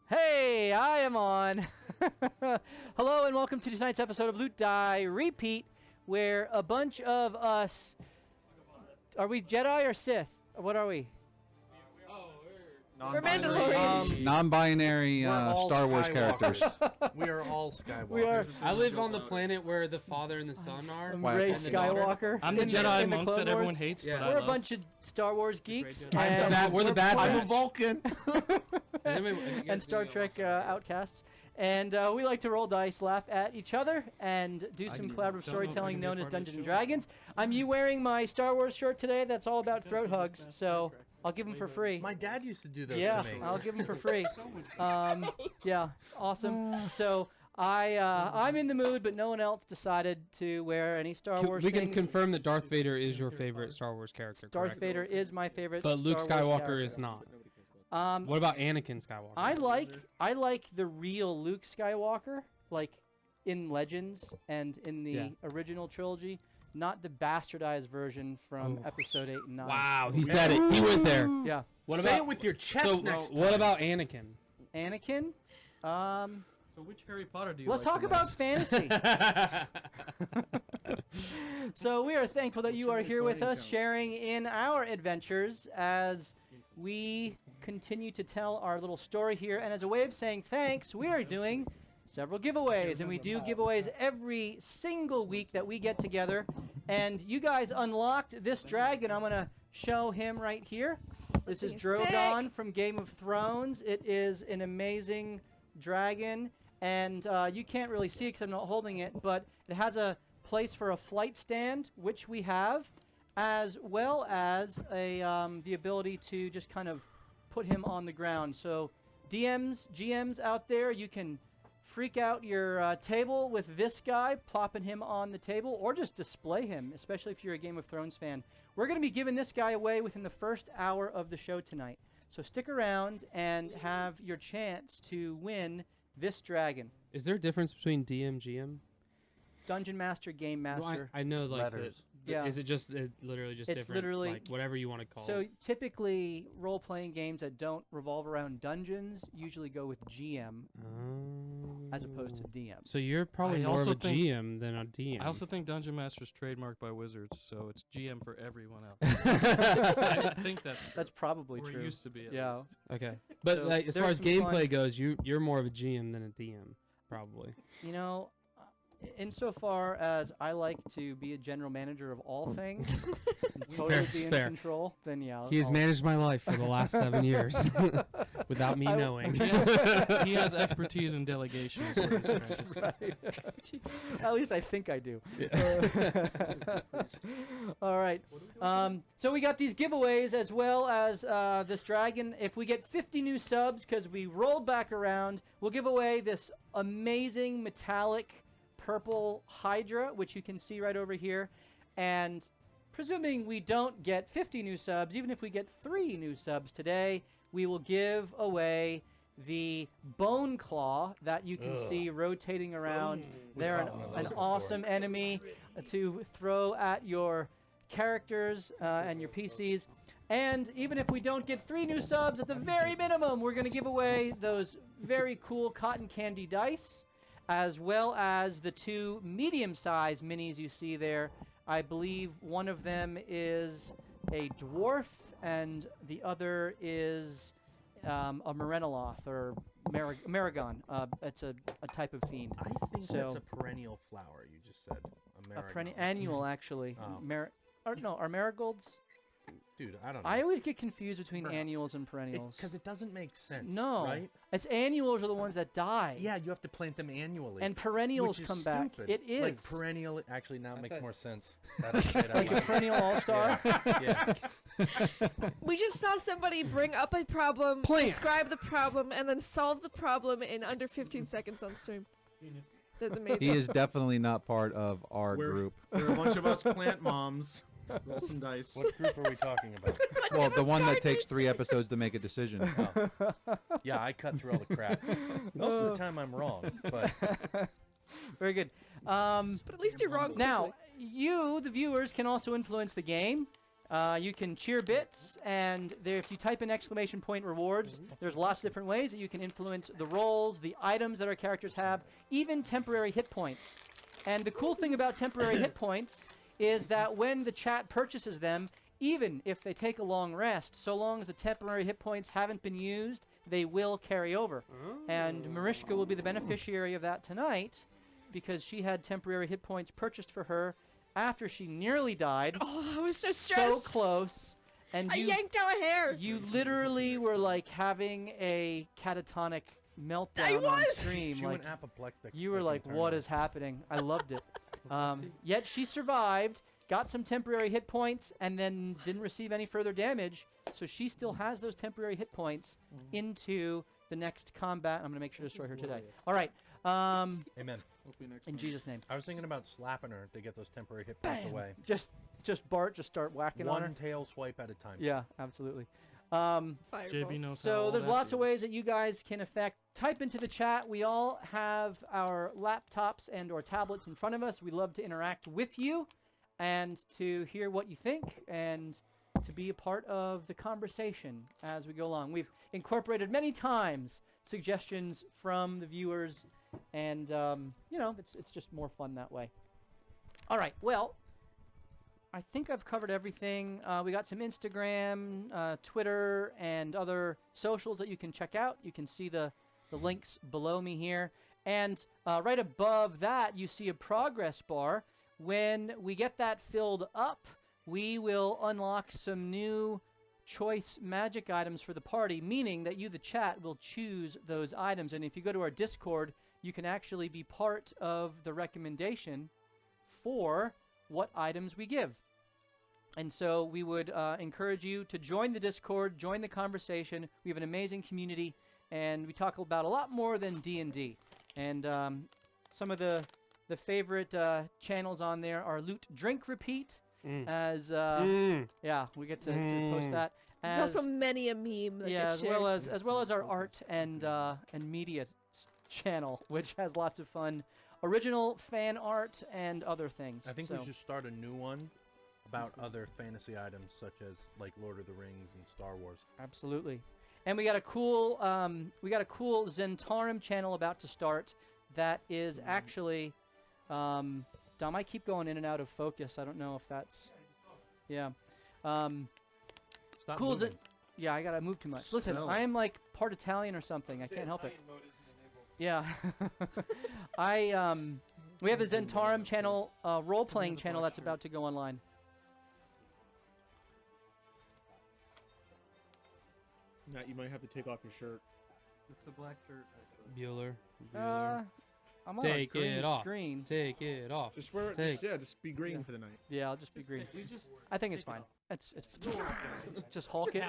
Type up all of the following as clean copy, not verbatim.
Hey, I am on. Hello and welcome to tonight's episode of Loot Die Repeat, where a bunch of us... Are we Jedi or Sith? What are we? We're Mandalorians. Non-binary Star Wars characters. We are all Skywalkers. I live on the planet where the Father and the Son are. Rey Skywalker. I'm the Jedi monk that everyone hates, Yeah. but We're I a bunch of Star Wars geeks. We're the bad I'm a batch. Vulcan. And Star Trek outcasts. And we like to roll dice, laugh at each other, and do some collaborative storytelling known as Dungeons and Dragons. I'm wearing my Star Wars shirt today that's all about throat hugs, so I'll give them for free. My dad used to do those Yeah, to me. I'll give them for free. Yeah, awesome. So I'm in the mood, but no one else decided to wear any Star Wars We can things. confirm that Darth Vader is your favorite Star Wars character, Darth correct? Vader is my favorite But Luke Star Wars Skywalker character. is not. What about Anakin Skywalker? I like the real Luke Skywalker, like in Legends and in the original trilogy, not the bastardized version from Episode 8 and 9. Wow, he said it. He went there. Yeah. What Say about it with your chest next time. What about Anakin? Anakin. So which Harry Potter do you Let's like talk the about most? fantasy. So we are thankful that you are here with us, sharing in our adventures as we continue to tell our little story here. And as a way of saying thanks, we are doing several giveaways, and we do giveaways every single week that we get together. And you guys unlocked this dragon. I'm going to show him right here. This is Drogon from Game of Thrones. It is an amazing dragon, and you can't really see it because I'm not holding it, but it has a place for a flight stand, which we have, as well as a the ability to just kind of put him on the ground. So DMs, GMs out there, you can freak out your table with this guy, plopping him on the table, or just display him, especially if you're a Game of Thrones fan. We're going to be giving this guy away within the first hour of the show tonight. So stick around and have your chance to win this dragon. Is there a difference between DM, GM? Dungeon Master, Game Master. I know, like, Letters. Yeah. Is it just literally just It's different? literally- like whatever you want to call So it. typically, role-playing games that don't revolve around dungeons usually go with GM as opposed to DM. So you're probably I more of also a think- GM than a DM. I also think Dungeon Master's trademarked by Wizards, so it's GM for everyone else. I think That's probably or true. it used to be at Yeah. least. Okay, but So like, as far there's as some gameplay fun- goes, you're more of a GM than a DM, probably. You know, insofar as I like to be a general manager of all things, and totally be in fair. control, then yeah. He has I'll- managed my life for the last 7 years without me I- knowing. He has expertise in delegation. Is what he's trying to say. Right. At least I think I do. All right. So we got these giveaways as well as this dragon. If we get 50 new subs, because we rolled back around, we'll give away this amazing metallic purple Hydra, which you can see right over here. And presuming we don't get 50 new subs, even if we get 3 new subs today, we will give away the Bone Claw that you can see rotating around. They're an awesome enemy to throw at your characters and your PCs. And even if we don't get 3 new subs, at the very minimum, we're going to give away those very cool cotton candy dice, as well as the 2 medium-sized minis you see there. I believe one of them is a dwarf, and the other is a Merenoloth or Maragon. It's a type of fiend. I think So- that's a perennial flower you just said. A annual, actually. Oh. Are marigolds? Dude, I don't know. I always get confused between annuals and perennials. Because it doesn't make sense. No, Right? It's annuals are the ones that die. Yeah, you have to plant them annually. And perennials which is come back. stupid. It is. Like perennial, actually now it makes more sense. That's like a perennial all-star. Yeah. We just saw somebody bring up a problem, describe the problem, and then solve the problem in under 15 seconds on stream. That's amazing. He is definitely not part of our group. We're a bunch of us plant moms. Roll some dice. What group are we talking about? Well, the one that takes 3 episodes to make a decision. Yeah, I cut through all the crap. Most of the time I'm wrong, but Very good. But at least you're wrong. Now, you, the viewers, can also influence the game. You can cheer bits, and there, if you type in exclamation point rewards, there's lots of different ways that you can influence the roles, the items that our characters have, even temporary hit points. And the cool thing about temporary hit points is that when the chat purchases them, even if they take a long rest, so long as the temporary hit points haven't been used, they will carry over. And Marishka will be the beneficiary of that tonight because she had temporary hit points purchased for her after she nearly died. Oh, I was so So stressed. close. And I yanked out a hair. you literally were like having a catatonic meltdown I on was! stream. She Like, went apoplectic. you were like like, what is happening? I loved it. Yet she survived, got some temporary hit points, and then didn't receive any further damage. So she still has those temporary hit points into the next combat. I'm going to make sure to destroy her today. All right. Amen. In Jesus' name. I was thinking about slapping her to get those temporary hit points away. Just Bart, just start whacking on her. One tail swipe at a time. Yeah, absolutely. Fireball. JB knows how So all there's that lots of ways feels. that you guys can affect. Type into the chat. We all have our laptops and or tablets in front of us. We love to interact with you and to hear what you think and to be a part of the conversation as we go along. We've incorporated many times suggestions from the viewers, and you know, it's just more fun that way. All right. Well, I think I've covered everything. We got some Instagram, Twitter, and other socials that you can check out. You can see the links below me here. And right above that, you see a progress bar. When we get that filled up, we will unlock some new choice magic items for the party, meaning that you, the chat, will choose those items. And if you go to our Discord, you can actually be part of the recommendation for what items we give. And so we would encourage you to join the Discord, join the conversation. We have an amazing community, and we talk about a lot more than D&D. And some of the favorite channels on there are Loot, Drink, Repeat. As yeah, we get to post that. There's also many a meme that Yeah, gets as shared. well as our art and media channel, which has lots of fun, original fan art and other things. I think so. we should start a new one about other fantasy items such as like Lord of the Rings and Star Wars. Absolutely. And we got a cool Zentarum channel about to start that is actually Dom, I keep going in and out of focus. I don't know if that's yeah. Stop Cool. moving. Yeah, I gotta move too much. Listen, Smell I it. am like part Italian or something. I can't help it. Yeah. We have the Zentarum channel, role-playing channel that's about to go online. Matt, you might have to take off your shirt. It's the black shirt. Bueller. Bueller. I'm on Take a green it off. screen. Take it off. Just wear it. Take. Just be green for the night. Yeah, I'll just be green. I think it's fine. It's just Hulk it.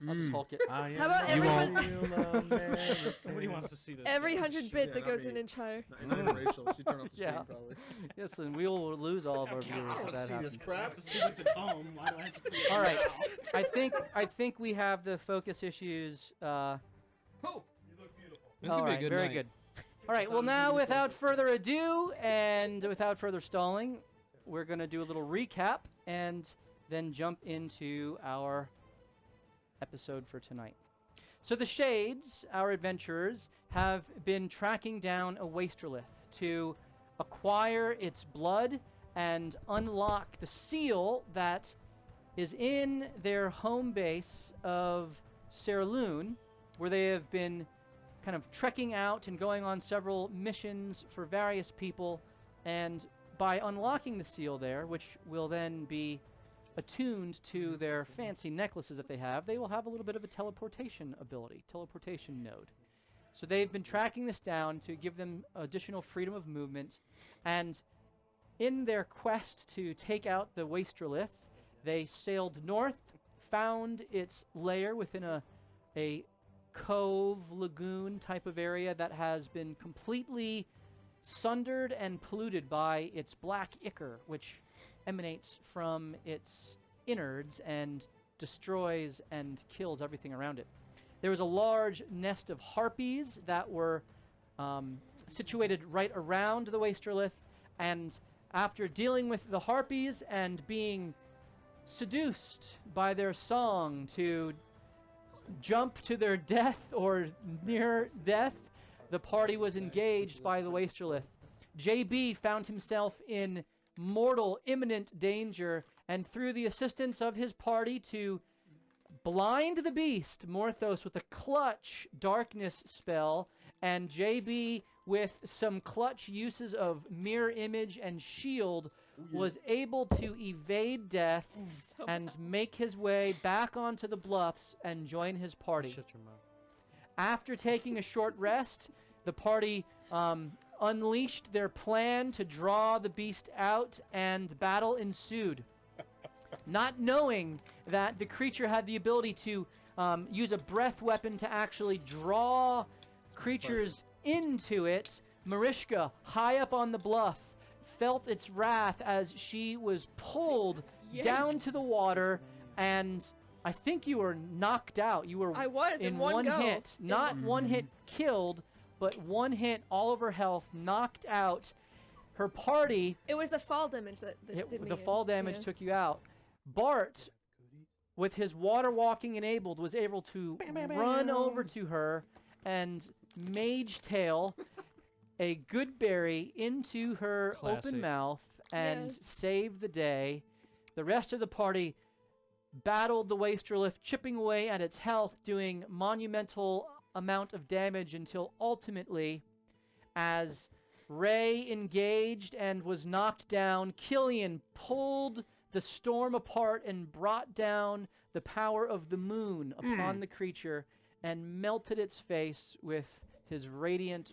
I'll just Hulk it. I How about am every a hun- real American. Nobody wants to see this. Every 100 bits, Yeah, it goes not an me. inch higher. Not even Rachel. She turned off the Yeah. screen probably. Yes, and we will lose all of our viewers if that happens. crap. See this at home. Why do I have to see All right. I think we have the focus issues. This All could be a right, good very night. good. All right, well now, without further ado and without further stalling, we're going to do a little recap and then jump into our episode for tonight. So the Shades, our adventurers, have been tracking down a wastrilith to acquire its blood and unlock the seal that is in their home base of Saerloon, where they have been kind of trekking out and going on several missions for various people, and by unlocking the seal there, which will then be attuned to their fancy necklaces that they will have a little bit of a teleportation ability, teleportation node. So they've been tracking this down to give them additional freedom of movement, and in their quest to take out the wastrilith, they sailed north, found its lair within a cove, lagoon type of area that has been completely sundered and polluted by its black ichor, which emanates from its innards and destroys and kills everything around it. There was a large nest of harpies that were situated right around the wastrilith, and after dealing with the harpies and being seduced by their song to jump to their death or near death, the party was engaged by the wastrilith. JB found himself in mortal, imminent danger, and through the assistance of his party to blind the beast, Morthos with a clutch darkness spell, and JB with some clutch uses of mirror image and shield was able to evade death and make his way back onto the bluffs and join his party. Shut your mouth. After taking a short rest, the party unleashed their plan to draw the beast out, and battle ensued. Not knowing that the creature had the ability to use a breath weapon to actually draw creatures into it, Marishka, high up on the bluff, felt its wrath as she was pulled down to the water, and I think you were knocked out. You were I was in one go. hit, not one hit killed, but one hit, all of her health knocked out. Her party, It was the fall damage that did me the in. fall damage Yeah. took you out. Bart, with his water walking enabled, was able to run over to her and mage tail a good berry into her Classic. open mouth and Yes. save the day. The rest of the party battled the wastrilith, chipping away at its health, doing monumental amount of damage until ultimately, as Ray engaged and was knocked down, Killian pulled the storm apart and brought down the power of the moon upon the creature and melted its face with his radiant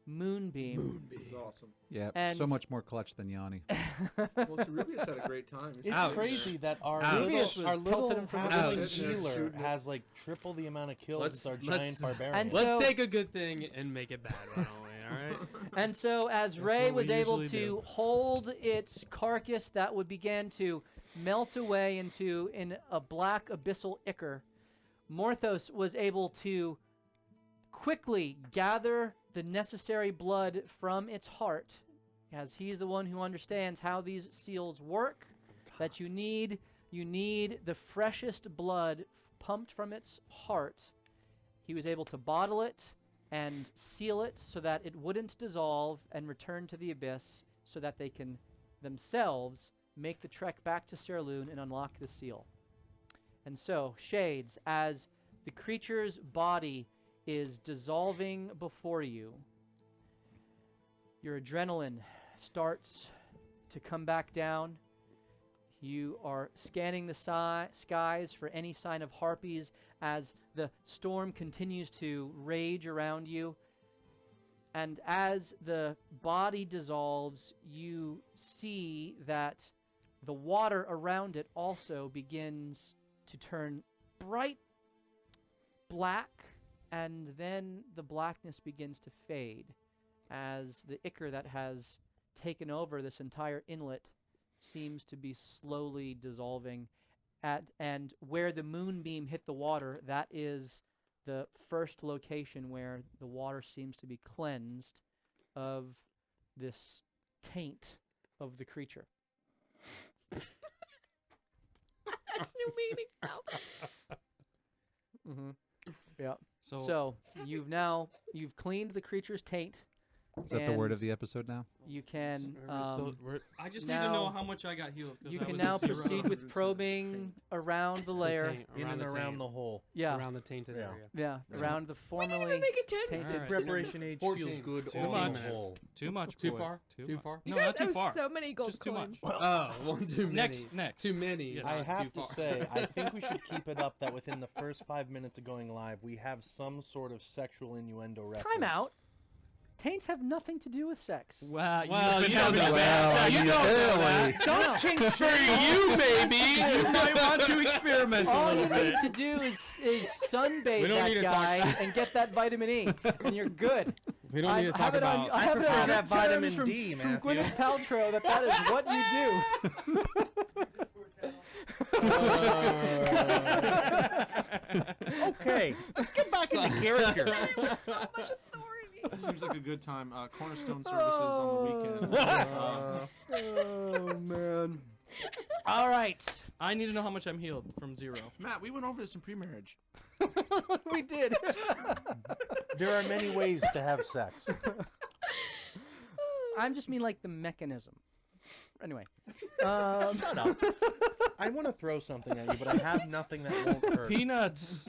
moonbeam. It was awesome. Yeah, And- so much more clutch than Yanni. Well, Cerubius had a great time. It's Ouch. crazy that our Ouch. little, Rubius was our pelting little him from half Ouch. healer Shooting it. has like triple the amount of kills Let's- as our let's- giant barbarian. And Let's so- take a good thing and make it bad, why don't we? All right. And so as That's Ray what we was able usually to do. hold its carcass that would begin to melt away into a black abyssal ichor, Morthos was able to quickly gather the necessary blood from its heart, as he's the one who understands how these seals work, that you need the freshest blood pumped from its heart. He was able to bottle it and seal it so that it wouldn't dissolve and return to the abyss, so that they can themselves make the trek back to Saerloon and unlock the seal. And so, Shades, as the creature's body is dissolving before you, your adrenaline starts to come back down. You are scanning the skies for any sign of harpies as the storm continues to rage around you. And as the body dissolves, you see that the water around it also begins to turn bright black, and then the blackness begins to fade as the ichor that has taken over this entire inlet seems to be slowly dissolving. And where the moonbeam hit the water, that is the first location where the water seems to be cleansed of this taint of the creature. New meaning now. Mm-hmm. Yeah. So, So you've cleaned the creature's taint. Is that the word of and the episode now? You can so we're, I just need to know Now- how much I got healed. 'cause you I can was now at 0. proceed with probing around the the lair. taint, in and around the hole. Yeah, around the tainted Yeah. area. yeah, around the We didn't formerly even make it 10. tainted. Alright. Preparation age 14. feels good Too on much. the hole. Too much. Too boys. far? Too much. far? You No, guys not too have far. so many gold Just too coins. much. Oh, one too many. Next. Too many. Yeah. I Not have too to far. say, I think we should keep it up that within the first 5 minutes of going live, we have some sort of sexual innuendo reference. Time out. Taints have nothing to do with sex. Well, you Well, don't you know don't know that. that. You You don't know barely. that. Don't kink For you, baby. You might want to experiment a All you little need bit. to do is sunbathe We don't that need to talk- guy and get that vitamin E, and you're good. We don't need to I talk have it on. about. I have it prefer on that good vitamin terms D, from Matthew. Gwyneth Paltrow that is what you do. Okay, let's get back into character. With so much authority. Seems like a good time. Cornerstone services on the weekend. Oh man! All right, I need to know how much I'm healed from 0. Matt, we went over this in pre-marriage. We did. There are many ways to have sex. I'm just mean like the mechanism. Anyway. Shut up. I want to throw something at you, but I have nothing that won't hurt. Peanuts.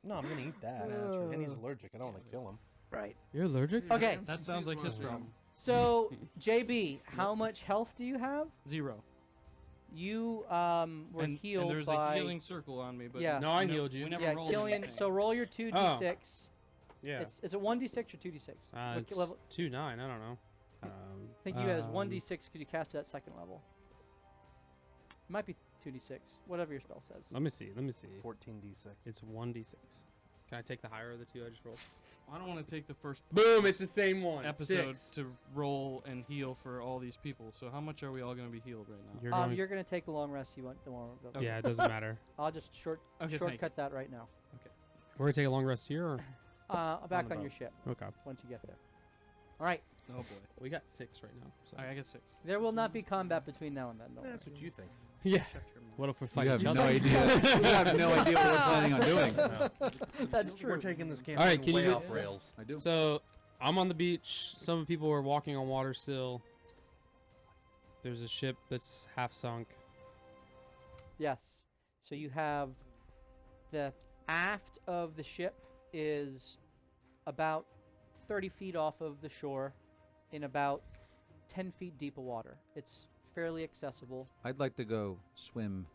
No, I'm gonna eat that. And he's allergic. I don't want to kill him. Right. You're allergic? Okay. That sounds like his problem. So, JB, how much health do you have? 0. You were healed and there's by... a healing circle on me, but Yeah. No, I healed you. We never Yeah, rolled Killian. anything. So roll your 2d6. Oh. Yeah. Is it 1d6 or 2d6? What It's level? 2-9. I don't know. I think you had 1d6 because you cast it at 2nd level. It might be 2d6, whatever your spell says. Let me see. 14d6. It's 1d6. Can I take the higher of the two I just rolled? I don't want to take the first Boom! It's the same one. episode 6. to roll and heal for all these people. So how much are we all going to be healed right now? You're going. You're going to take a long rest. You want the more. Okay. Yeah, it doesn't matter. I'll just Okay, thank shortcut that right now. We're gonna take a long rest here. Or? Back the on your boat. ship Okay. once you get there. All right. Oh boy. We got 6 right now. So. I get 6. There will not be combat between now and then. Don't That's worry. what you think. Yeah. What if we fight You have each other? no idea. You have no idea what we're planning on doing. That's true. We're taking this campaign All right, can way you off rails. I do. So I'm on the beach. Some people are walking on water still. There's a ship that's half sunk. Yes. So you have the aft of the ship is about 30 feet off of the shore in about 10 feet deep of water. It's fairly accessible. I'd like to go swim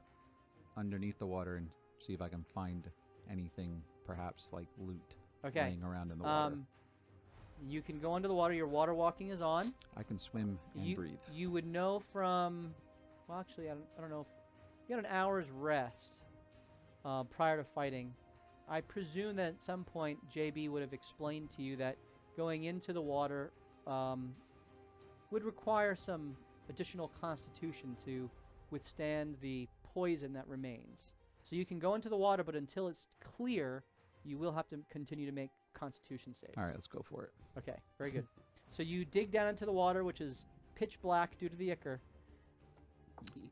underneath the water and see if I can find anything, perhaps like loot, Okay. laying around in the water. You can go under the water. Your water walking is on. I can swim and breathe. You would know from, well, actually, I don't know. If you had an hour's rest prior to fighting. I presume that at some point JB would have explained to you that going into the water would require some additional constitution to withstand the poison that remains. So you can go into the water, but until it's clear, you will have to continue to make constitution saves. All right, let's go for it. Okay, very good. So you dig down into the water, which is pitch black due to the ichor,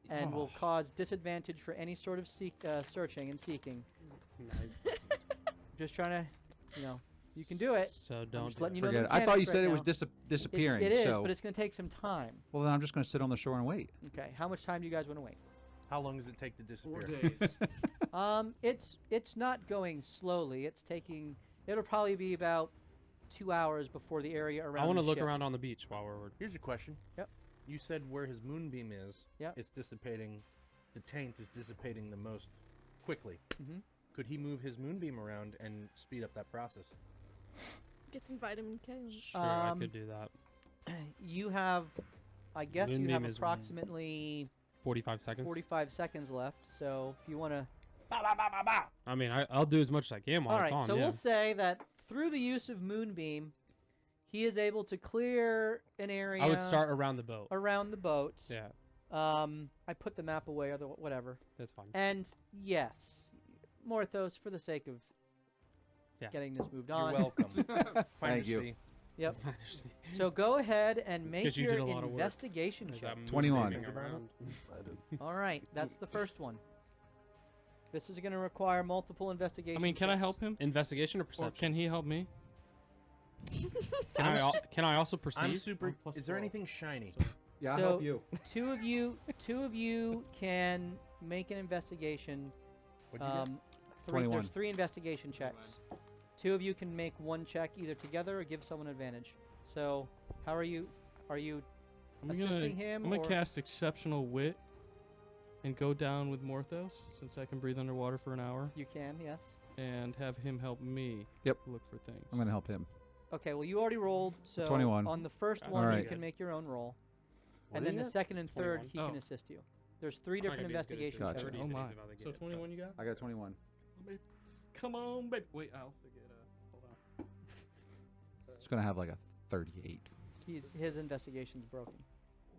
and will cause disadvantage for any sort of searching and seeking. Nice. Just trying to, you can do it. So I'm don't just do letting it. you know the Forget it. I thought you mechanics said right it was now. disappearing. It is, so but it's going to take some time. well, then I'm just going to sit on the shore and wait. Okay, how much time do you guys want to wait? How long does it take to disappear? 4 days. It's not going slowly. It'll probably be about 2 hours before the area around I want to the look ship. around on the beach while we're. Here's a question. Yep. You said where his moonbeam is, Yep. it's dissipating, the taint is dissipating the most quickly. Mhm. Could he move his moonbeam around and speed up that process? Get some vitamin K. Sure, I could do that. You have, I guess you Moonbeam have is approximately 45 seconds. 45 seconds left. So if you want to... I mean, I'll do as much as I can while All it's right, on. so yeah. we'll say that through the use of Moonbeam, he is able to clear an area I would start around the boat. around the boat. Yeah, I put the map away, or whatever. that's fine. And yes, Morthos, for the sake of Yeah. getting this moved You're on. welcome. Thank you. fee. Yep. So go ahead and make 'Cause you your did a lot of work. investigation Is check. that 21. moving around? All right, that's the first one. This is going to require multiple investigation. I mean, can I checks. help him? Investigation or Or perception? can he help me? Can I also I'm perceive? super. plus Is there 12. anything shiny? Yeah, I'll So- help you. Two of you can make an investigation. What'd you get? 21. There's 3 investigation checks. 2 of you can make one check either together or give someone advantage. So, how are you? Are you I'm assisting him? I'm gonna or cast Exceptional Wit and go down with Morthos, since I can breathe underwater for an hour, You can, yes. and have him help me Yep. look for things. I'm going to help him. Okay. Well, you already rolled, so 21. on the first All one you right. can make your own roll, What and is then the it? second and third 21. he can Oh. assist you. There's 3 different investigations. Gotcha. every- Oh my. So 21 you got? I got 21. Come on, baby. Wait, I also get hold on. It's going to have like a 38. His investigation's broken,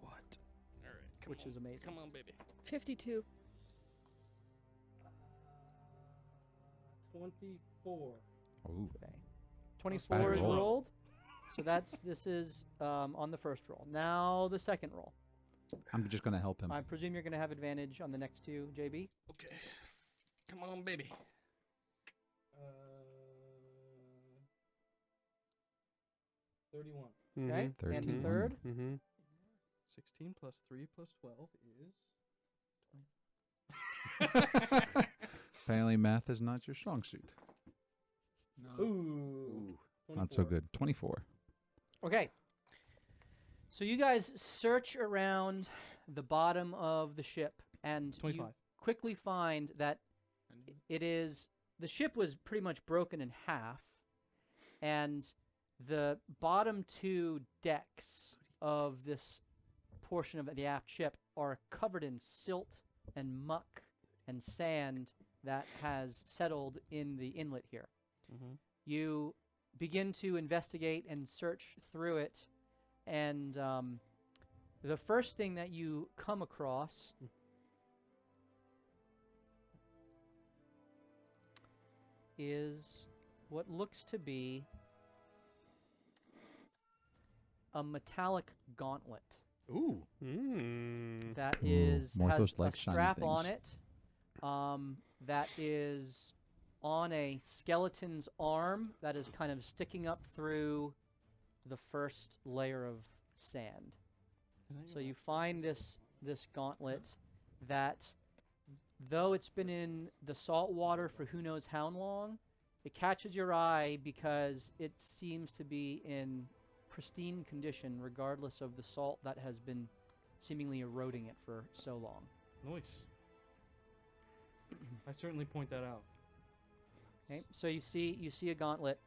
What? All right. which is amazing. Come on, baby. 52. 24. Ooh. Okay. 24 is roll. rolled. So this is on the first roll. Now the second roll. I'm just gonna help him. I presume you're going to have advantage on the next two, JB. Okay. Come on, baby. 31. Okay. And the 31. third. Mm-hmm. 16 plus 3 plus 12 is Apparently, math is not your strong suit. No. Ooh. Not so good. 24. Okay. So you guys search around the bottom of the ship, and 25. you quickly find that the ship was pretty much broken in half, and the bottom two decks of this portion of the aft ship are covered in silt and muck and sand that has settled in the inlet here. Mm-hmm. You begin to investigate and search through it, and the first thing that you come across is what looks to be a metallic gauntlet Ooh. Mm. that Ooh, has Morthos a likes shiny strap on things. it that is on a skeleton's arm that is kind of sticking up through the first layer of sand. So you find this gauntlet that, though it's been in the salt water for who knows how long, it catches your eye because it seems to be in pristine condition regardless of the salt that has been seemingly eroding it for so long. Nice. I certainly point that out. Okay, so you see a gauntlet.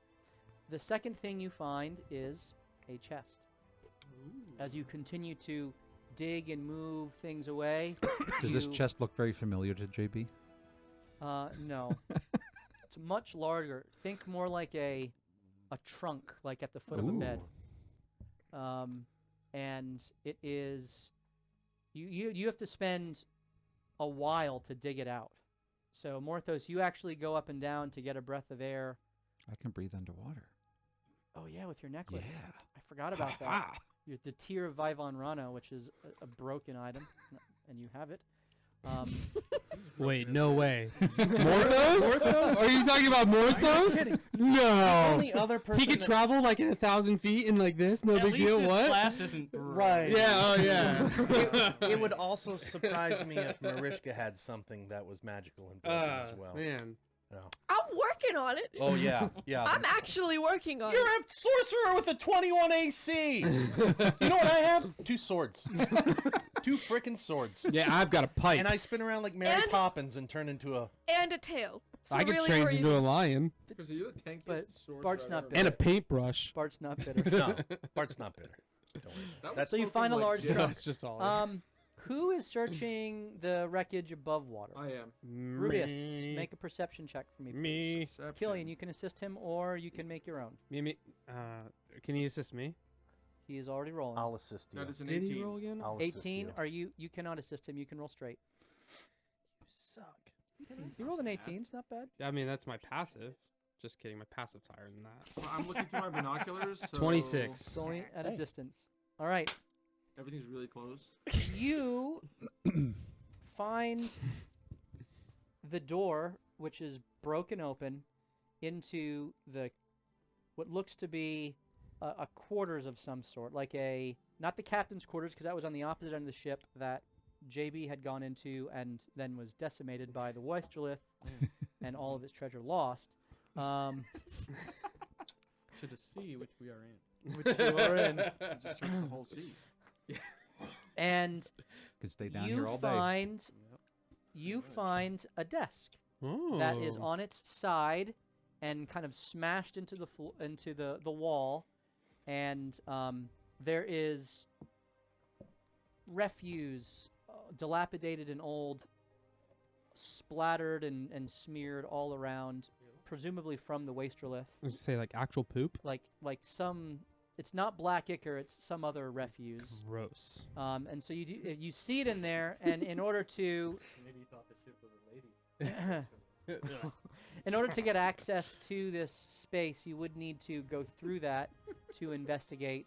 The second thing you find is a chest. As you continue to dig and move things away, Does this you- chest look very familiar to JB? No. It's much larger. Think more like a trunk, like at the foot of a bed. And it is you have to spend a while to dig it out. So Morthos, you actually go up and down to get a breath of air. I can breathe underwater. Oh yeah, with your necklace. Yeah. I forgot about that. The Tear of Vivon Rana, which is a broken item, and you have it. Wait, no way. Morthos? Are you talking about Morthos? No. Only other person He could that- travel like 1,000 feet in like this, no At big least deal. his What? class isn't Right. Yeah, oh yeah. It would also surprise me if Mariska had something that was magical and broken as well. Man. Yeah. I'm working on it. Oh yeah, yeah. I'm actually working on You're it. a sorcerer with a 21 AC. You know what I have? 2 swords. 2 frickin' swords. Yeah, I've got a pipe. And I spin around like Mary And- Poppins and turn into a. And a tail. So I could really, change where you- into a lion Because you're the tankiest But sorcerer Bart's I've not ever big. and a met. paintbrush. Bart's not bitter. No, Bart's not bitter. Don't worry. That was That's- So you spoken find a like large Jim. trunk. That's just all. Who is searching the wreckage above water? I am. Rubius, make a perception check for me, please. Me. Perception. Killian, you can assist him, or you can make your own. Me. Can you assist me? He is already rolling. I'll assist you. That is an Did 18. he roll again? I'll assist 18. you. Are you cannot assist him. You can roll straight. You suck. You rolled an 18. It's not bad. I mean, that's my passive. Just kidding. My passive's higher than that. Well, I'm looking through my binoculars. So 26. It's only at a Hey. distance. All right. Everything's really close. You find the door, which is broken open, into what looks to be a quarters of some sort, like not the captain's quarters, because that was on the opposite end of the ship that JB had gone into and then was decimated by the wastrilith and all of its treasure lost. To the sea, which we are in. Which you are in. Just search the whole sea. And Could stay down you here all day. find a desk that is Oh. on its side and kind of smashed into the wall, and there is refuse, dilapidated and old, splattered and smeared all around, presumably from the wastrilith. Would you say like actual poop? Like some, it's not black ichor, it's some other refuse. Gross. And so you see it in there, and in order to Maybe you thought the ship was a lady. in order to get access to this space, you would need to go through that to investigate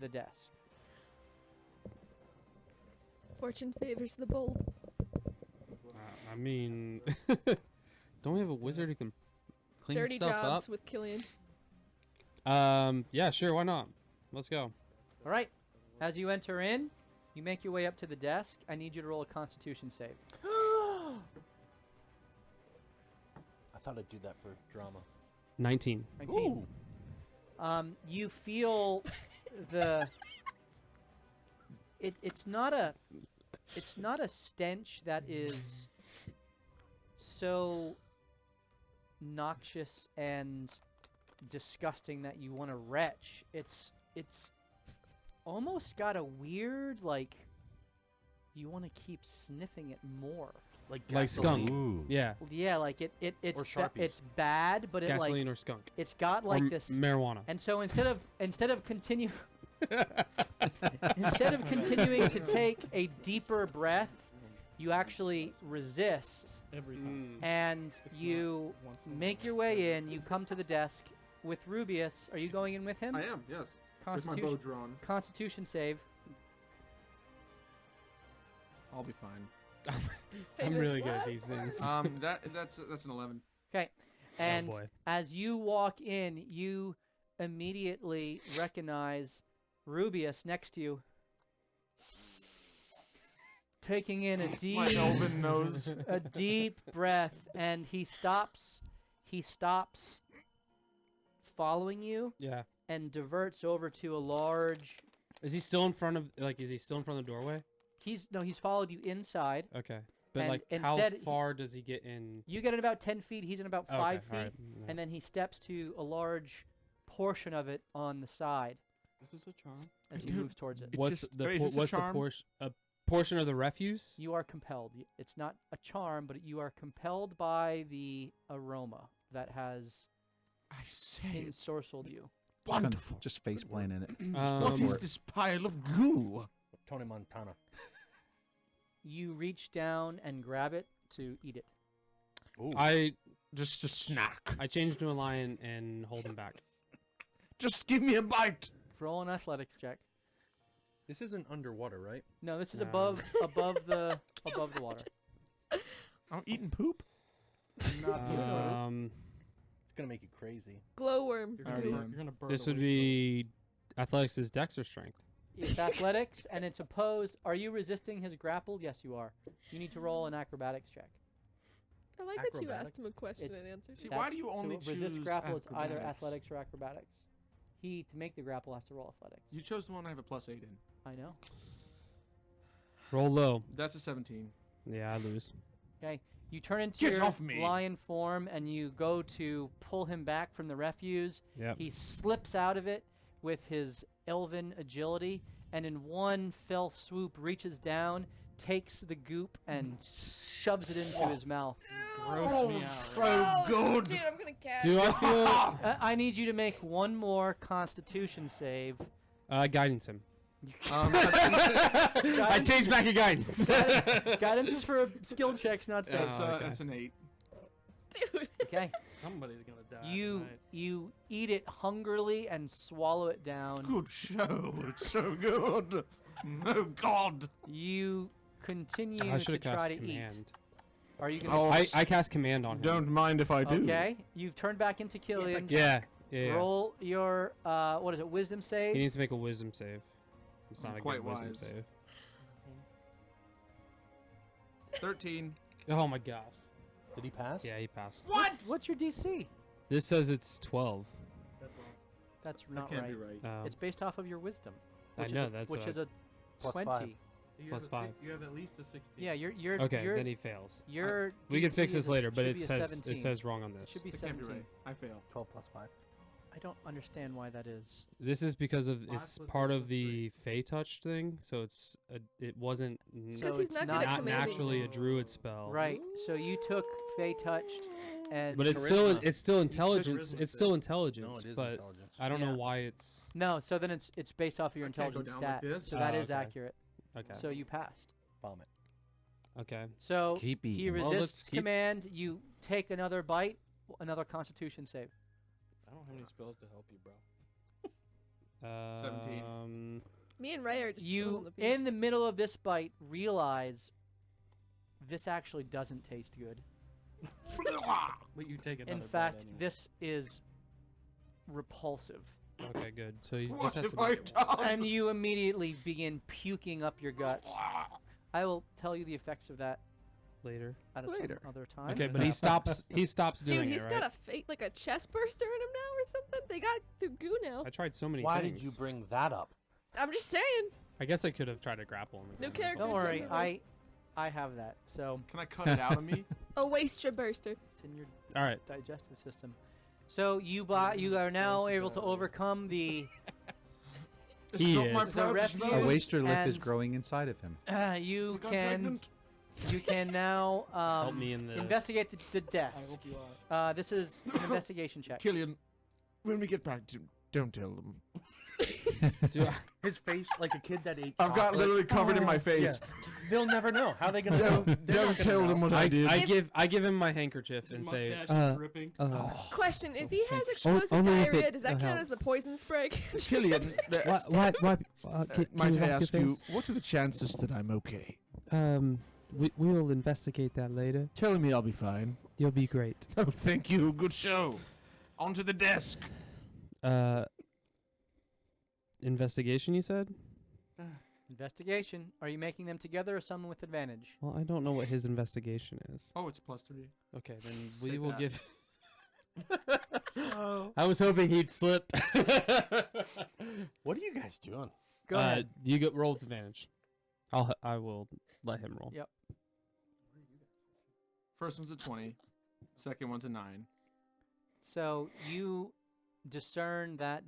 the desk. Fortune favors the bold. I mean, don't we have a wizard who can clean Dirty stuff jobs with Killian. up? Yeah, sure. Why not? Let's go. All right. As you enter in, you make your way up to the desk. I need you to roll a Constitution save. I thought I'd do that for drama. 19. 19. You feel the. It's not a stench that is so noxious and disgusting that you want to retch. It's almost got a weird, like, you want to keep sniffing it more. Like skunk. gasoline. Yeah. Yeah, like it's Or Sharpies. it's bad, but it Gasoline like or skunk. it's got Or like this marijuana. And so instead of continuing to take a deeper breath, you actually resist Every time. and you make your way in. You come to the desk with Rubius. Are you going in with him? I am, yes. With my bow Constitution, drawn. Constitution save. I'll be fine. I'm Famous really good at last these things. That's an 11. Okay. And boy. as you walk in, you immediately recognize Rubius next to you, taking in a deep, My elven nose. a deep breath, and he stops following you Yeah. and diverts over to a large. Is he still in front of Is he still in front of the doorway? He's followed you inside. Okay. But And like, instead how far does he get in? You get in about 10 feet. He's in about Okay, 5 feet, alright, and then he steps to a large portion of it on the side Is this a charm? as he Dude, moves towards it. It's what's just- the wait, is this a what's the charm? portion of the refuse? You are compelled. It's not a charm, but you are compelled by the aroma that has I say, it's ensorcelled you. wonderful. Just face plant in it. What is for it. this pile of goo? Tony Montana. You reach down and grab it to eat it. Ooh. Just a snack. I change to a lion and hold him back. Just give me a bite. Roll an athletics check. This isn't underwater, right? No, this is No. above the water. I'm eating poop. Not you notice. It's gonna make you crazy. Glowworm. You're Alright. gonna burn This the would waste be athletics is dex or strength. It's athletics, and it's opposed. Are you resisting his grapple? Yes, you are. You need to roll an acrobatics check. I like that you Acrobatics? asked him a question It's- and answered. See, it. why do you only to resist choose grapple? It's either acrobatics? athletics or acrobatics. He, to make the grapple, has to roll athletics. You chose the one I have a +8 in. I know. Roll low. That's a 17. Yeah, I lose. Okay. You turn into Get your off me. lion form, and you go to pull him back from the refuse. Yep. He slips out of it with his elven agility, and in one fell swoop reaches down, takes the goop, and shoves it into his mouth. Gross me out. So Oh, good. Dude, I'm gonna catch. Do I feel I need you to make one more Constitution save. guidance him? That's, I changed back to guidance. Guidance is for skill checks, not saves. Oh, okay. that's an 8. Dude. Okay. Somebody's gonna die. You tonight. you eat it hungrily and swallow it down. Good show. It's so good. Oh God. You continue I to should have try cast to command. eat. Are you gonna? Oh, I cast command on him. Don't mind if I do. Okay. You've turned back into Killian. Yeah. Yeah. Roll your what is it? Wisdom save. He needs to make a wisdom save. It's not I'm a quite good wisdom wise. save. 13. Oh my gosh. Did he pass? Yeah, he passed. What? What's your DC? This says it's 12. That's wrong. That's That not can't right. be right. It's based off of your wisdom. I Which know, is a, that's which what is a Plus 20. 5. You Plus have 5. You have at least a 16. Yeah, you're okay, you're, then he fails. your We can DC fix is this a- later, but should it be a says 17. it says wrong on It this. should be It can't be 17. right. I fail. 12 plus 5. I don't understand why that is. This is because of 5 it's plus part 1 of plus the Fey touch thing, so it wasn't So he's it's not good not at not commanding. naturally a druid spell. Right. So you took Fey touched and But it's Charisma. still intelligence. charisma It's save. still No, intelligence, it is but intelligence. I don't Yeah. know why it's no. So then it's based off of your I can't go intelligence down like stat. this. So that Oh, is okay. accurate. okay. So you passed. Vomit. Okay. So Keep he eating. Well, resists let's keep- command. You take another bite. Another Constitution save. I don't have any spells to help you, bro. 17. Me and Ray are just chilling on You, the beach. in the middle of this bite, realize this actually doesn't taste good. But you take it. In fact, this is repulsive. Okay, good. So you What just has have to I be done? And you immediately begin puking up your guts. I will tell you the effects of that later. at a Later. some other time. Okay, but he stops. He stops Dude, doing he's it, right? got a like a chest burster in him now or something. They got through goo now. I tried so many Why things. did you bring that up? I'm just saying. I guess I could have tried to grapple him. No again or character. Don't something. worry, Definitely. I have that. So Can I cut it out of me? A waste burster. it's in your All right. digestive system. So you are now able to overcome the He Stop my is. The proud rest smell. of A waster lith is and- growing inside of him. you Think I'm can pregnant? now Help me in the. investigate the desk. This is an investigation check. Killian, when we get back to, don't tell them. Do I- His face like a kid that ate I've got chocolate. literally covered in my Yeah. face. They'll never know. How are they gonna know? Don't, They're not don't gonna tell know. them what I did. I give him my handkerchief and say, mustache is dripping. Question: if he has Oh, explosive only if diarrhea, it does that count as the helps. poison spray? Killian, Why, might I ask you, what are the chances that I'm okay? We'll investigate that later. Telling me I'll be fine. You'll be great. Oh, thank you. Good show. Onto the desk. investigation, you said? Investigation. Are you making them together or someone with advantage? Well, I don't know what his investigation is. Oh, it's +3. Okay, then we Take will that. give. I was hoping he'd slip. What are you guys doing? Go ahead. You get roll with advantage. I will let him roll. Yep. First one's a 20. Second one's a 9. So you discern that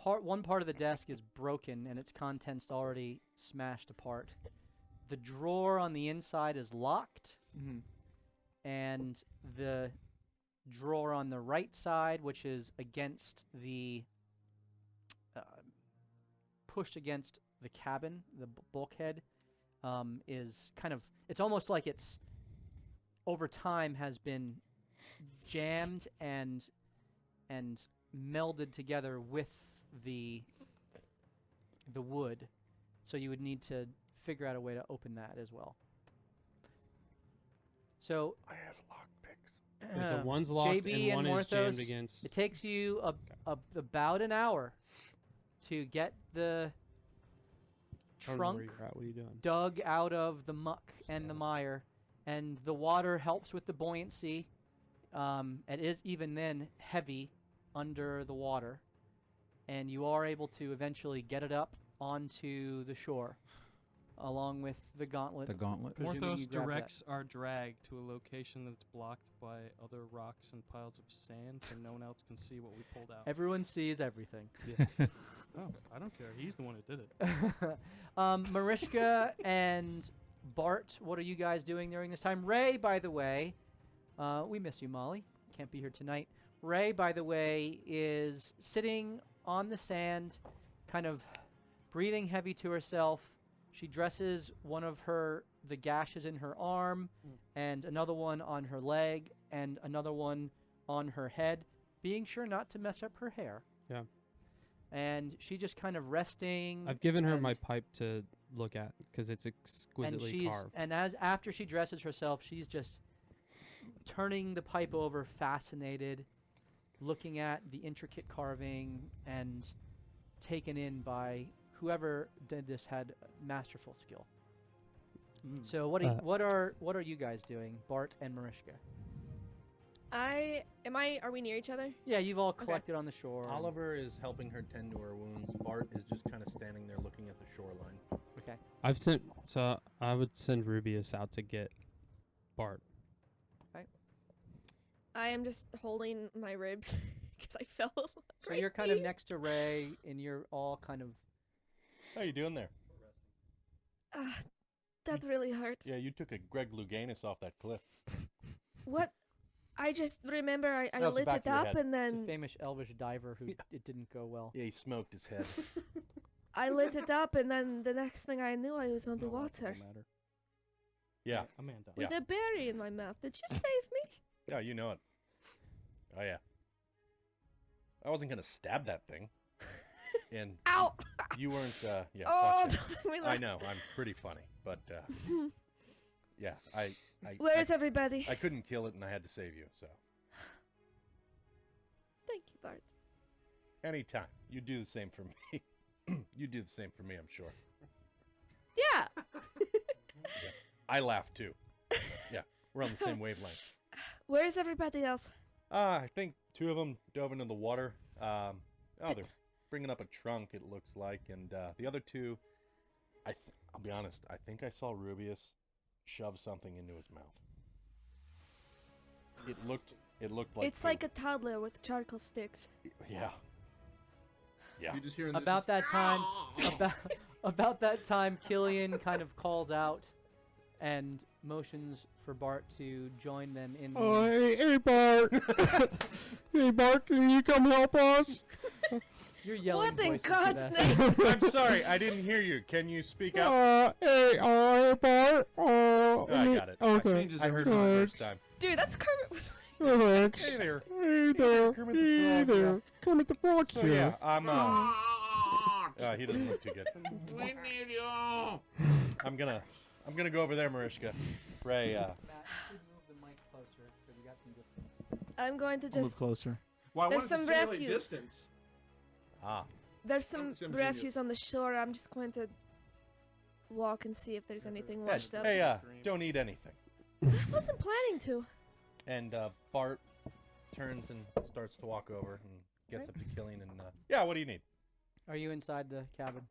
one part of the desk is broken and its contents already smashed apart. The drawer on the inside is locked, Mm-hmm. and the drawer on the right side, which is against the pushed against the cabin, the bulkhead, is kind of. It's almost like it's over time has been jammed and melded together with the wood, so you would need to figure out a way to open that as well. So I have lockpicks. Okay, so one's locked JB and one and is jammed Morthos, against. it takes you about an hour to get the I don't know where trunk you're at. What are you doing? dug out of the muck and the mire, and the water helps with the buoyancy. It is even then heavy under the water, and you are able to eventually get it up onto the shore, along with the gauntlet. The gauntlet. presuming you Morthos grab that. directs our drag to a location that's blocked by other rocks and piles of sand, so no one else can see what we pulled out. Everyone sees everything. Oh, I don't care. He's the one who did it. Mariska and Bart, what are you guys doing during this time? Ray, by the way, we miss you, Molly. Can't be here tonight. Ray, by the way, is sitting on the sand, kind of breathing heavy to herself. She dresses one of the gashes in her arm, and another one on her leg, and another one on her head, being sure not to mess up her hair. Yeah. And she just kind of resting. I've given her my and- pipe to look at because it's exquisitely carved. And after she dresses herself, she's just turning the pipe over, fascinated, looking at the intricate carving, and taken in by whoever did this had masterful skill. So what are you guys doing, Bart and Mariska? Are we near each other? Yeah, you've all Okay. collected on the shore. and- Oliver is helping her tend to her wounds. Bart is just kind of standing there looking at the shoreline. Okay. I would send Rubius out to get Bart. I am just holding my ribs because I fell. So you're kind of next to Ray, and you're all kind of. How you doing there? That really hurt. Yeah, you took a Greg Louganis off that cliff. What? I just remember I That was the lit back it of your up head. and It's a then famous Elvish diver who it didn't go well. Yeah, he smoked his head. I lit it up and then the next thing I knew I was on the water Yeah. Amanda. with a berry in my mouth. Did you save me? Yeah, you know it. Oh, yeah. I wasn't going to stab that thing. And Ow! you weren't. Yeah. Oh, fuck don't make me that. I laugh. know. I'm pretty funny, but yeah. Where's everybody? I couldn't kill it, and I had to save you. So Thank you, Bart. anytime you do the same for me. You do the same for me, I'm sure. Yeah. I laugh too. Yeah, we're on the same wavelength. Where's everybody else? I think 2 of them dove into the water. They're bringing up a trunk, it looks like, and the other 2, I'll be honest, I think I saw Rubius shove something into his mouth. It looked like It's like a toddler with charcoal sticks. Yeah. Yeah. You just hearing About that time, about that time, Killian kind of calls out and motions for Bart to join them in the... Oh, hey, Bart. Hey, Bart, can you come help us? You're yelling What in voices to God's that. name? I'm sorry, I didn't hear you. Can you speak out? Hey, Bart. I got it. Okay. Changes I heard every it the time. first time. Dude, that's Kermit with Thanks. Hey there. Hey there. Kermit the Hey Frog, there. Kermit the Frog So here. yeah, I'm he doesn't look too good. We need you. I'm gonna go over there, Mariska. Ray, Matt, you could move the mic closer because we got some distance. I'm going to I'll move just... closer. Well, I There's wanted to some simulate refuse. distance. There's some Some refuse on the shore. I'm just going to walk and see if there's anything Yeah, washed up. hey, don't eat anything. I wasn't planning to. And Bart turns and starts to walk over and gets up to Killian and yeah, what do you need? Are you inside the cabin?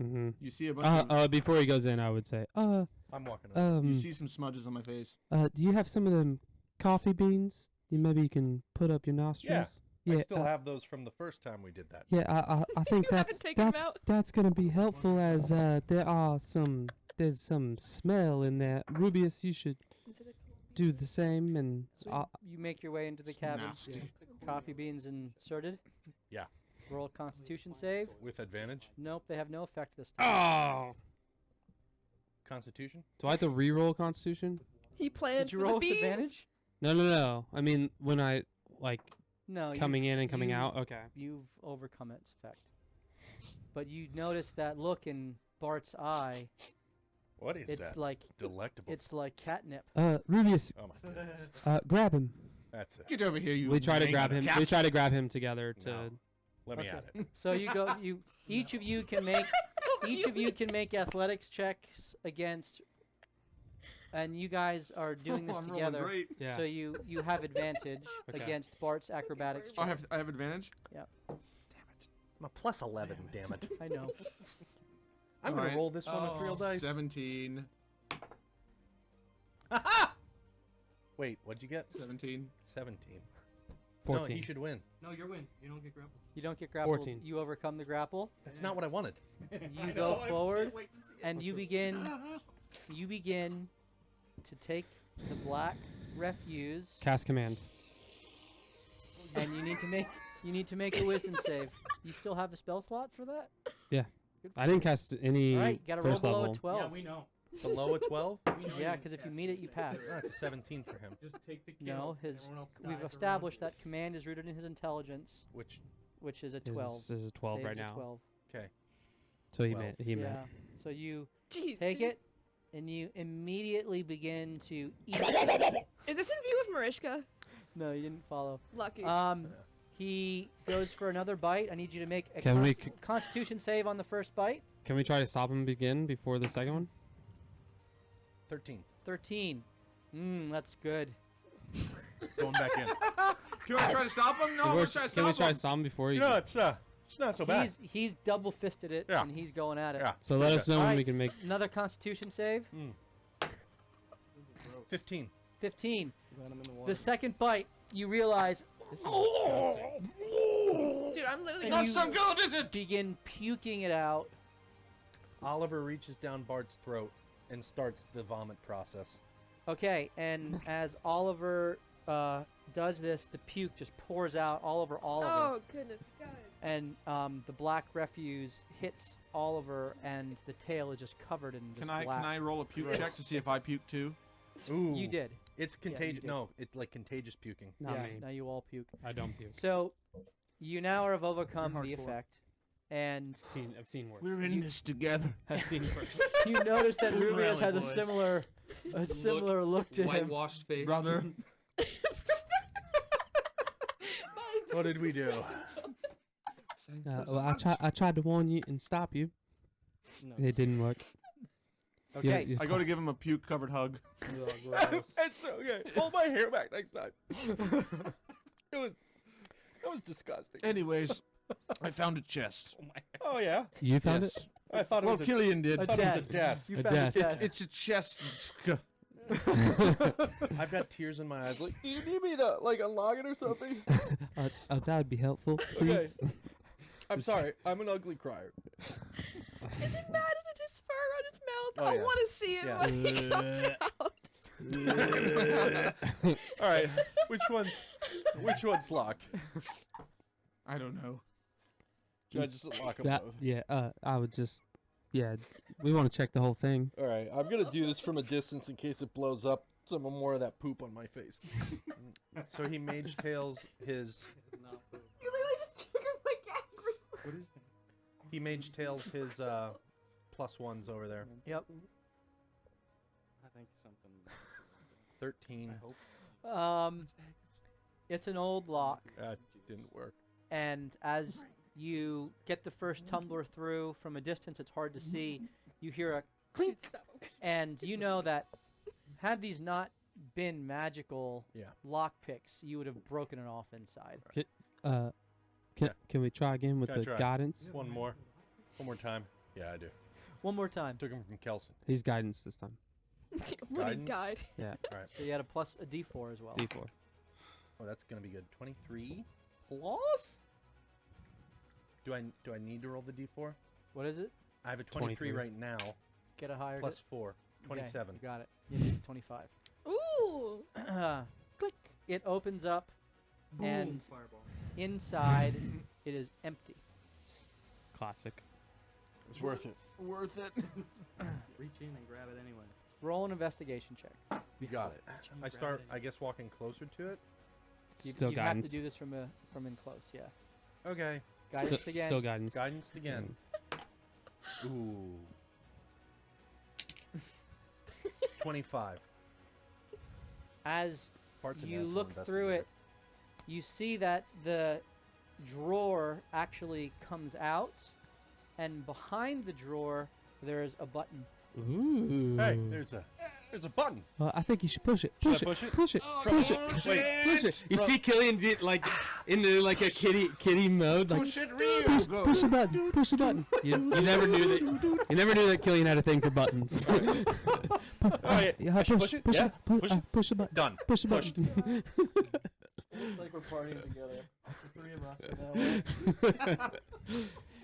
Mm-hmm. You see a bunch of, Before he goes in, I would say, I'm walking over. you see some smudges on my face. do you have some of them coffee beans? Maybe you can put up your nostrils. I still have those from the first time we did that. Yeah, I think You haven't taken 'em out? that's gonna be helpful as there's some smell in there. Rubius, you should do the same and So you make your way into the It's cabin. nasty. Coffee beans inserted. Yeah. Roll a Constitution save. With advantage. Nope, they have no effect this time. oh. Constitution? Do I have to re-roll Constitution? He planned Did you for roll the with beans. advantage? No. I mean, when I No. coming in and coming you've- out. Okay. You've overcome its effect. But you notice that look in Bart's eye. What is It's that? like Delectable. it's catnip. Rubius, Oh my goodness. grab him. That's it. Get over here, you. We try to mangy grab him. cat. We try to grab him together to. No. Let me Okay. at it. So you go. Each of you can make athletics checks against. And you guys are doing this I'm rolling together. great. Yeah. So you have advantage Okay. against Bart's acrobatics Oh, check. I have advantage. I'm a plus 11, damn it. I know. I'm going Alright. to roll this one with real dice. 17. Wait, what'd you get? 17. 17. 14. No, he should win. No, you're win. You don't get grappled. You don't get grappled. 14. You overcome the grapple. That's not what I wanted. You go forward, and you begin to take the black refuse, Cast command. and you need to make a wisdom save. You still have a spell slot for that? I didn't cast any All right, you gotta roll first below level. a 12. Yeah, we know. Below a 12? We know Yeah, you because if you cast. meet it, you pass. That's a 17 for him. Just take the kill. No, everyone else we've dies for established one. that command is rooted in his intelligence, Which, which is a His 12. is a 12 Saves right a now. 12. okay. So he 12. made. He made. Yeah. So you Jeez, take dude. it, and you immediately begin to eat. Is this in view of Mariska? No, you didn't follow. Lucky. He goes for another bite. I need you to make a Can we Constitution save on the first bite. Can we try to stop him again before the second one? 13. 13. That's good. Going back in. Can I try to stop him? No, I'm gonna try to stop Can we try him. to stop him before he? No, it's not so bad. He's double fisted it, Yeah. and he's going at it. Yeah. So let us know when Alright. we can make. Another Constitution save. 15. 15. Let him in the water. The second bite, you realize This is disgusting. Dude, I'm literally and not you good, is it? begin puking it out. Oliver reaches down Bart's throat and starts the vomit process. Okay, and as Oliver does this, the puke just pours out all over Oliver. Oh goodness, guys. And the black refuse hits Oliver, and the tail is just covered in this black. Can I roll a puke gross. check to see if I puke too? Ooh. You did. It's you contagious. did. No, it's like contagious puking. Not yeah, me. now you all puke. I don't puke. So, you now have overcome You're the hardcore. effect. And I've seen worse. We're in this together. I've seen worse. you notice that Rubius Rally has a boys. similar look to him. Whitewashed face. Brother. What did we do? Well, I tried to warn you and stop you. No. It didn't work. Okay. Yeah, I go to give him a puke-covered hug. It's okay. Hold my hair back next time. It was disgusting. Anyways, I found a chest. Oh yeah. You found Yes. it? I thought it Well, was a, Killian did. A thought it was desk. a desk. You A found desk. a desk. It's a chest. I've got tears in my eyes. Like, do you need me to like unlock it or something? That would be helpful, please. I'm sorry. I'm an ugly crier. Is he mad at his fur on his mouth? Oh, I yeah. want to see it Yeah. when he comes out. All right. Which one's locked? I don't know. Should I just lock them both? I would just, we want to check the whole thing. All right. I'm gonna do this from a distance in case it blows up some more of that poop on my face. So he mage tails his. You literally just triggered my gag reflex. What is that? He mage tails his +1s over there. Yep. I think something. 13. I hope. It's an old lock, That didn't work. and as you get the first tumbler through from a distance, it's hard to see. You hear a clink, and you know that had these not been magical Yeah. lock picks, you would have broken it off inside. Can we try again with Can I the try? guidance? One more time. Yeah, I do. One more time. Took him from Kelson. He's guidance this time. When he Guidance? died. Yeah, All right. So you had a D4 as well. D4. Oh, that's gonna be good. 23 plus. Do I need to roll the D4? What is it? I have a 23 23. right now. Get a higher. Plus 4. Okay, 27. you got it. You need 25. Ooh. Click. It opens up, and Fireball. inside it is empty. Classic. It's worth it. Worth it. Reach in and grab it anyway. Roll an investigation check. You got it. Reach in, I grab start, it I guess, walking closer to it. Still you have guidance. to do this from in close. Yeah. Okay. Guidance again. Still guidance. Guidance again. Ooh. 25. As Part's a you natural look through investigator. it, you see that the drawer actually comes out, and behind the drawer there is a button. Ooh. Hey, there's a button. I think you should push it. Should I Push it. push it? Push it. From- Push it. Wait. Push it. You see Killian did like into like a kitty mode. Like Push it real. push the button. Push the button. You never knew that. You never knew that Killian had a thing for buttons. Alright, I should push it? Yeah, push it. Push the button. Done. Push the Pushed. button. Looks like we're partying together. The 3 of us.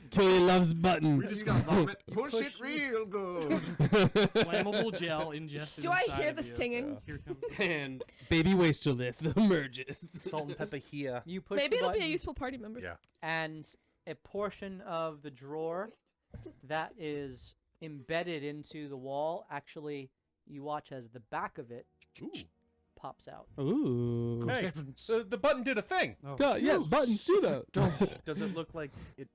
Killian loves We buttons. just got vomit. Push it real good. Flammable gel ingested. Do I inside hear of the you. singing? Here comes. And baby wastrilith emerges. Salt and pepper here. You push Maybe the it'll be a button, useful party member. Yeah. and a portion of the drawer that is embedded into the wall. Actually, you watch as the back of it Ooh. pops out. Ooh. Hey, Heavens. the button did a thing. Oh. Yeah, buttons do that. Does it look like it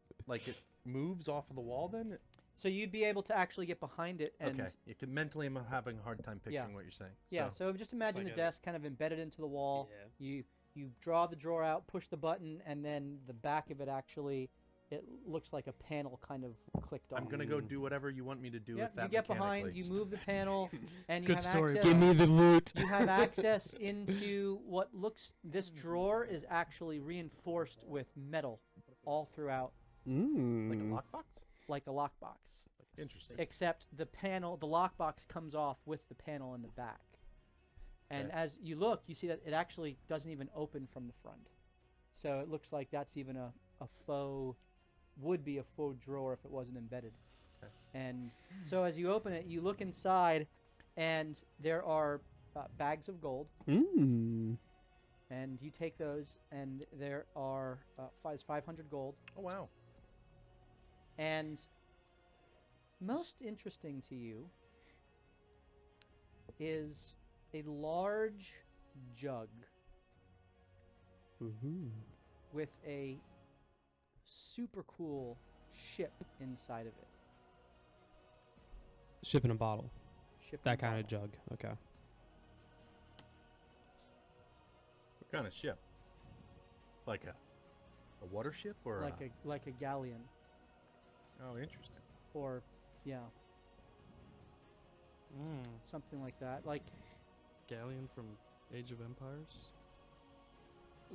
moves off of the wall then? So you'd be able to actually get behind it and Okay. You can mentally, I'm having a hard time picturing what you're saying. yeah. So just imagine like the a- desk kind of embedded into the wall. Yeah. You draw the drawer out, push the button, and then the back of it actually, it looks like a panel kind of clicked on. I'm gonna go do whatever you want me to do Yep, with that. you get behind, mechanically. you move the panel, and you Good have story. access. Give me the loot. You have access into what looks. This drawer is actually reinforced with metal all throughout, Like a Mm. lockbox? like a lockbox. Interesting. Except the panel, the lockbox comes off with the panel in the back. And Okay. as you look, you see that it actually doesn't even open from the front. So it looks like that's even a faux, would be a faux drawer if it wasn't embedded. Okay. And so as you open it, you look inside, and there are bags of gold. Mm. And you take those, and there are 500 gold. Oh wow. And most interesting to you is a large jug Mhm. with a super cool ship inside of it. Ship in a bottle. Ship in That a kind of bottle. jug. Okay. What kind of ship? Like a water ship or like a galleon, Oh, interesting. or yeah, Mm. something like that. Like Galleon from Age of Empires.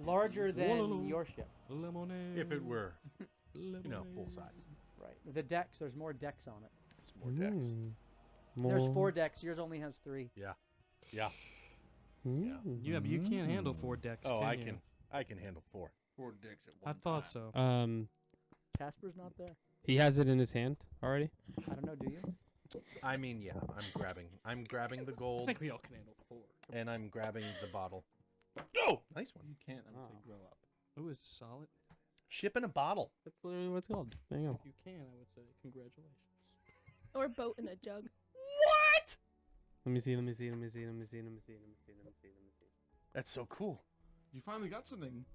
larger than Whoa. your ship. Lemonade. If it were, Lemonade. full size. Right. The decks. There's more decks on it. It's more decks. There's More- 4 decks. Yours only has 3. Yeah. Yeah, but you can't handle 4 decks. Oh, can I you? can. I can handle 4. 4 dicks at I one thought time. so. Casper's not there. He has it in his hand already. I don't know. Do you? I mean, yeah. I'm grabbing the I gold, think we all can handle 4. and I'm grabbing the bottle. Oh, nice one. You can't until you grow up. Ooh, is it solid? Ship in a bottle. That's literally what it's called. There you go. If you can, I would say congratulations. Or boat in a jug. What? Let me see. That's so cool. You finally got something.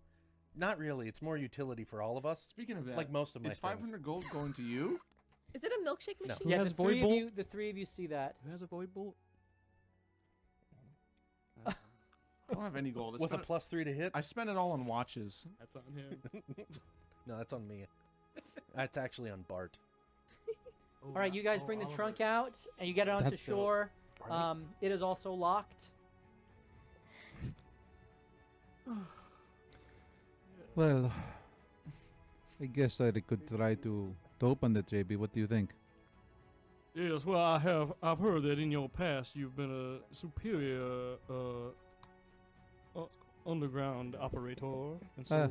Not really. It's more utility for all of us. Speaking of that, Like most of my is things. 500 gold going to you? Is it a milkshake No. machine? Yeah. has The void 3 of bolt? you. The 3 of you see that. Who has a void bolt? I don't have any gold. With a +3 to hit? I spent it all on watches. That's on him. No, that's on me. That's actually on Bart. All right. You guys bring the trunk out, and you get it onto That's dope. shore. It is also locked. Well, I guess I could try to open it, JB. What do you think? Yes, well, I've heard that in your past you've been a superior underground operator, and so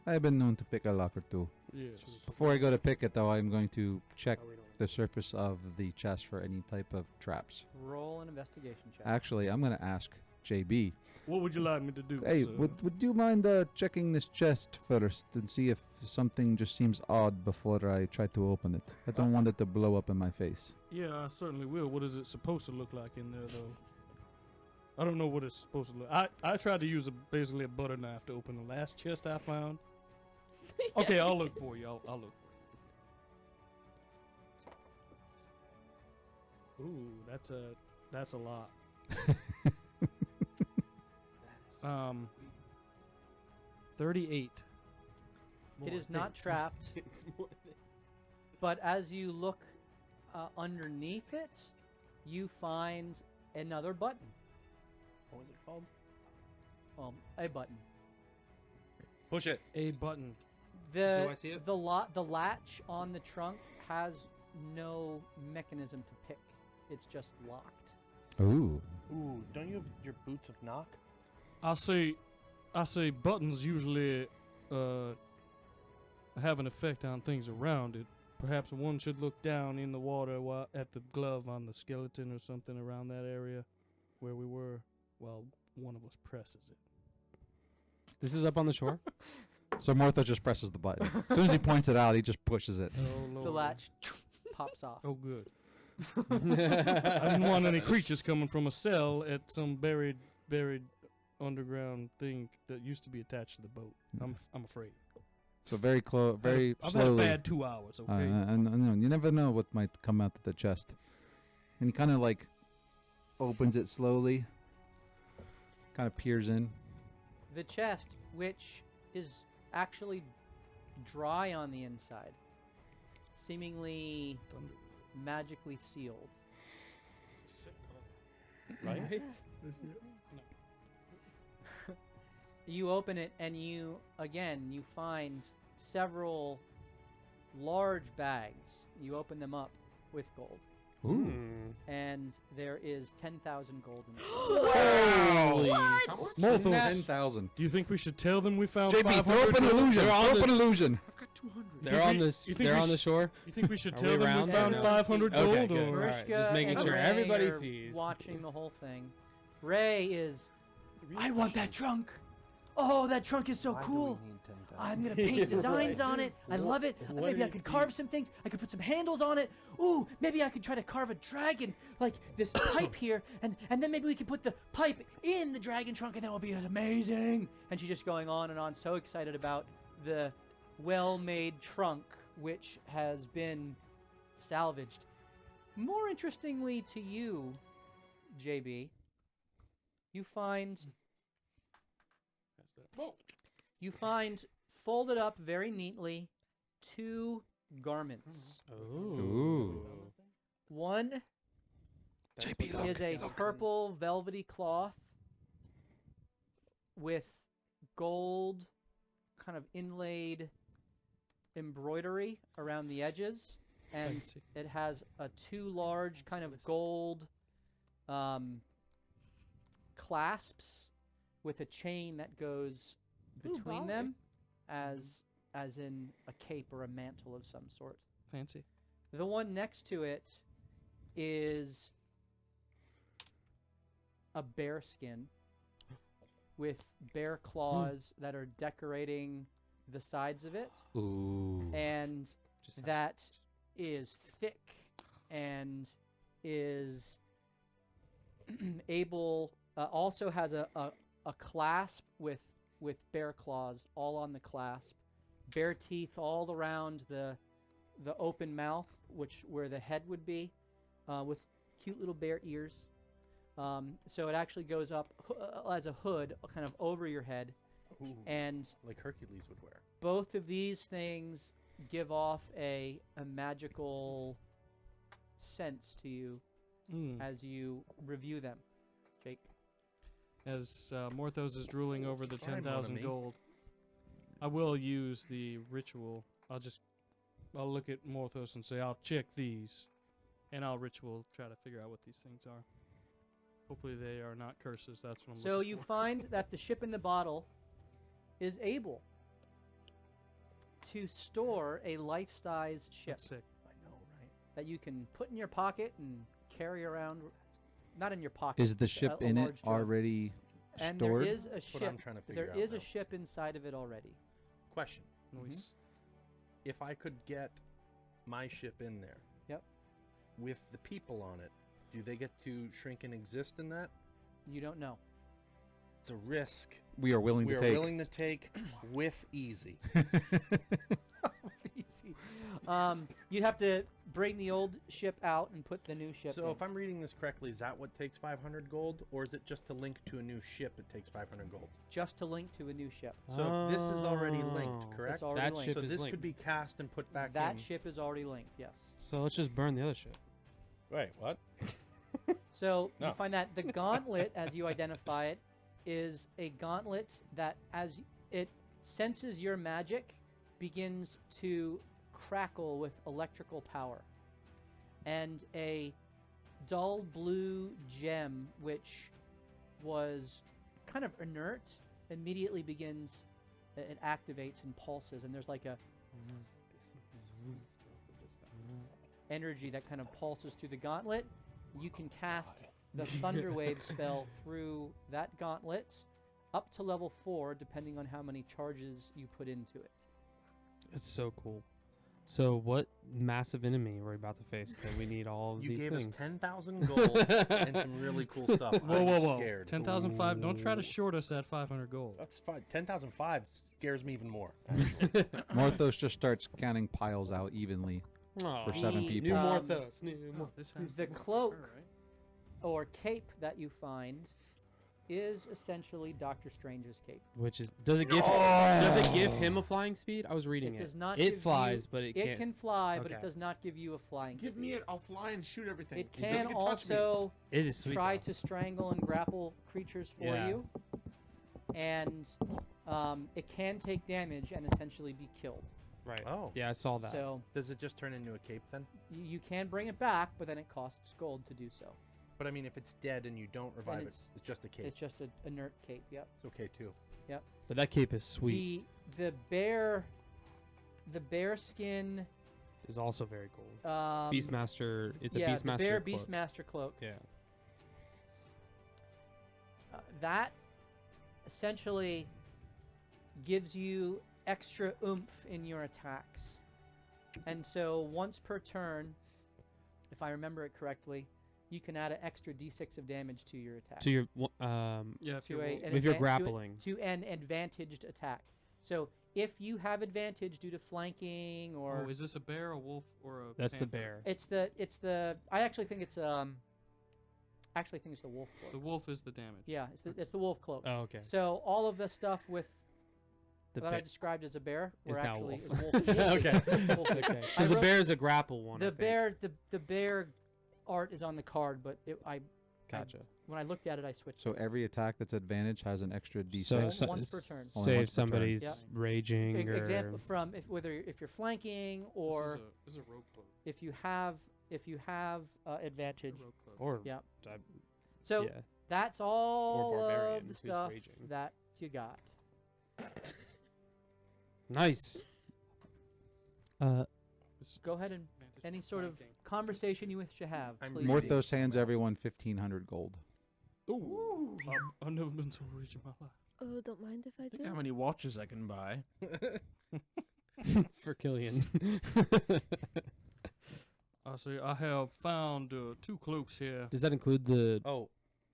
I've been known to pick a lock or two. yes. Before I go to pick it, though, I'm going to check the surface of the chest for any type of traps. Roll an investigation check. Actually, I'm going to ask JB. What would you like me to do? Hey, sir? would you mind checking this chest first and see if something just seems odd before I try to open it? I don't want it to blow up in my face. Yeah, I certainly will. What is it supposed to look like in there, though? I don't know what it's supposed to look. I tried to use basically a butter knife to open the last chest I found. Okay, I'll look for you. I'll look for you. Ooh, that's a lot. 38. It is not trapped, but as you look underneath it, you find another button. What was it called? A button. Push it. A button. The Do I see it? the latch on the trunk has no mechanism to pick. It's just locked. Ooh. Ooh, don't you have your boots of knock? I say buttons usually have an effect on things around it. Perhaps one should look down in the water while at the glove on the skeleton or something around that area where we were while one of us presses it. This is up on the shore. So Martha just presses the button. As soon as he points it out, he just pushes it. Oh, Lord. The latch pops off. Oh, good. I didn't want any creatures coming from a cell at some buried underground thing that used to be attached to the boat. I'm afraid. So very close, very I've slowly. had a bad 2 hours. Okay. And you never know what might come out of the chest. And he kind of like opens it slowly. Kind of peers in. The chest, which is actually dry on the inside, seemingly magically sealed. Right? You open it and you find several large bags. You open them up with gold, Ooh. and there is 10,000 gold in them. Holy Morthos. 10,000. Do you think we should tell them we found JB, 500 throw up an gold? illusion. They're on Throw up the- an illusion. I've got 200. They're on we- this. you think They're we on the sh- shore. You think we should Are tell we them around we there found now? 500 Okay, gold? good. Or? All right, just Mariska making and sure Ray everybody are sees. watching the whole thing. Ray is, I want that trunk. Oh, that trunk is so Why do cool. we need 10,000? I'm gonna paint designs on it. I love it. Maybe I could carve some things. I could put some handles on it. Ooh, maybe I could try to carve a dragon, like this pipe here, and then maybe we could put the pipe in the dragon trunk, and that would be amazing. And she's just going on and on, so excited about the well-made trunk which has been salvaged. More interestingly to you, JB, you find folded up very neatly 2 garments. Ooh. One is a purple velvety cloth with gold kind of inlaid embroidery around the edges, and Fancy. it has 2 large kind of gold clasps with a chain that goes between them as in a cape or a mantle of some sort. Fancy. The one next to it is a bear skin with bear claws that are decorating the sides of it. Ooh. And that is thick and is able, also has a clasp with bear claws all on the clasp, bear teeth all around the open mouth, where the head would be, with cute little bear ears. So it actually goes up as a hood, kind of over your head. Ooh, And like Hercules would wear. both of these things give off a magical sense to you as you review them. Jake. As Morthos is drooling over the Climb 10,000 onto me. gold, I will use the ritual. I'll look at Morthos and say, I'll check these. And I'll ritual try to figure out what these things are. Hopefully they are not curses. That's what I'm So looking you for. find that the ship in the bottle is able to store a life-size ship That's sick. I know, right? that you can put in your pocket and carry around. Not in your pocket. Is the a ship in it large jug. already And stored? there is a That's what I'm ship. trying to figure There out is a now. ship inside of it already. Question. Nice. If I could get my ship in there. Yep. With the people on it, do they get to shrink and exist in that? You don't know. It's a risk We are willing we to are take. willing to take with easy. Easy. You'd have to bring the old ship out and put the new ship So in. if I'm reading this correctly, is that what takes 500 gold? Or is it just to link to a new ship it takes 500 gold? Just to link to a new ship. So this is already linked, Oh. correct? It's already That linked. ship So is this linked. could be cast and put back That in. ship is already linked, yes. So let's just burn the other ship. Wait, what? So you No. find that the gauntlet, as you identify it, is a gauntlet that, as it senses your magic, begins to crackle with electrical power. And a dull blue gem, which was kind of inert, immediately begins, it activates and pulses, and there's like a energy that kind of pulses through the gauntlet. You can cast the Thunder Wave spell through that gauntlet up to level 4, depending on how many charges you put into it. It's so cool. So what massive enemy we're about to face that we need all of You these gave things? us 10,000 gold and some really cool stuff. Whoa, I'm whoa, whoa. scared. 10,005. Don't try to Ooh. short us that 500 gold. That's fine. 10,005 scares me even more. Morthos just starts counting piles out evenly Aw. for 7 The, people. New um, Morthos. New This has The to work. cloak Alright. or cape that you find is essentially Doctor Strange's cape. Which is does it give him a flying speed? I was reading it. Does not It give flies, you, but it it can't. can fly, but it Okay. does not give you a flying Give speed. me it. I'll fly and shoot everything. It Nothing can touch me. also It is sweet. try though. to strangle and grapple creatures for Yeah. you, and it can take damage and essentially be killed. Right. Oh. Yeah, I saw that. So Does it just turn into a cape then? you can bring it back, but then it costs gold to do so. But I mean, if it's dead and you don't revive it, it's- it's just a cape. It's just an inert cape. Yep. It's okay too. But that cape is sweet. The bear skin. Is also very cool. Beastmaster. Beastmaster. It's a yeah, Beastmaster. the bear cloak. Beastmaster cloak. Yeah. That essentially gives you extra oomph in your attacks. And so once per turn, if I remember it correctly, you can add an extra d6 of damage to your attack. To your Yeah, if to you're a, roll- an if you're advan- grappling. to an advantaged attack. So if you have advantage due to flanking or Oh, is this a bear, a wolf, or a That's the panther? bear. it's the I actually think it's the wolf cloak. The wolf is the damage. Yeah, it's the wolf cloak. Oh, okay. So all of the stuff with The that I bear described as a bear is were now actually wolf. is wolf. Okay. Wolf. Okay. I Because the wrote- bear is a grapple one. I The think. bear the bear art is on the card, but Gotcha. when I looked at it, I switched. So every attack that's advantage has an extra D6. So, Once so per turn. Only say once if per turn. somebody's Yep. raging or Example from whether if you're flanking or This is a rogue cloak. if you have advantage. Rogue cloak. or Yeah. I- So yeah. that's all barbarian of the who's stuff raging. that you got. Nice. Go ahead and Advantage any for sort of flanking. conversation you wish to have. I'm Please. reading. Morthos hands everyone 1,500 gold. Ooh. I've never been so rich in my life. Oh, don't mind if I Think do. how many watches I can buy. For Killian. I say I have found 2 cloaks here. Does that include the Oh,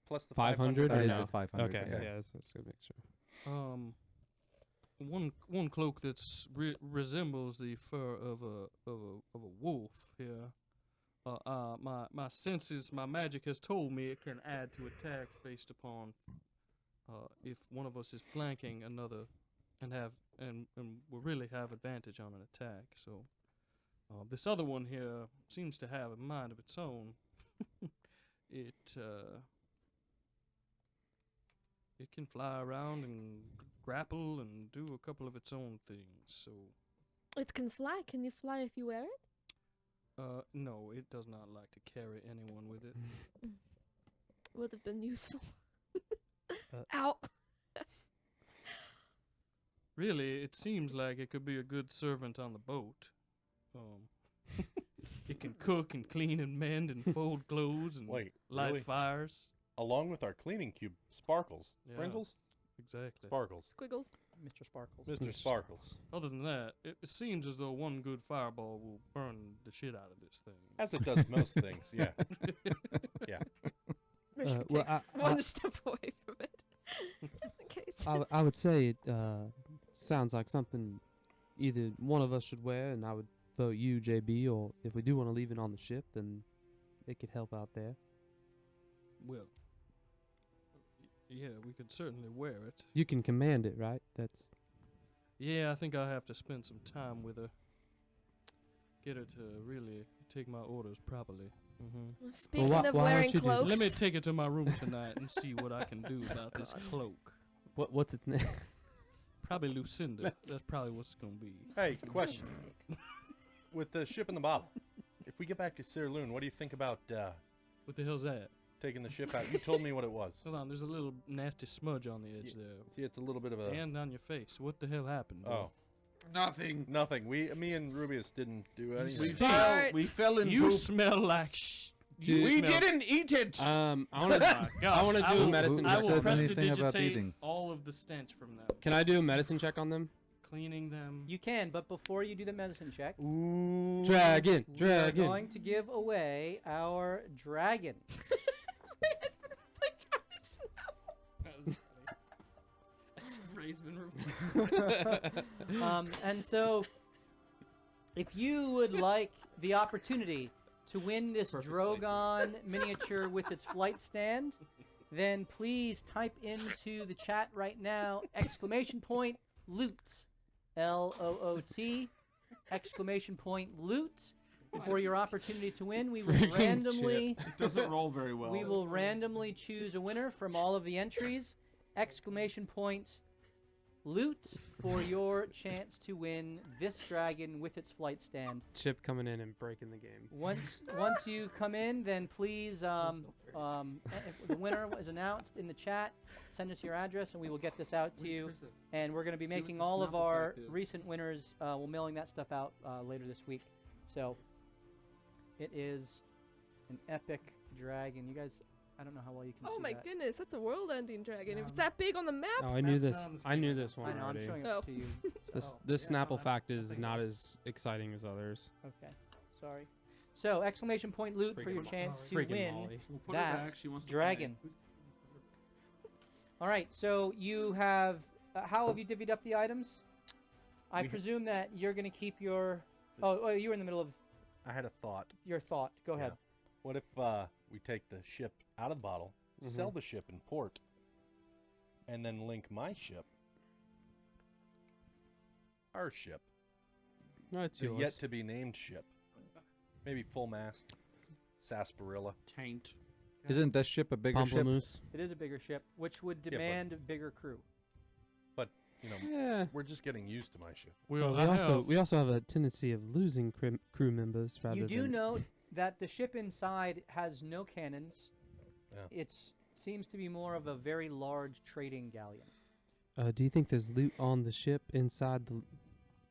plus the 500 That or is no? the 500. Okay, yeah. yeah, that's good to make sure. One cloak that's resembles the fur of a wolf here. My senses, my magic has told me it can add to attacks based upon if one of us is flanking another and will really have advantage on an attack. So this other one here seems to have a mind of its own. It can fly around and grapple and do a couple of its own things. So It can fly. Can you fly if you wear it? no, it does not like to carry anyone with it. Would have been useful. Uh, Ow. Really, it seems like it could be a good servant on the boat. It can cook and clean and mend and fold clothes and Wait, light really? fires. Along with our cleaning cube, Sparkles. Yeah. Sprinkles? Exactly. Sparkles. Squiggles. Mr. Sparkles. Mr. Sparkles. Other than that, it seems as though one good fireball will burn the shit out of this thing. As it does most things, yeah. Mission well, takes one step away from it. Just in case. I would say it sounds like something either one of us should wear, and I would vote you, JB, or if we do want to leave it on the ship, then it could help out there. Well, yeah, we could certainly wear it. You can command it, right? That's Yeah, I think I'll have to spend some time with her. Get her to really take my orders properly. Mm-hmm. Speaking why of don't wearing you do- cloaks. Let me take it to my room tonight and see what I can do about this God. cloak. what's its name? Probably Lucinda. That's probably what's gonna be. Hey, question. With the ship in the bottle, if we get back to Saerloon, what do you think about What the hell's that? taking the ship out? You told me what it was. Hold on, there's a little nasty smudge on the edge there. See, it's a little bit of a... And on your face. What the hell happened? bro? Oh, Nothing. nothing. Me and Rubius didn't do anything. Start. We fell in You poop. smell like Dude. We didn't eat it. I want Oh my to. gosh, I wanna do a will- medicine I check. will Said anything about prestidigitate eating. all of the stench from them. Can I do a medicine check on them? Cleaning them. You can, but before you do the medicine check, Dragon, we are dragon. going to give away our dragon. Please promise no. Ray's been And so, if you would like the opportunity to win this Drogon miniature with its flight stand, then please type into the chat right now, !loot, L-O-O-T, !loot. For your opportunity to win, we will Freaking randomly It doesn't roll very well. we will randomly choose a winner from all of the entries, ! loot for your chance to win this dragon with its flight stand. Chip coming in and breaking the game. Once you come in, then please, if the winner is announced in the chat, send us your address and we will get this out to you. And we're going to be making all of our recent winners, we're mailing that stuff out later this week. So it is an epic dragon. You guys, I don't know how well you can Oh see my that. goodness, that's a world-ending dragon. If it's that big on the map, Oh, I knew this. I knew this one I know, I'm already. showing it Oh. to you. This Snapple fact is not as exciting as others. Okay, sorry. So, !loot for your chance to Freaking win Molly. We'll put that it back. She wants to dragon. All right, so you have. How have you divvied up the items? I We- presume that you're going to keep your... Oh, you were in the middle of I had a thought. your thought. Go ahead. What if we take the ship out of the bottle, sell the ship in port, and then link my ship, our ship, No, it's the yours. yet to be named ship, maybe full mast, sarsaparilla. Taint. Isn't this ship a bigger ship? Pamplemousse. It is a bigger ship, which would but- demand a bigger crew. But you know, Yeah. we're just getting used to my ship. Well, we also have a tendency of losing crew members rather You do than note that the ship inside has no cannons. Yeah. It seems to be more of a very large trading galleon. Do you think there's loot on the ship inside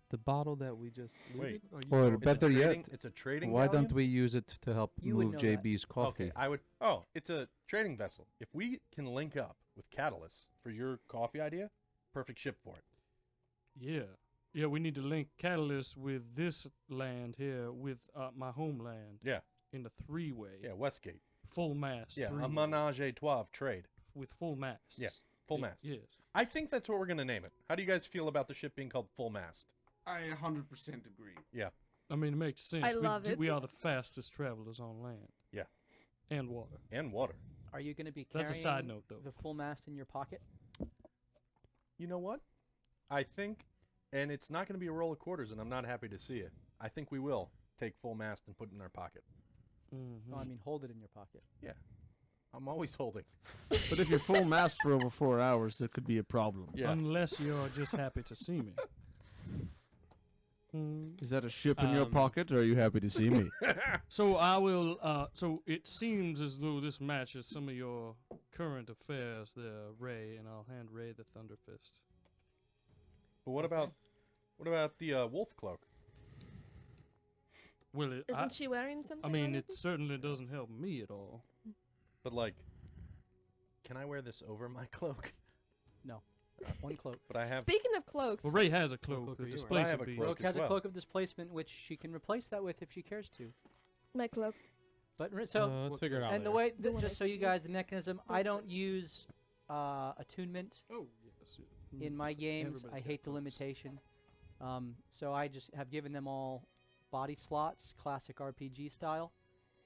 the bottle that we just Wait, looted? Or it's a better trading, yet, it's a trading. why don't galleon? we use it to help You would move know that. JB's coffee? Okay, I would. Oh, it's a trading vessel. If we can link up with Catalyst for your coffee idea, perfect ship for it. Yeah. Yeah, we need to link Catalyst with this land here with my homeland Yeah, in the three-way. yeah, Westgate. Full mast. Yeah, a three-way. menage a trois of trade. With full masts. Yeah, full mast. Yes. I think that's what we're gonna name it. How do you guys feel about the ship being called full mast? I 100% agree. Yeah, I mean, it makes sense. I love it. We are the fastest travelers on land. Yeah. And water. and water. Are you going to be carrying That's a side note, though. the full mast in your pocket? You know what? I think, and it's not gonna be a roll of quarters, and I'm not happy to see it. I think we will take full mast and put it in our pocket. Mm-hmm. No, I mean hold it in your pocket. Yeah, I'm always holding. But if you're full mast for over 4 hours, there could be a problem. Yeah. Unless you're just happy to see me. Mm. Is that a ship in your Um, pocket, or are you happy to see me? So I will. So it seems as though this matches some of your current affairs, there, Ray, and I'll hand Ray the Thunder Fist. But what about the wolf cloak? Well, it, Isn't she wearing something? I mean, on it certainly doesn't help me at all. But like, can I wear this over my cloak? One cloak. But I have. Speaking of cloaks, Well, Ray has a cloak. cloak The are you wearing? displacer I have a beast. cloak. Rogue has as a well. cloak of displacement, which she can replace that with if she cares to. my cloak. But so, let's figure it out. and the later. way, The one just I so you can guys, the mechanism, I That's don't use attunement Oh yes. in my games. I Everybody's hate got the cloaks. limitation. So I just have given them all body slots, classic RPG style,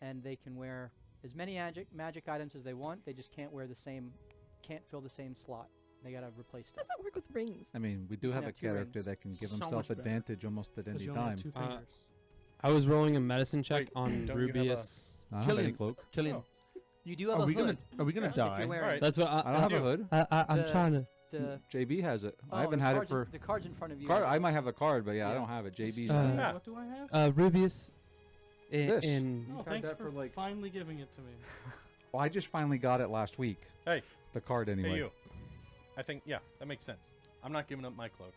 and they can wear as many magic items as they want. They just can't fill the same slot. They gotta replace How stuff. does that work with rings? I mean, we do I have know, a 2 character rings. that can give So himself much better. advantage almost at 'Cause any you only have time. 2 fingers. I was rolling a medicine check Wait, on don't you have a- Rubius. I don't have any Killian. cloak. Killian, Oh. You do have are a we hood. gonna if die? you're wearing Alright. That's what I don't have you. a hood. I'm The- trying to. the JB has it. oh, I haven't the had it cards in- for. the cards in front of you. Card, I might have the card, but yeah, I Yeah. don't have it. JB's Uh, got it. Yeah. What do I have? Rubius. This. In Oh, had thanks that for, for, like- finally giving it to me. Well, I just finally got it last week. Hey. The card anyway. Hey, you. I think that makes sense. I'm not giving up my cloak.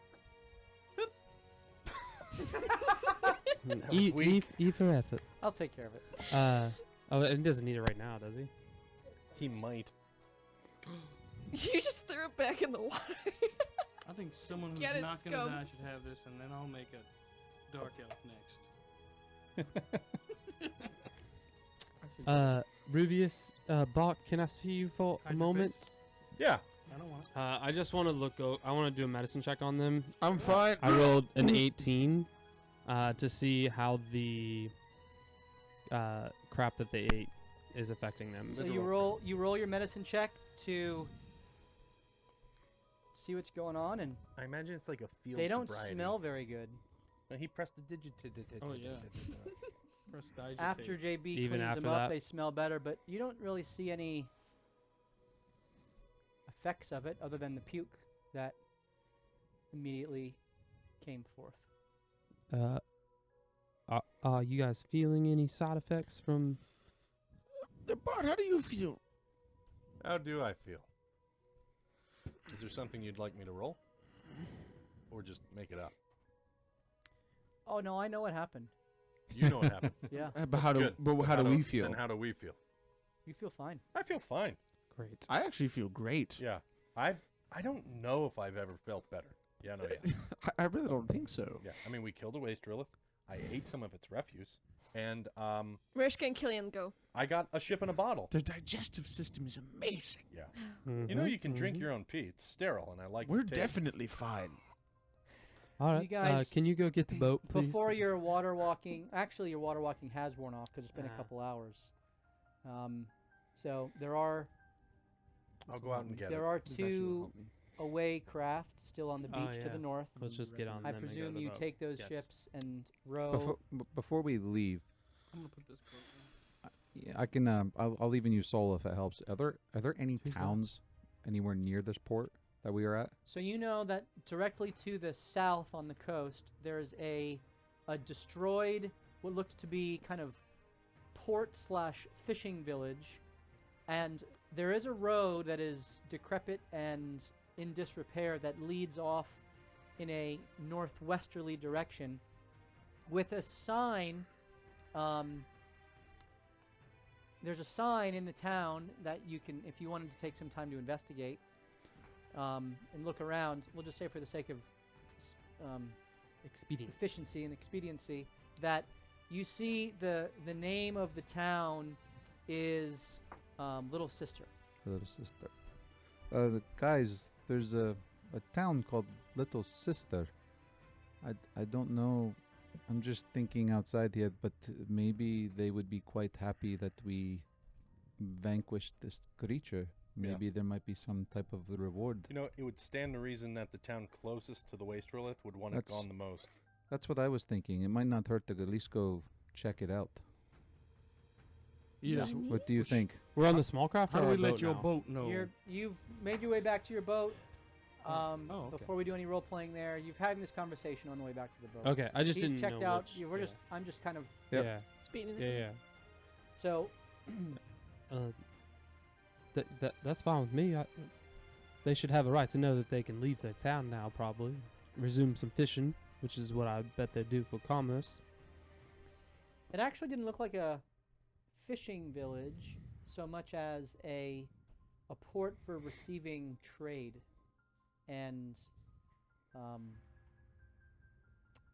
That was E weak. for effort. I'll take care of it. Oh, he doesn't need it right now, does he? He might. You just threw it back in the water. I think someone who's Get it, not gonna scum. die should have this, and then I'll make a dark elf next. Rubius, Bach, can I see you for a Hide your moment? face. Yeah. I don't want it. I just want to I want to do a medicine check on them. I'm fine. I rolled an 18 to see how the crap that they ate is affecting them. So you roll your medicine check to see what's going on, and I imagine it's like a field they don't sobriety. smell very good. No, he pressed the digit. Oh, yeah. Press digitate. After JB Even cleans after them up, that? they smell better, but you don't really see any effects of it other than the puke that immediately came forth. Are you guys feeling any side effects from? Bart, how do you feel? How do I feel? Is there something you'd like me to roll? Or just make it up? Oh no, I know what happened. You know what happened. Yeah, But how do Good. but how do we feel? Then how do we feel? you feel fine. I feel fine. Great. I actually feel great. Yeah. I don't know if I've ever felt better. Yeah, no, yeah. I really don't think so. Yeah. I mean, we killed a wastrilith. I ate some of its refuse. And Rishka and Killian go. I got a ship in a bottle. The digestive system is amazing. Yeah. You know you can drink your own pee. It's sterile, and I like We're the taste. definitely fine. All right. You guys- can you go get the boat, please? Before your water walking, actually your water walking has worn off because it's been a Ah. couple hours. So there are I'll go out and get it. there are This actually will two help me. away craft still on the Oh, beach to yeah. the north. Let's just get on. I them and go to presume the you boat. take those Yes. ships and row. Before we leave, I'm gonna put this close. yeah, I can. I'll even use soul if it helps. Are there any Who's that? towns anywhere near this port that we are at? So you know that directly to the south on the coast, there's a destroyed, what looked to be kind of port/fishing village, and there is a road that is decrepit and in disrepair that leads off in a northwesterly direction, with a sign. There's a sign in the town that you can, if you wanted to take some time to investigate and look around, we'll just say for the sake of Expedience. efficiency and expediency, that you see the name of the town is Little Sister. Little Sister. The guys, there's a town called Little Sister. I don't know. I'm just thinking outside here, but maybe they would be quite happy that we vanquished this creature. Yeah. Maybe there might be some type of reward. You know, it would stand to reason that the town closest to the wastrilith would want it That's- gone the most. That's what I was thinking. It might not hurt to at least go check it out. Yes. Money? What do you think? We're on the small craft. How or do our we let boat your now? boat know? You've made your way back to your boat. Oh, okay. Before we do any role playing there, you've had this conversation on the way back to the boat. Okay, I just He's didn't checked know out. which- We're yeah. just. I'm just kind of. Yep. Yeah. Speeding Yeah, it. yeah. So, That's fine with me. They should have a right to know that they can leave their town now, probably. Resume some fishing, which is what I bet they do for commerce. it actually didn't look like a fishing village so much as a port for receiving trade, and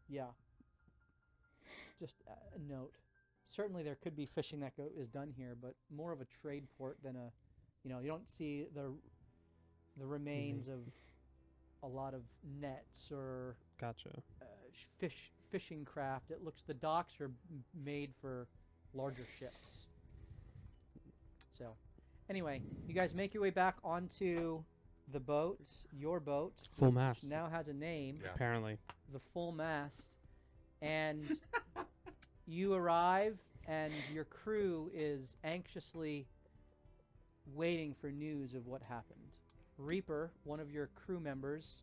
yeah. Just a note. Certainly, there could be fishing that is done here, but more of a trade port than a. You don't see the remains of a lot of nets or Gotcha. fishing craft. It looks the docks are made for larger ships. So, anyway, you guys make your way back onto the boat, your boat, Full which mast. now has a name, Yeah. Apparently. the full mast, and you arrive, and your crew is anxiously waiting for news of what happened. Reaper, one of your crew members,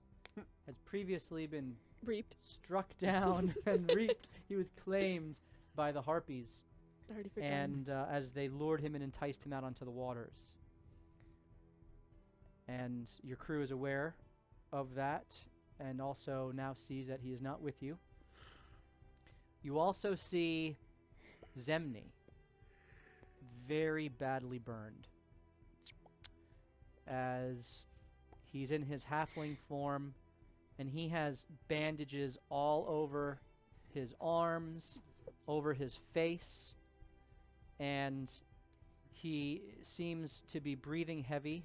has previously been Reaped. struck down and reaped. He was claimed by the harpies, Already forgotten. and as they lured him and enticed him out onto the waters. And your crew is aware of that, and also now sees that he is not with you. You also see Zemni, very badly burned, as he's in his halfling form, and he has bandages all over his arms, over his face, and he seems to be breathing heavy,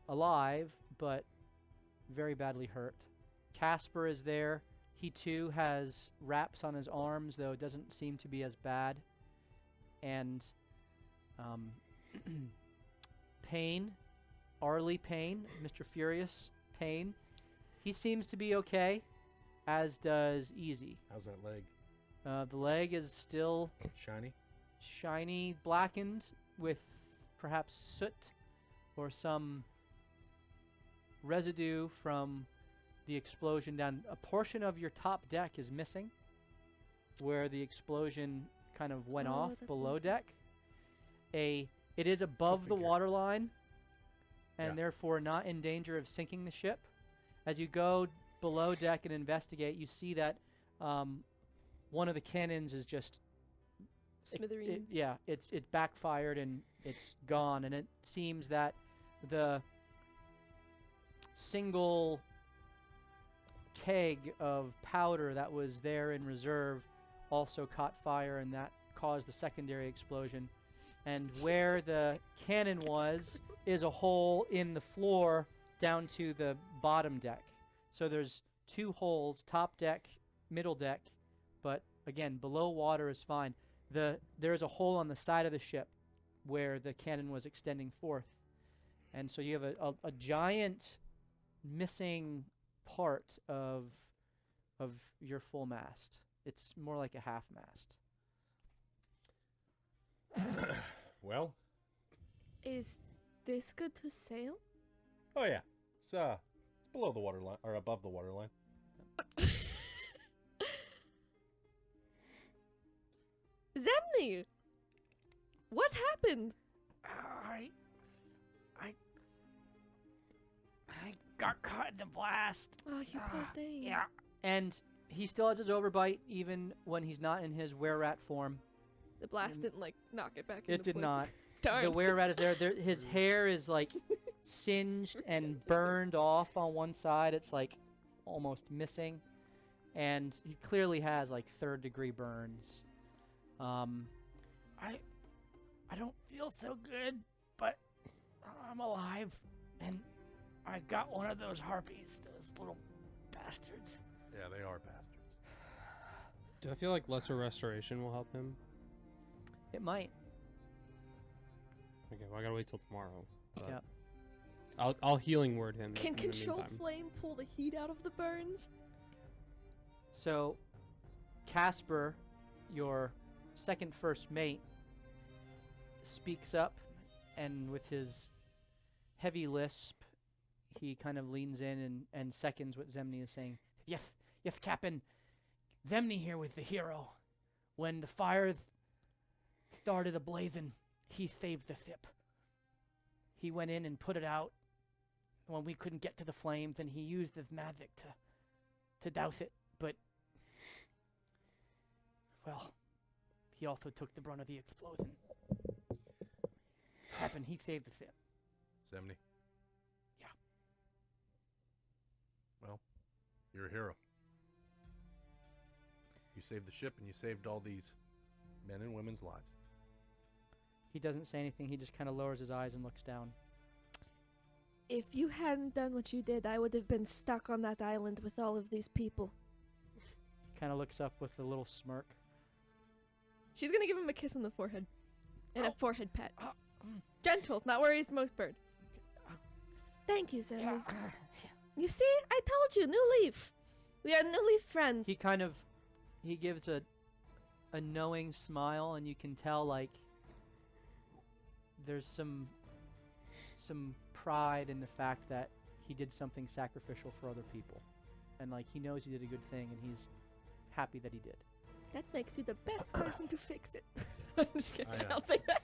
alive, but very badly hurt. Casper is there. He too has wraps on his arms, though it doesn't seem to be as bad. And Payne, Arlie Payne, Mr. Furious Payne, he seems to be okay, as does Easy. How's that leg? The leg is still Shiny? shiny, blackened, with perhaps soot or some residue from the explosion down. A portion of your top deck is missing, where the explosion kind of went Oh, off that's below lovely. deck. It is above the figure. water line, and Yeah. therefore not in danger of sinking the ship. As you go below deck and investigate, you see that one of the cannons is just Smithereens. it's backfired and it's gone, and it seems that the single keg of powder that was there in reserve also caught fire, and that caused the secondary explosion. And where the cannon was is a hole in the floor down to the bottom deck. So there's 2 holes, top deck, middle deck, but again, below water is fine. There is a hole on the side of the ship where the cannon was extending forth. And so you have a giant missing part of your full mast. It's more like a half mast. Well, Is this good to sail? oh yeah, it's below the water line or above the water line. Zemni! What happened? I got caught in the blast. Oh, you poor thing. Yeah. And he still has his overbite even when he's not in his were-rat form. The blast didn't, like, knock it back into It did place. not. Darn. The were-rat is there. His hair is, like, singed and burned off on one side. It's, like, almost missing. And he clearly has, like, 3rd-degree burns. I don't feel so good, but I'm alive. And I got one of those harpies, those little bastards. Yeah, they are bastards. Do I feel like lesser restoration will help him? It might. Okay, well I gotta wait till tomorrow. but Yeah. I'll healing word him. Can in the control meantime. flame pull the heat out of the burns? So, Casper, your second first mate, speaks up, and with his heavy lisp, he kind of leans in and seconds what Zemni is saying. Yes, Captain. Zemni here was the hero. When the fire started ablazing, he saved the ship. He went in and put it out when we couldn't get to the flames, and he used his magic to douse it, but well, he also took the brunt of the explosion. Happened, he saved the ship. Zemni. Yeah. Well, you're a hero. You saved the ship and you saved all these men and women's lives. He doesn't say anything. He just kind of lowers his eyes and looks down. If you hadn't done what you did, I would have been stuck on that island with all of these people. He kind of looks up with a little smirk. She's gonna give him a kiss on the forehead. And a forehead pat. Mm. Gentle, not where he's most burned. Thank you, Zemni. Yeah. You see? I told you, new leaf. We are new leaf friends. He gives a knowing smile, and you can tell, like, there's some pride in the fact that he did something sacrificial for other people. And, like, he knows he did a good thing, and he's happy that he did. That makes you the best person to fix it. I'm just kidding. I, I'll say that.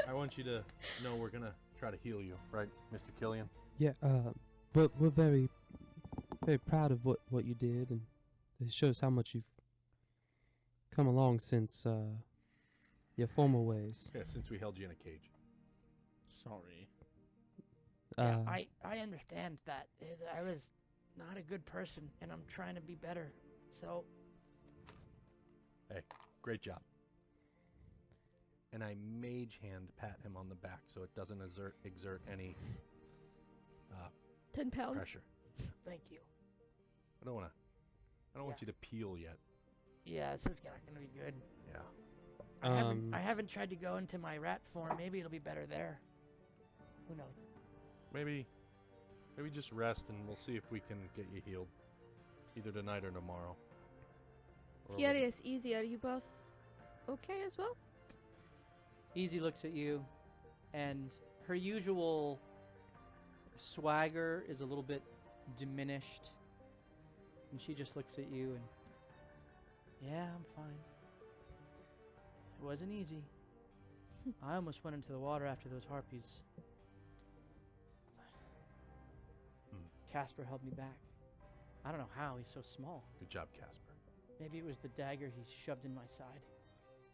I want you to know we're gonna try to heal you, right, Mr. Killian? Yeah, we're very, very proud of what you did, and it shows how much you've come along since your former ways. Yeah, since we held you in a cage. Sorry. Yeah, I understand that. I was not a good person, and I'm trying to be better. So, Hey, great job. And I mage hand pat him on the back so it doesn't exert any 10 pounds. pressure. thank you. I don't want you to peel yet. Yeah, this is not gonna be good. Yeah. I haven't tried to go into my rat form. Maybe it'll be better there. Who knows? Maybe just rest and we'll see if we can get you healed. Either tonight or tomorrow. Or Curious, Easy, are you both okay as well? Easy looks at you, and her usual swagger is a little bit diminished. And she just looks at you and, yeah, I'm fine. It wasn't easy. I almost went into the water after those harpies. Casper held me back. I don't know how, he's so small. Good job, Casper. Maybe it was the dagger he shoved in my side.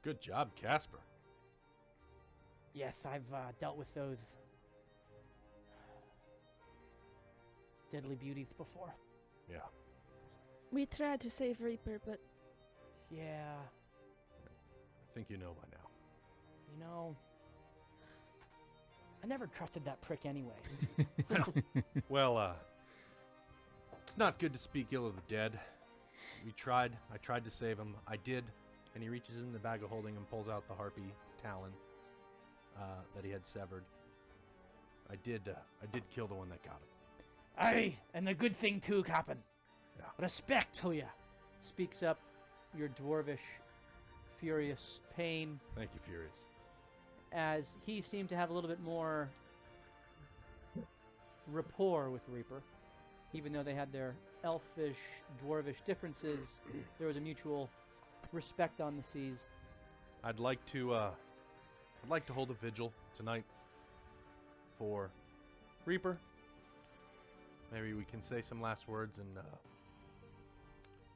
Good job, Casper. Yes, I've dealt with those deadly beauties before. Yeah. We tried to save Reaper, but Yeah, I think you know by now. you know, I never trusted that prick anyway. Well, It's not good to speak ill of the dead. I tried to save him. I did. And he reaches in the bag of holding and pulls out the harpy talon that he had severed. I did kill the one that got him. Aye, and the good thing too, Captain. Yeah. Respect to ya. Speaks up your dwarvish, furious pain, Thank you, Furious. as he seemed to have a little bit more rapport with Reaper. Even though they had their elfish, dwarvish differences, there was a mutual respect on the seas. I'd like to hold a vigil tonight for Reaper. Maybe we can say some last words and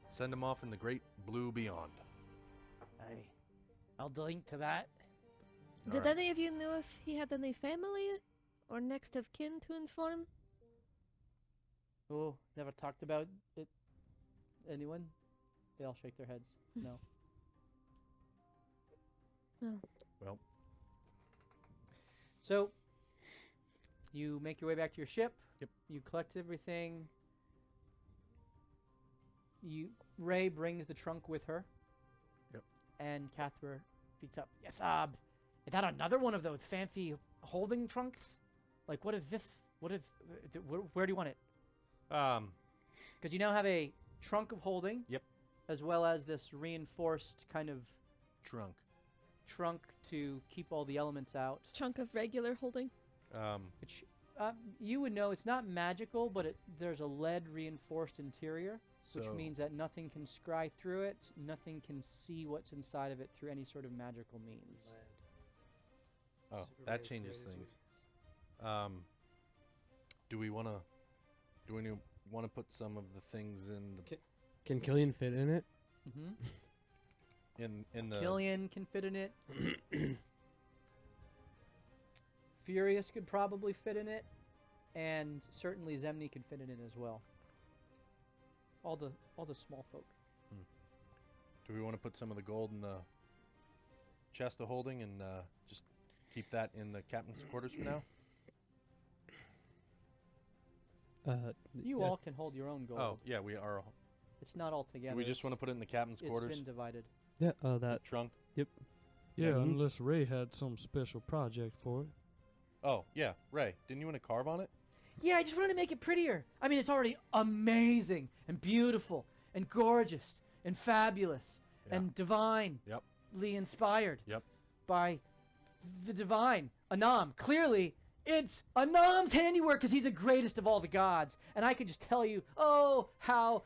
send him off in the great blue beyond. Aye. I'll link to that. Did Alright. any of you know if he had any family or next of kin to inform? Oh, never talked about it. Anyone? They all shake their heads. No. Oh. Well, So, you make your way back to your ship. Yep. You collect everything. Ray brings the trunk with her. Yep. And Cathra speaks up. Yes, is that another one of those fancy holding trunks? Like, what is this? What is? Where do you want it? Because you now have a trunk of holding. Yep. As well as this reinforced kind of trunk. To keep all the elements out. Chunk of regular holding? Which you would know it's not magical, but there's a lead reinforced interior, which So- means that nothing can scry through it, nothing can see what's inside of it through any sort of magical means. Oh, that changes things. Do we want to put some of the things in the Can Killian fit in it? Mm-hmm. in the Killian can fit in it. Furious could probably fit in it, and certainly Zemni could fit in it as well. All the small folk. Do we want to put some of the gold in the chest of holding and just keep that in the captain's quarters for now? You all can hold your own gold. Oh, yeah, we are. It's not all together. Do we just want to put it in the captain's quarters? It's been divided. Yeah, that. Trunk? Yeah, Mhm. unless Ray had some special project for it. Oh, yeah. Ray, didn't you want to carve on it? Yeah, I just wanted to make it prettier. I mean, it's already amazing and beautiful and gorgeous and fabulous Yeah. and divinely inspired by the divine, Anam. Clearly, it's Anam's handiwork because he's the greatest of all the gods. And I could just tell you, oh, how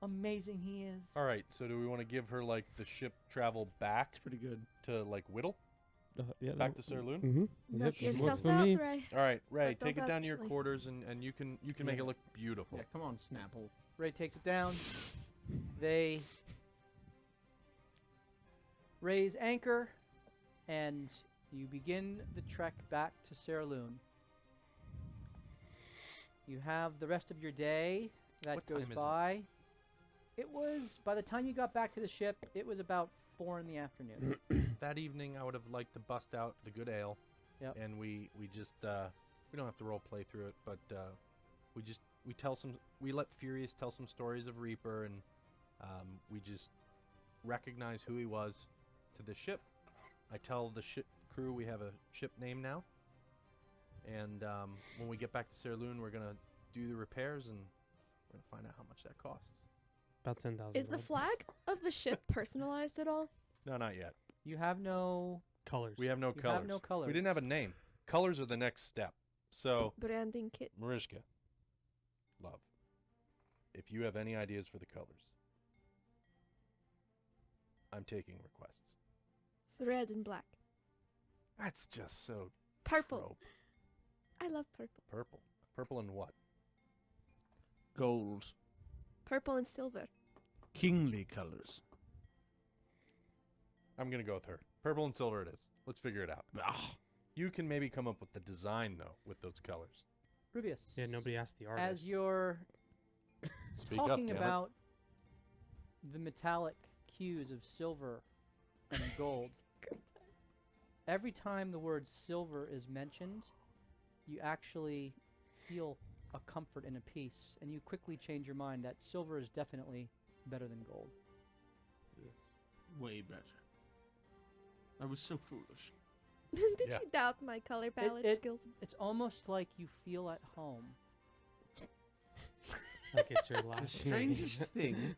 amazing he is. All right, so do we want to give her, like, the ship travel back? It's pretty good. To, like, Whittle? Yeah, Back to Saerloon? Mm-hmm. Knock Yep, yourself works for out, me. Ray. All right, Ray, But take don't it down to your actually. quarters, and you can make it look beautiful. Yeah, come on, Snapple. Ray takes it down. They raise anchor, and you begin the trek back to Saerloon. You have the rest of your day that What goes time is it? by. It was, by the time you got back to the ship, it was about 4 in the afternoon. That evening, I would have liked to bust out the good ale. Yep. And we just we don't have to role play through it, but we let Furious tell some stories of Reaper, and we just recognize who he was to the ship. I tell the ship crew we have a ship name now, and when we get back to Saerloon, we're gonna do the repairs, and we're gonna find out how much that costs. About 10,000. Is the flag of the ship personalized at all? No, not yet. You have no colors? We have no You colors. have no colors. We didn't have a name. Colors are the next step. So, Branding kit. Marishka, love, if you have any ideas for the colors, I'm taking requests. Red and black. That's just so Purple. trope. I love purple. Purple. Purple and what? Gold. Purple and silver. Kingly colors. I'm going to go with her. Purple and silver it is. Let's figure it out. You can maybe come up with the design, though, with those colors. Rubius. Yeah, nobody asked the artist. As you're Speak up, talking damn it. about the metallic hues of silver and gold, every time the word silver is mentioned, you actually feel a comfort and a peace, and you quickly change your mind that silver is definitely better than gold. Way better. I was so foolish. Did Yeah. you doubt my color palette skills? It's almost like you feel at home. Like it's your The last strangest thing,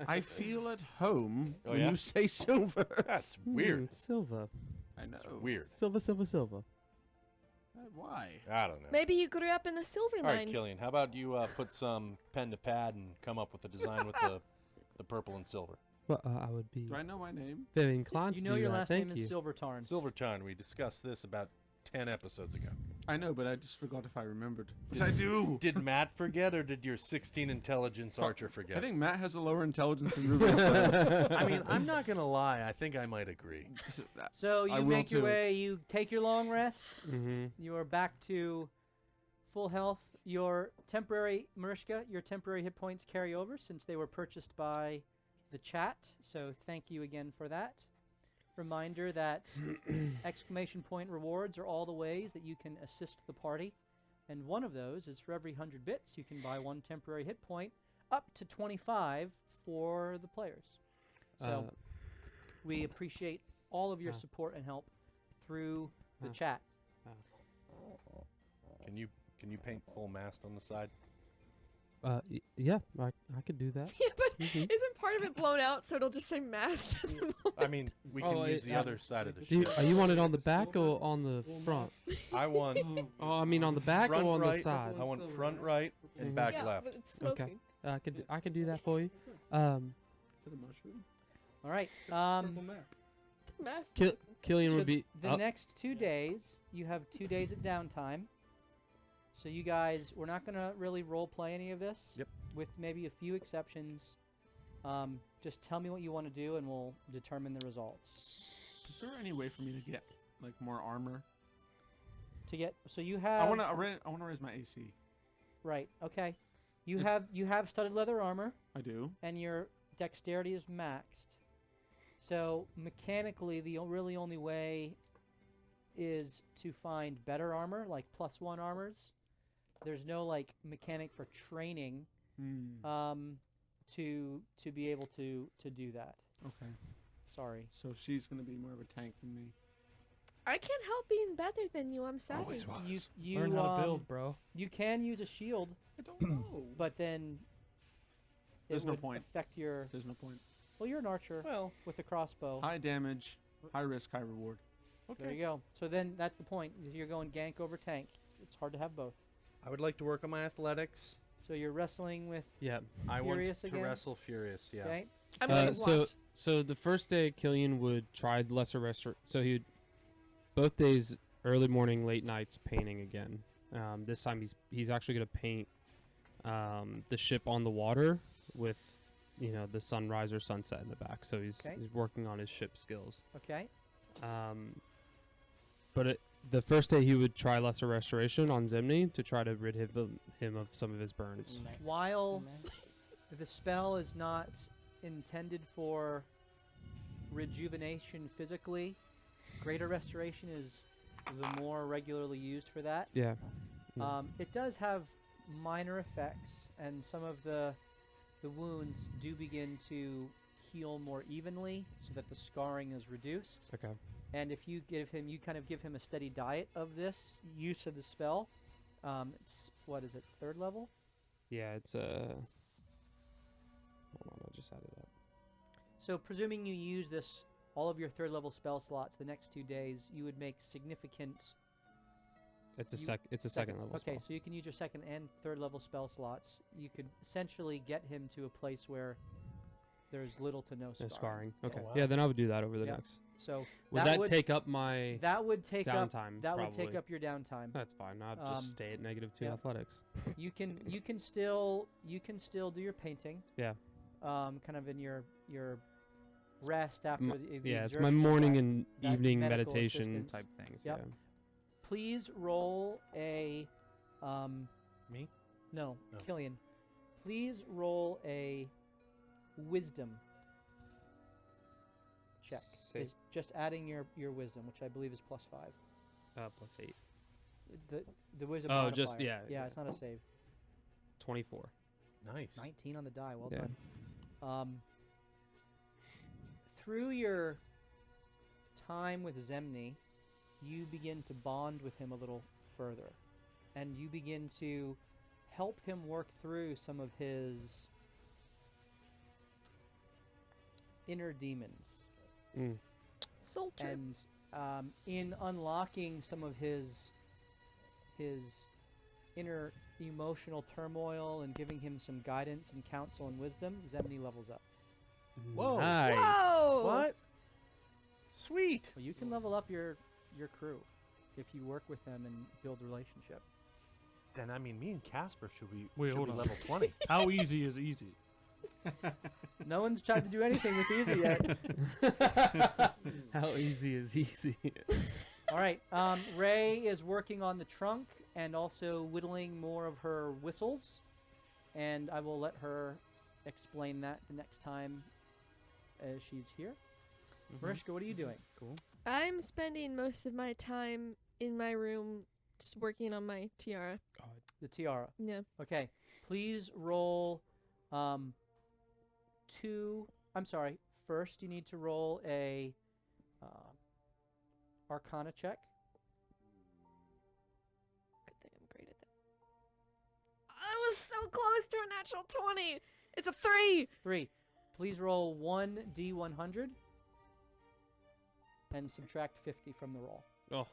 I feel at home Oh, when yeah? you say silver. That's weird. Silver. I know. It's weird. Silver. Why? I don't know. Maybe you grew up in a silver All right, mine. Killian, how about you put some pen to pad and come up with a design with the purple and silver? Well, I would be Do I know my name? very inclined You to know do your that. last Thank name you. is Silvertarn. Silverton, we discussed this about 10 episodes ago. I know, but I just forgot if I remembered. Which I do. Did Matt forget, or did your 16 intelligence archer forget? I think Matt has a lower intelligence than Ruben does. I mean, I'm not going to lie. I think I might agree. So I you will make your too. way, you take your long rest, Mm-hmm. you are back to full health. Your temporary, Mariska, your temporary hit points carry over since they were purchased by the chat, so thank you again for that. Reminder that exclamation point rewards are all the ways that you can assist the party, and one of those is for every 100 bits you can buy 1 temporary hit point, up to 25 for the players. So we appreciate all of your support and help through the chat. Can you paint full mast on the side? Yeah, I could do that. Yeah, but Mhm. isn't part of it blown out so it'll just say mast at the moment? I mean, we can use the other side of the Do you, ship. you want it on the back or on the front? I want Oh, I mean on the back front or on right. the side. I want front right and Mhm. back Yeah, left. but it's smoking. I can do that for you. Is it a mushroom? All right. Mast. Killian So would be. the next 2 days, you have 2 days of downtime. So you guys, we're not going to really role play any of this. Yep. With maybe a few exceptions. Just tell me what you want to do and we'll determine the results. Is there any way for me to get like more armor? So you have I want to raise my AC. Right. Okay. You Is- have studded leather armor I do. and your dexterity is maxed. So mechanically the really only way is to find better armor, like +1 armors. There's no like mechanic for training to be able to do that. Okay. Sorry. So she's gonna be more of a tank than me. I can't help being better than you. I'm sorry. Always was. You Learn how to build, bro. You can use a shield, I don't know. but then There's it no would point. affect your. There's no point. Well, you're an archer Well, with a crossbow. High damage, high risk, high reward. There you go. So then that's the point. You're going gank over tank. It's hard to have both. I would like to work on my athletics. So you're wrestling with. Yeah. I want Furious to again? wrestle Furious, yeah. Okay. I'm gonna so watch. so the first day Killian would try the lesser restaurant. So he would both days, early morning, late nights, painting again. This time he's actually gonna paint the ship on the water with the sunrise or sunset in the back. So he's working on his ship skills. Okay. But the first day he would try lesser restoration on Zimni to try to rid him of some of his burns. While the spell is not intended for rejuvenation physically, greater restoration is the more regularly used for that. Yeah. It does have minor effects, and some of the wounds do begin to heal more evenly, so that the scarring is reduced. Okay. And if you kind of give him a steady diet of this use of the spell. It's what is it, 3rd level? Yeah, it's hold on, I just added up. So presuming you use this all of your 3rd level spell slots the next 2 days, you would make significant. It's a second level Okay, spell. so you can use your 2nd and 3rd level spell slots. You could essentially get him to a place where there's little to no No scarring. scarring. Okay. wow. Yeah, then I would do that over the Yeah. next. So Would that take up my that would take downtime? up that would take probably? up your downtime. That's fine. I'll Um, just stay at -2 yeah. athletics. You can still do your painting. Yeah. Kind of in your rest after the Yeah, it's my exertion of morning that- and that evening medical meditation assistance. type things. Yep. Yeah. Please roll a Me? No, No. Killian. Please roll a wisdom check. Save. Is just adding your wisdom, which I believe is +5. +8. The wisdom Oh, modifier. just- yeah, Yeah, yeah. it's not a save. 24. Nice. 19 on the die. Well Yeah. done. Through your time with Zemni, you begin to bond with him a little further, and you begin to help him work through some of his inner demons. Soldier. And in unlocking some of his inner emotional turmoil and giving him some guidance and counsel and wisdom, Zemni levels up. Whoa. Nice. Whoa! What? Sweet. Well, you can level up your crew if you work with them and build relationship. Then I mean, me and Casper should be Wait, hold on. level 20. How easy is easy? No one's tried to do anything with easy yet. How easy is easy? All right. Ray is working on the trunk and also whittling more of her whistles, and I will let her explain that the next time she's here. Mariska, what are you doing? Cool. I'm spending most of my time in my room just working on my tiara. The tiara. Yeah. Okay. Please roll first you need to roll a Arcana check. Good thing I'm great at that. I was so close to a natural 20. It's a 3. 3. Please roll 1d100 and subtract 50 from the roll. Oh,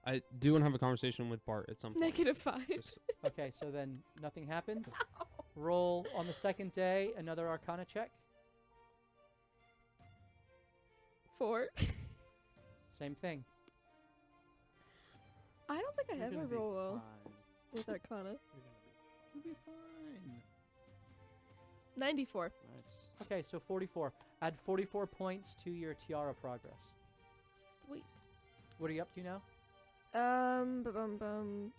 I do want to have a conversation with Bart at some point. -5. Just- Okay, so then nothing happens. Roll on the second day another Arcana check. 4. Same thing. I don't think I You're ever gonna be roll well fine. with Arcana. You'll be fine. 94. Nice. Okay, so 44. Add 44 points to your tiara progress. Sweet. What are you up to now? Hold on.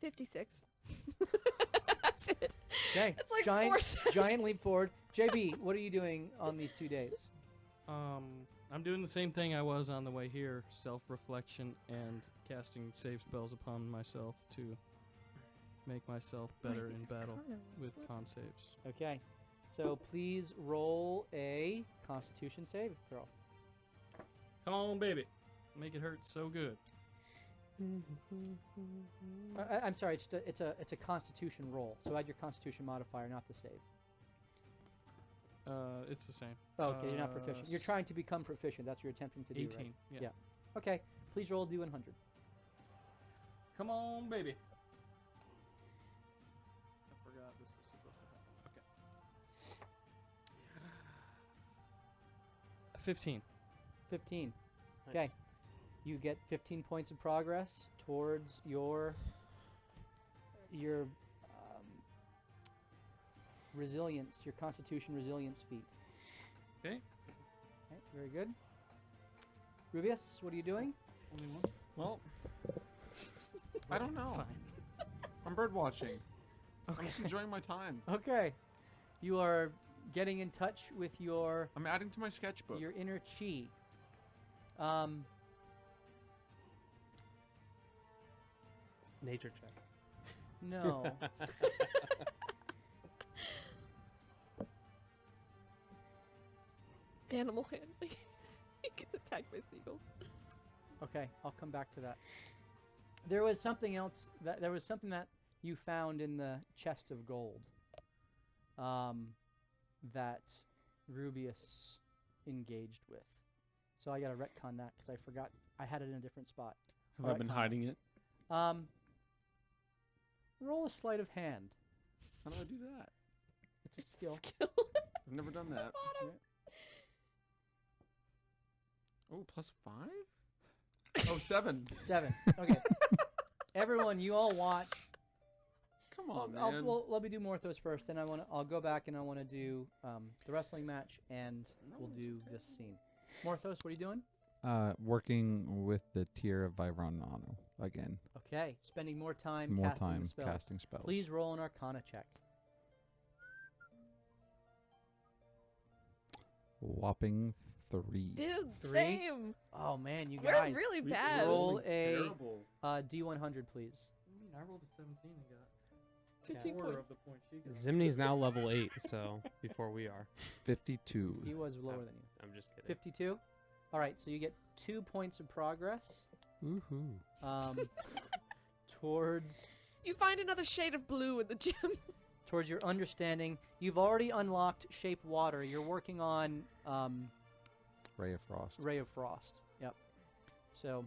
56. That's it. Okay, It's like giant, 4 sessions. giant leap forward. JB, what are you doing on these 2 days? I'm doing the same thing I was on the way here: self-reflection and casting save spells upon myself to make myself better Wait, in these are battle Arcana rolls. with What? con saves. Okay, so please roll a Constitution save throw. Come on, baby, make it hurt so good. I'm sorry, it's a Constitution roll. So add your Constitution modifier, not the save. It's the same. Oh, okay, you're not proficient. You're trying to become proficient. That's what you're attempting to do, 18. right? Yeah. Yeah. Okay, please roll D100. Come on, baby. I forgot this was supposed to happen. Okay. 15. 15. Okay. You get 15 points of progress towards your resilience, your Constitution resilience feat. Okay. Okay, very good. Rubius, what are you doing? Only one? Well, I don't know. Fine. I'm bird watching. I'm just enjoying my time. Okay. You are getting in touch with your I'm adding to my sketchbook. inner chi. Nature check. No. Animal handling. He gets attacked by seagulls. Okay, I'll come back to that. There was something else that you found in the chest of gold that Rubius engaged with. So I gotta retcon that because I forgot I had it in a different spot. Have I been retcon. hiding it? Roll a sleight of hand. How do I do that? It's a skill. I've never done that. Yeah. Oh, +5? Oh, 7. 7. Okay. Everyone, you all watch. Come on, Well, man. well, let me do Morthos first. Then I'll go back and I want to do the wrestling match, and we'll do this scene. Morthos, what are you doing? Working with the tier of Vironano again. Okay, spending more time More casting time the spell. casting spells. Please roll an Arcana check. Whopping 3. Dude, 3? same. Oh man, you We're guys. really We bad. Roll rolling a terrible. D100, please. I rolled a 17 and got 15 quarter points. of the point she got. Zimni's now level 8, so before we are. 52. He was lower than you. I'm just kidding. 52. All right, so you get 2 points of progress Woohoo. towards You find another shade of blue in the gym. towards your understanding. You've already unlocked Shape Water. You're working on Ray of Frost. Ray of Frost. Yep. So,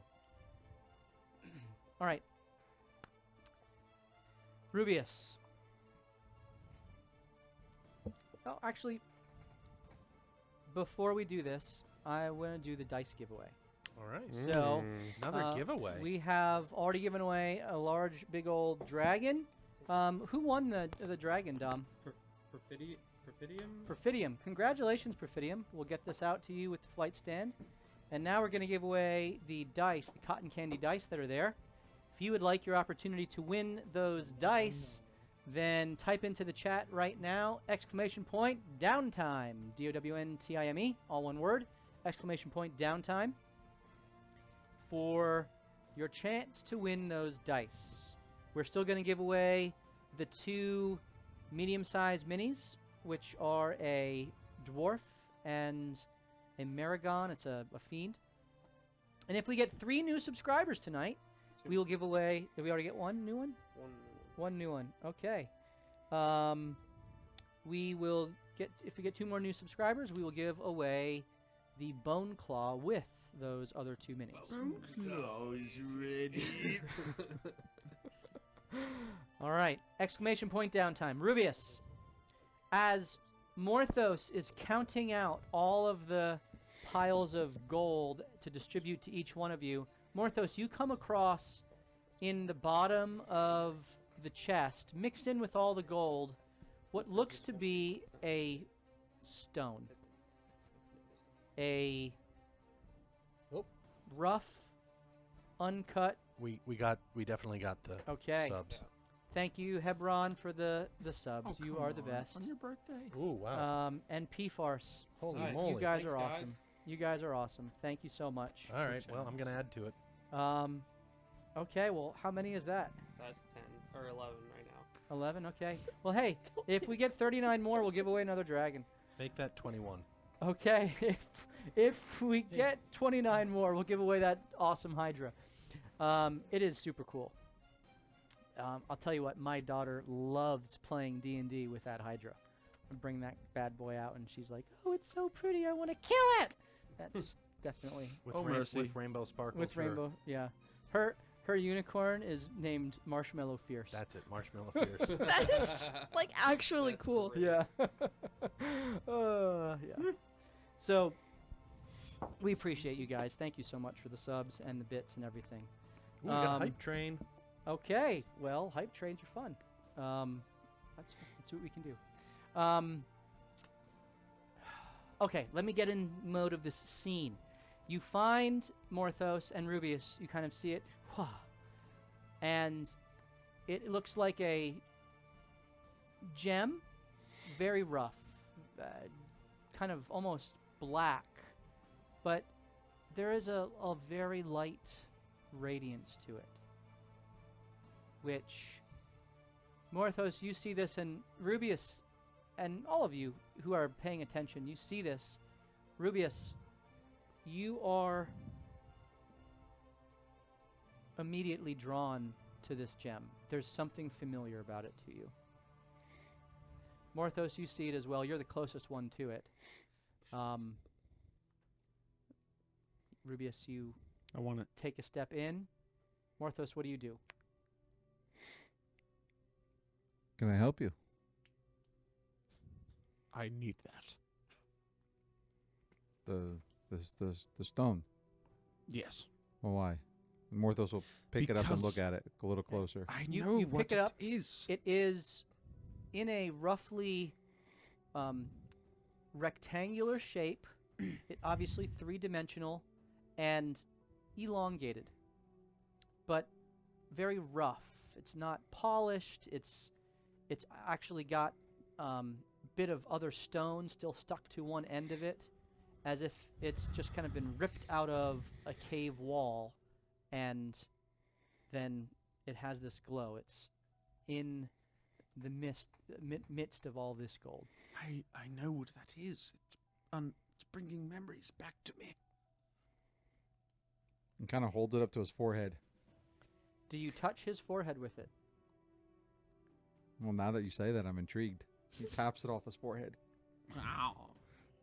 all right. Rubius. Oh, actually, before we do this, I want to do the dice giveaway. All right. So, Another giveaway. We have already given away a large, big old dragon. Who won the dragon, Dom? Perfidium? Perfidium. Congratulations, Perfidium. We'll get this out to you with the flight stand. And now we're going to give away the dice, the cotton candy dice that are there. If you would like your opportunity to win those dice, then type into the chat right now, !downtime, D-O-W-N-T-I-M-E, all one word, !downtime, for your chance to win those dice. We're still going to give away the 2 medium-sized minis, which are a dwarf and a Maragon. It's a fiend. And if we get 3 new subscribers tonight, we will give away... Did we already get 1 new one? One new one. Okay. We will get... If we get 2 more new subscribers, we will give away the Bone Claw with those other 2 minis. Claw is ready. All right. !downtime. Rubius, as Morthos is counting out all of the piles of gold to distribute to each one of you, Morthos, you come across in the bottom of the chest, mixed in with all the gold, what looks to be a stone. A rough, uncut. We definitely got the Okay. subs. Thank you, Hebron, for the subs. You are the best. On your birthday. Ooh, wow. And P-Farce. Holy Nice. moly. You guys Thanks, are guys. awesome. You guys are awesome. Thank you so much. All right, well, I'm going to add to it. Okay, well, how many is that? That's 10 or 11 right now. 11, okay. Well, hey, if we get 39 more, we'll give away another dragon. Make that 21. Okay, if we get 29 more, we'll give away that awesome Hydra. It is super cool. I'll tell you what, my daughter loves playing D&D with that Hydra. I bring that bad boy out, and she's like, "Oh, it's so pretty! I want to kill it." That's definitely With, Oh, mercy. with rainbow sparkles. with for- rainbow. Yeah, her unicorn is named Marshmallow Fierce. That's it, Marshmallow Fierce. That is, like, actually cool. Yeah. Yeah. So, we appreciate you guys. Thank you so much for the subs and the bits and everything. Ooh, we got a Um, hype train. Okay. Well, hype trains are fun. That's what we can do. Okay, let me get in mode of this scene. You find Morthos and Rubius. You kind of see it. And it looks like a gem, very rough, kind of almost black, but there is a very light radiance to it, which, Morthos, you see this, and Rubius, and all of you who are paying attention, you see this. Rubius, you are immediately drawn to this gem. There's something familiar about it to you. Morthos, you see it as well. You're the closest one to it. Rubius, you I want it. take a step in. Morthos, what do you do? Can I help you? I need that. The stone. Yes. Well, why? Morthos will pick it up and look Because- at it a little closer. I You- know you what pick it up. is. It is in a roughly rectangular shape. It obviously three-dimensional and elongated, but very rough. It's not polished. It's actually got bit of other stone still stuck to one end of it, as if it's just kind of been ripped out of a cave wall, and then it has this glow. It's in the midst of all this gold. I know what that is. It's bringing memories back to me. And kind of holds it up to his forehead. Do you touch his forehead with it? Well, now that you say that, I'm intrigued. He taps it off his forehead. Wow.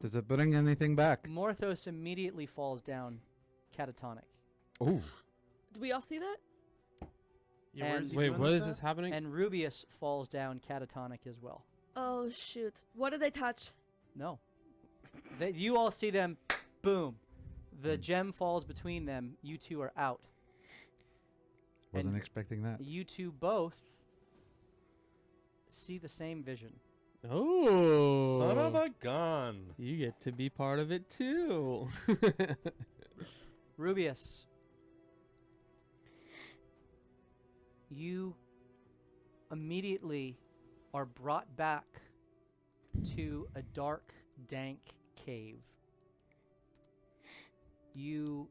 Does it bring anything back? Morthos immediately falls down catatonic. Ooh. Do we all see that? Yeah, where And- is he Wait, doing what this is at? this happening? And Rubius falls down catatonic as well. Oh shoot! What did they touch? No. You all see them, boom. The gem falls between them. You two are out. Wasn't And expecting that. You two both see the same vision. Oh. Son of a gun. You get to be part of it too. Rubius, you immediately are brought back to a dark, dank cave. You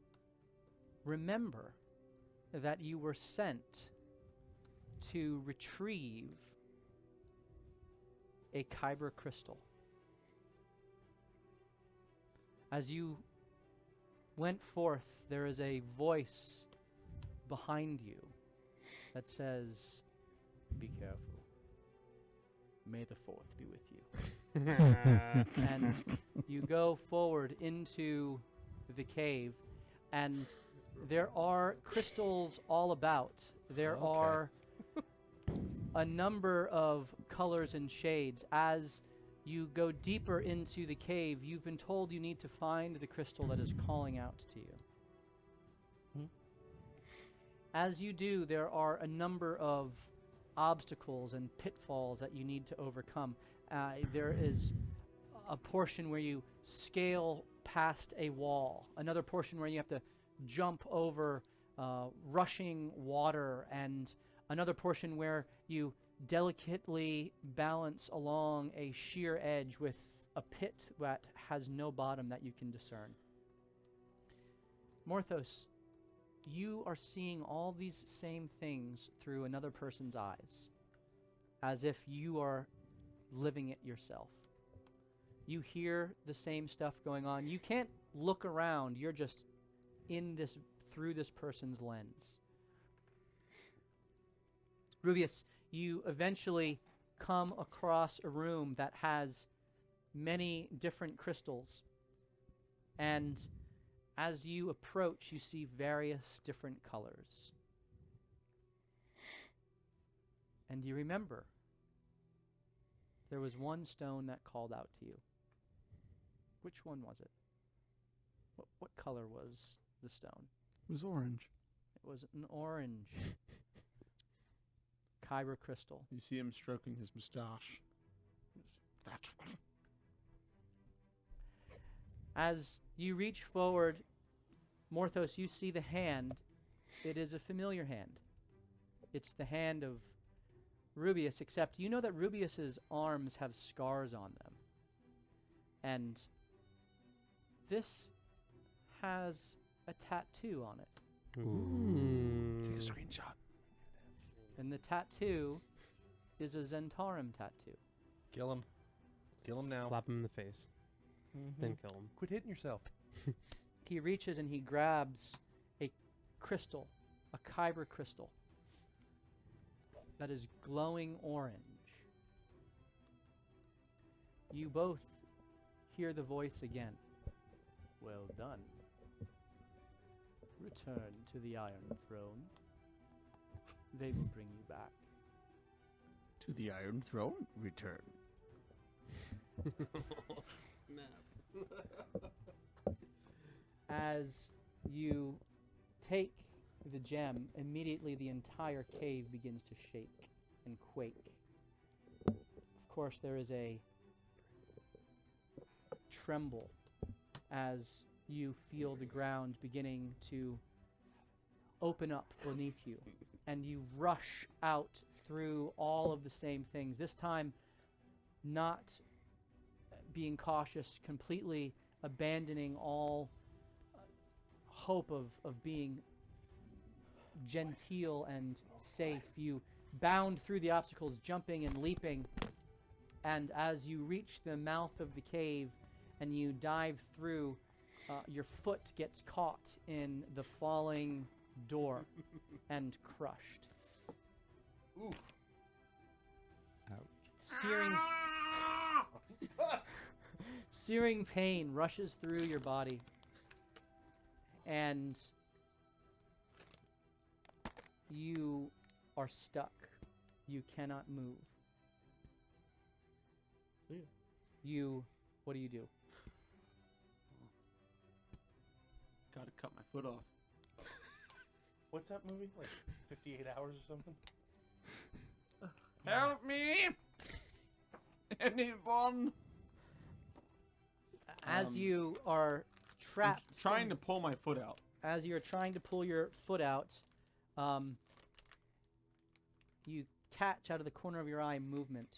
remember that you were sent to retrieve a kyber crystal. As you went forth, there is a voice behind you that says, "Be careful. May the fourth be with you." And you go forward into the cave, and there are crystals all about. There Okay. are a number of colors and shades. As you go deeper into the cave, you've been told you need to find the crystal that is calling out to you. As you do, there are a number of obstacles and pitfalls that you need to overcome. There is a portion where you scale past a wall, another portion where you have to jump over rushing water, and another portion where you delicately balance along a sheer edge with a pit that has no bottom that you can discern. Morthos, you are seeing all these same things through another person's eyes, as if you are living it yourself. You hear the same stuff going on. You can't look around. You're just in this, through this person's lens. Rubius, you eventually come across a room that has many different crystals. And as you approach, you see various different colors. And you remember, there was one stone that called out to you. Which one was it? What color was the stone? It was orange. It was an orange kyber crystal. You see him stroking his mustache. That one. As you reach forward, Morthos, you see the hand. It is a familiar hand. It's the hand of Rubius, except you know that Rubius's arms have scars on them. And this has a tattoo on it. Take a screenshot. And the tattoo is a Zentarum tattoo. Kill him. Kill him now. Slap him in the face. Then kill him. Quit hitting yourself. He reaches and he grabs a crystal, a kyber crystal, that is glowing orange. You both hear the voice again. Well done. Return to the Iron Throne. They will bring you back. To the Iron Throne, return. As you take the gem, immediately the entire cave begins to shake and quake. Of course, there is a tremble as you feel the ground beginning to open up beneath you, and you rush out through all of the same things, this time not being cautious, completely abandoning all hope of being genteel and safe. You bound through the obstacles, jumping and leaping, and as you reach the mouth of the cave and you dive through, your foot gets caught in the falling door and crushed. Oof. Searing, searing pain rushes through your body, and you are stuck. You cannot move. See ya. What do you do? Gotta cut my foot off. What's that movie? Like 58 hours or something? Help me! Anyone? As you are trapped, I'm trying to pull my foot out. as you're trying to pull your foot out, you catch out of the corner of your eye movement,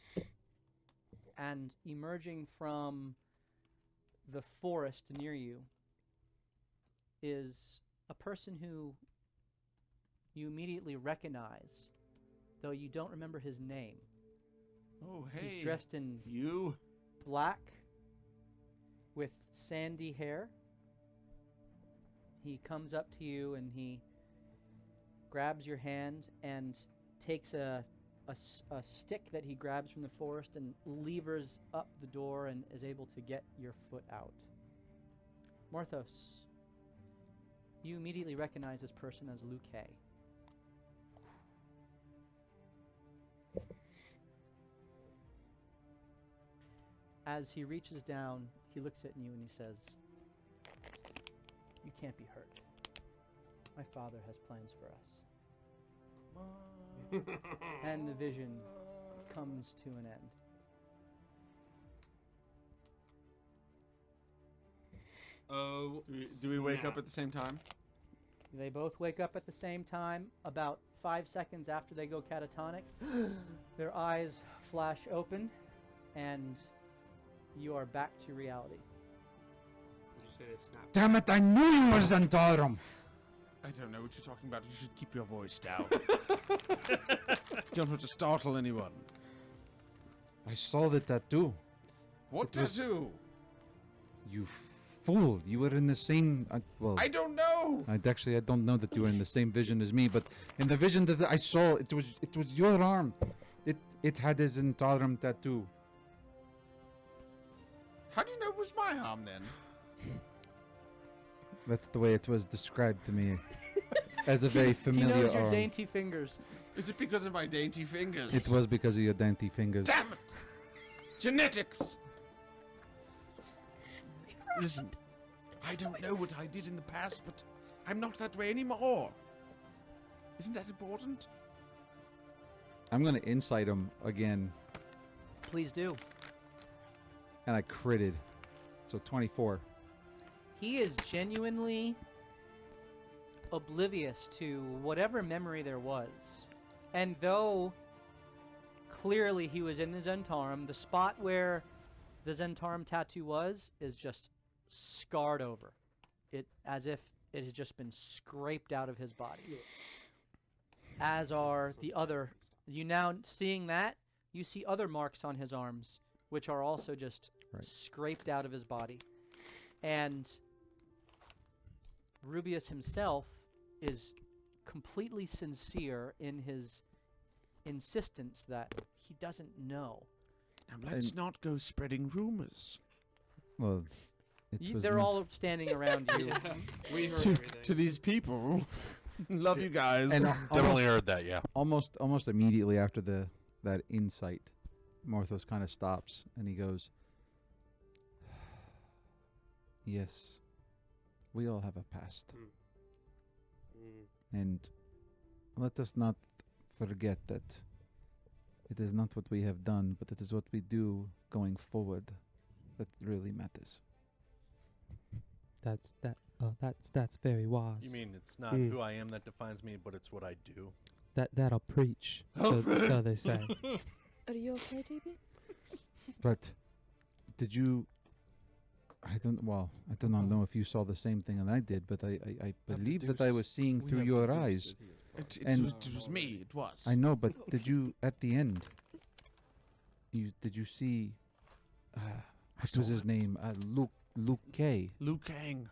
and emerging from the forest near you is a person who you immediately recognize, though you don't remember his name. Oh, hey. He's dressed in You? black with sandy hair. He comes up to you and he grabs your hand and takes a stick that he grabs from the forest and levers up the door and is able to get your foot out. Morthos, you immediately recognize this person as Luke. As he reaches down, he looks at you and he says, "You can't be hurt. My father has plans for us." And the vision comes to an end. Oh, Do we wake up at the same time? They both wake up at the same time. About 5 seconds after they go catatonic, their eyes flash open, and you are back to reality. Would you say they snapped? Damn it, I knew you were Zantaurum! I don't know what you're talking about. You should keep your voice down. Don't want to startle anyone. I saw the tattoo. What It was- tattoo? You fool. You were in the same... well, I don't know. I don't know that you were in the same vision as me, but in the vision that I saw, it was your arm. It had a Zantaurum tattoo. How do you know it was my arm then? That's the way it was described to me. As a very He familiar knows your arm. dainty fingers. Is it because of my dainty fingers? It was because of your dainty fingers. Damn it! Genetics! Listen, I don't know what I did in the past, but I'm not that way anymore. Isn't that important? I'm gonna insight him again, Please do. and I critted. So 24. He is genuinely oblivious to whatever memory there was. And though clearly he was in the Zentarum, the spot where the Zentarum tattoo was is just scarred over. It as if it has just been scraped out of his body. As are the other. You now seeing that, you see other marks on his arms, which are also just scraped out of his body. And Rubius himself is completely sincere in his insistence that he doesn't know. Now let's not go spreading rumors. Well, it was They're not- all standing around you. We heard To everything. these people. Love you guys. And Definitely heard that, yeah. almost immediately after that insight, Morthos kind of stops and he goes, "Yes, we all have a past, and let us not forget that it is not what we have done, but it is what we do going forward that really matters." That's very wise. You mean it's not Hmm. who I am that defines me, but it's what I do? That'll preach. So they say. Are you okay, TB? But did you I don't. Well, I do not know if you saw the same thing that I did, but I believe that I deduced- was seeing We through have your deduced eyes. it here. It was me. It was. I know, but did you at the end? Did you see? What was his name? Luke K. Liu Kang.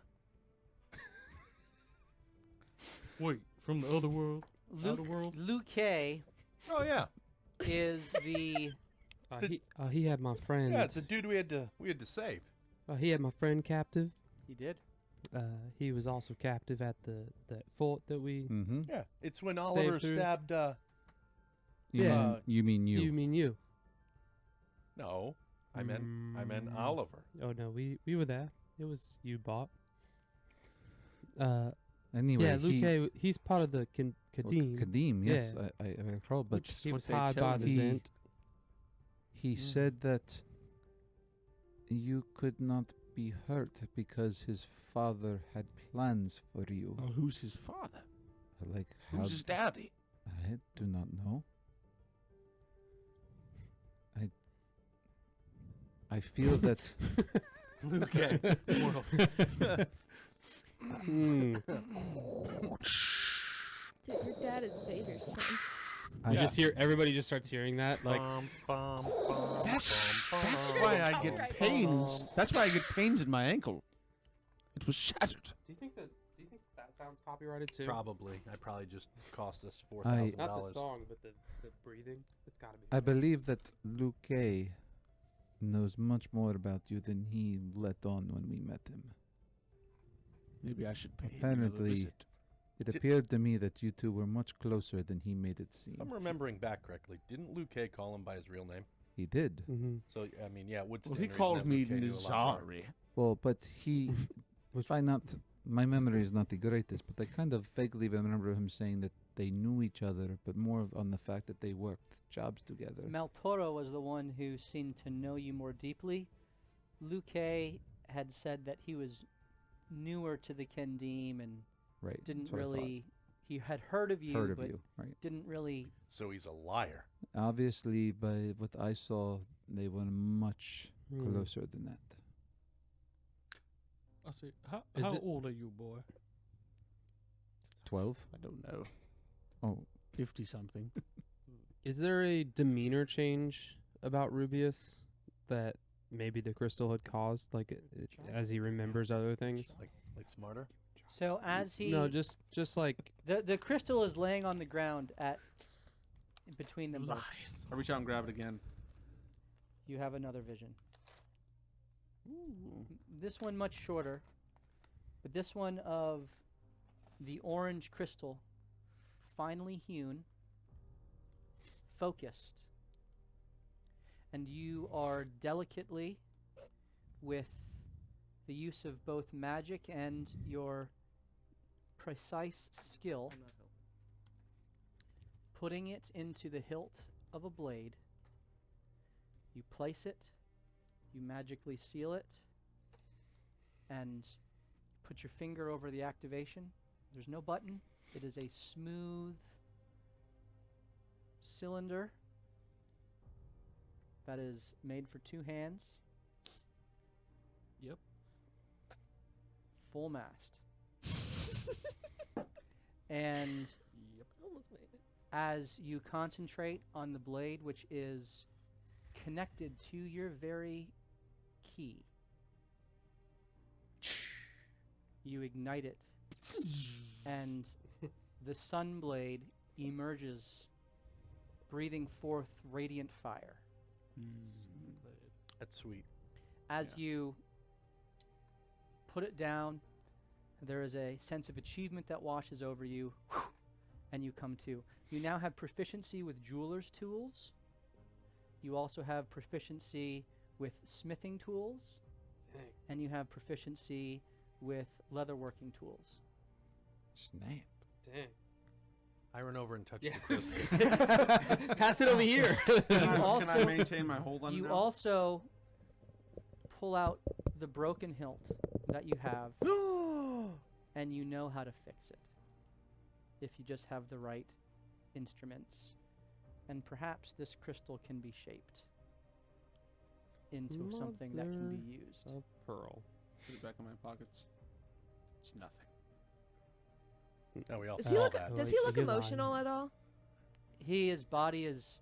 Wait, from the other world? Outer world? Luke K Oh yeah, is the He had my friend. yeah. It's a dude we had to save. He had my friend captive. he did. He was also captive at that fort that we. Mm-hmm. Yeah, it's when Oliver through. stabbed. Yeah. You mean you? You mean you? No, I meant Mm. Oliver. Oh no, we were there. It was you, Bot. Anyway, Yeah, Luke. He's part of the Khendeem. Khendeem, yes, Yeah. I recall, but Which is He what was they hired tell by the me. Zent. he said that you could not be hurt because his father had plans for you. Well, who's his father? Like how? Who's his daddy? I do not know. I feel that Luke. Mm. Dude, your dad is Vader's son. You just hear everybody just starts hearing that like That's why I get pains. That's why I get pains in my ankle. It was shattered. Do you think that sounds copyrighted too? Probably. I probably just cost us I- $4,000. Not the song, but the breathing. It's gotta be. I believe that Luke K knows much more about you than he let on when we met him. Maybe I should pay him another Apparently, visit. it Did- appeared to me that you two were much closer than he made it seem. If I'm remembering back correctly, didn't Luke K call him by his real name? He did. Mm-hmm. So I mean, yeah, would Well, he called me Nizari. Well, but he, if I not, my memory is not the greatest, but I kind of vaguely remember him saying that they knew each other, but more on the fact that they worked jobs together. Mel Toro was the one who seemed to know you more deeply. Luke K had said that he was newer to the Khendeem and Right. didn't that's what I thought. really. He had heard of you, Heard of but you, right? didn't really. So he's a liar. Obviously, by what I saw, they were much Hmm. closer than that. I see. How Is it- old are you, boy? 12? I don't know. Oh, 50 something. Is there a demeanor change about Rubius that maybe the crystal had caused, like as he remembers other things? Like smarter. So as he. No, just like The crystal is laying on the ground at between them both. Lies. I reach out and grab it again. You have another vision. Ooh. This one much shorter, but this one of the orange crystal, finely hewn, focused, and you are delicately, with the use of both magic and your precise skill, putting it into the hilt of a blade. You place it, you magically seal it, and put your finger over the activation. There's no button. It is a smooth cylinder that is made for two hands. Yep. Full mast. And Almost made it. as you concentrate on the blade, which is connected to your very key, you ignite it, and the sun blade emerges, breathing forth radiant fire. That's sweet. As Yeah. you put it down, there is a sense of achievement that washes over you, and you come to. You now have proficiency with jeweler's tools. You also have proficiency with smithing tools, and you have proficiency with leatherworking tools. snap. dang. I run over and touch Yeah. the crystal. Pass it over here. Can I also- maintain my hold on it You now? also pull out the broken hilt that you have, and you know how to fix it if you just have the right instruments. And perhaps this crystal can be shaped into something that can be used. Of pearl. Put it back in my pockets. It's nothing. Oh, we all Does he all look? that. Does he look emotional at all? His body is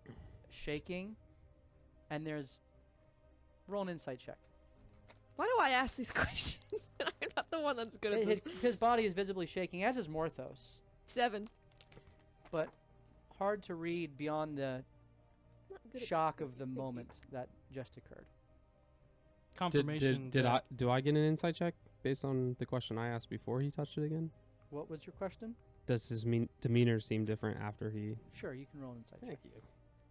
shaking, and there's roll an insight check. Why do I ask these questions? I'm not the one that's good at this. His body is visibly shaking, as is Morthos, 7. but hard to read beyond the Not good at shock of the moment that just occurred. Confirmation. Do I get an insight check based on the question I asked before he touched it again? What was your question? Does his demeanor seem different after he? Sure, you can roll an insight check. Thank you.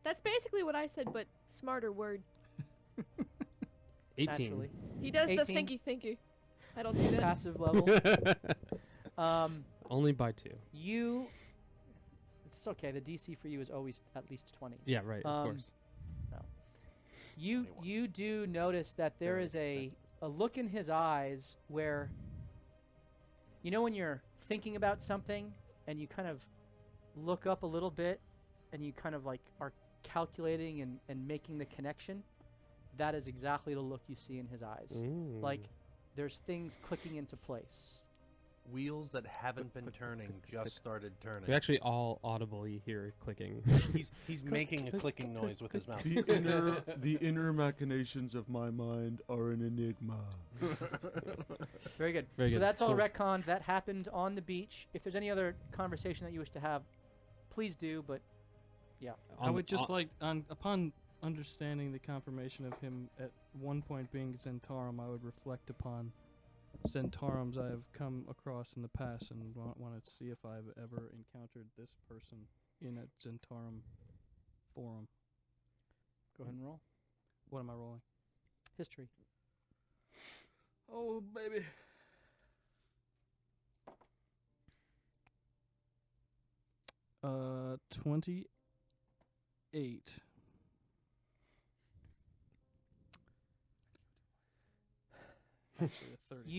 That's basically what I said, but smarter word. 18. Naturally. He does 18. the thinky. I don't do that. Passive level. Only by 2. It's okay. The DC for you is always at least 20. Yeah, right. Of Um, course. You do notice that there is a look in his eyes where, you know, when you're thinking about something and you kind of look up a little bit and you kind of like are calculating and making the connection. That is exactly the look you see in his eyes. Like there's things clicking into place. Wheels that haven't been turning just started turning. We actually all audibly hear clicking. He's making a clicking noise with his mouth. The inner machinations of my mind are an enigma. Very good. Very So good. that's all Cool. retcons. That happened on the beach. If there's any other conversation that you wish to have, please do. But yeah, I would just like, upon understanding the confirmation of him at one point being Zentarum, I would reflect upon Zentarums I have come across in the past and want to see if I've ever encountered this person in a Zentarum forum. go ahead and roll. What am I rolling? History. Oh, baby. Uh, 28. Actually, a 30.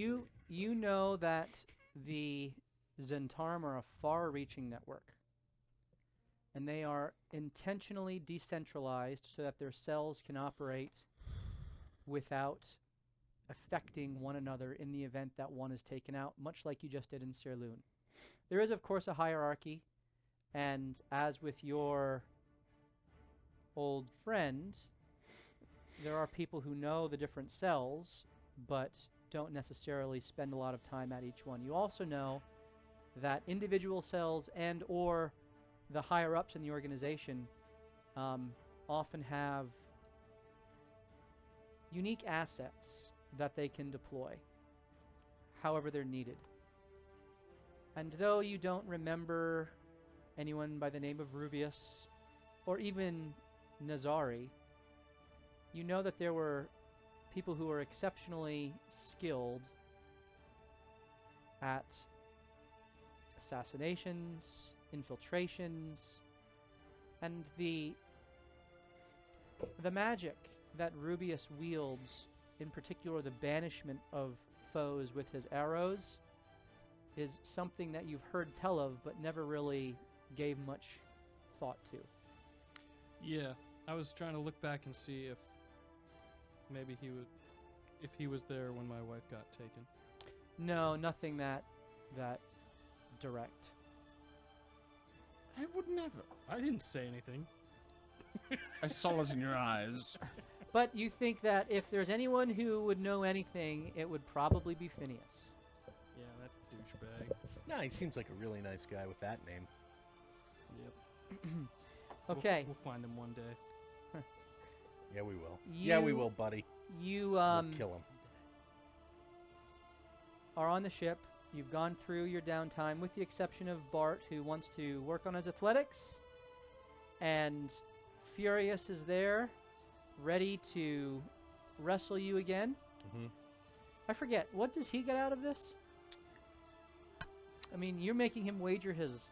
You know that the Zentarum are a far-reaching network, and they are intentionally decentralized so that their cells can operate without affecting one another in the event that one is taken out, much like you just did in Saerloon. There is, of course, a hierarchy, and as with your old friend, there are people who know the different cells, but don't necessarily spend a lot of time at each one. You also know that individual cells and or the higher ups in the organization often have unique assets that they can deploy however they're needed. And though you don't remember anyone by the name of Rubius or even Nazari, you know that there were people who were exceptionally skilled at assassinations, infiltrations, and the magic that Rubius wields, in particular the banishment of foes with his arrows, is something that you've heard tell of but never really gave much thought to. Yeah, I was trying to look back and see if maybe if he was there when my wife got taken. No, nothing that direct. I would never. I didn't say anything. I saw it in your eyes. But you think that if there's anyone who would know anything, it would probably be Phineas. Yeah, that douchebag. Nah, he seems like a really nice guy with that name. Yep. Okay. We'll find him one day. Yeah, we will. Yeah, we will, buddy. You We'll kill him. are on the ship. You've gone through your downtime, with the exception of Bart, who wants to work on his athletics. And Furious is there, ready to wrestle you again. Mm-hmm. I forget, what does he get out of this? I mean, you're making him wager his